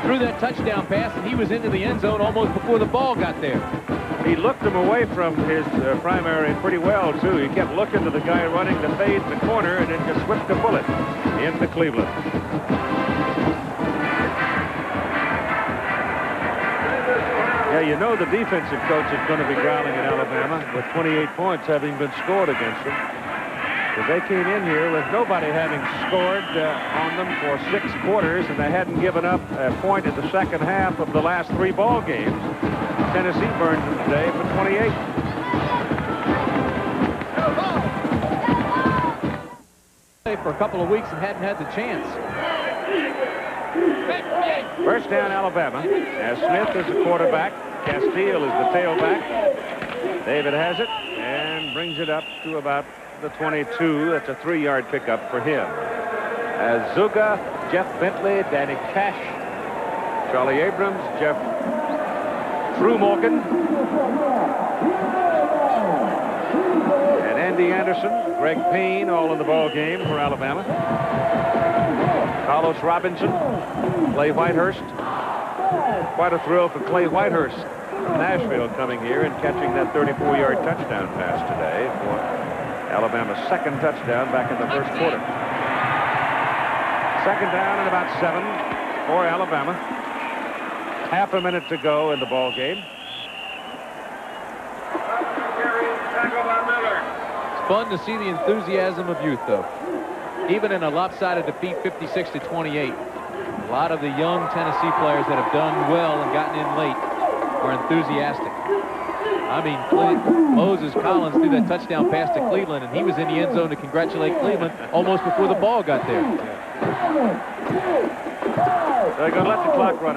Threw that touchdown pass, and he was into the end zone almost before the ball got there. He looked him away from his primary pretty well, too. He kept looking to the guy running the fade in the corner and then just whipped the bullet into Cleveland. Yeah, you know the defensive coach is going to be growling at Alabama with 28 points having been scored against them. Because they came in here with nobody having scored on them for 6 quarters, and they hadn't given up a point in the second half of the last 3 ball games. Tennessee burned them today for 28. For a couple of weeks and hadn't had the chance. First down, Alabama. As Smith is the quarterback, Castile is the tailback. David has it and brings it up to about the 22. That's a 3-yard pickup for him. As Zuga, Jeff Bentley, Danny Cash, Charlie Abrams, Jeff Trumalkin, and Andy Anderson, Greg Payne, all in the ball game for Alabama. Carlos Robinson, Clay Whitehurst. Quite a thrill for Clay Whitehurst from Nashville coming here and catching that 34-yard touchdown pass today for Alabama's second touchdown back in the first quarter. Second down and about 7 for Alabama. Half a minute to go in the ball game. It's fun to see the enthusiasm of youth, though. Even in a lopsided defeat, 56-28, a lot of the young Tennessee players that have done well and gotten in late are enthusiastic. I mean, Moses Collins threw that touchdown pass to Cleveland, and he was in the end zone to congratulate Cleveland almost before the ball got there. They're going to let the clock run.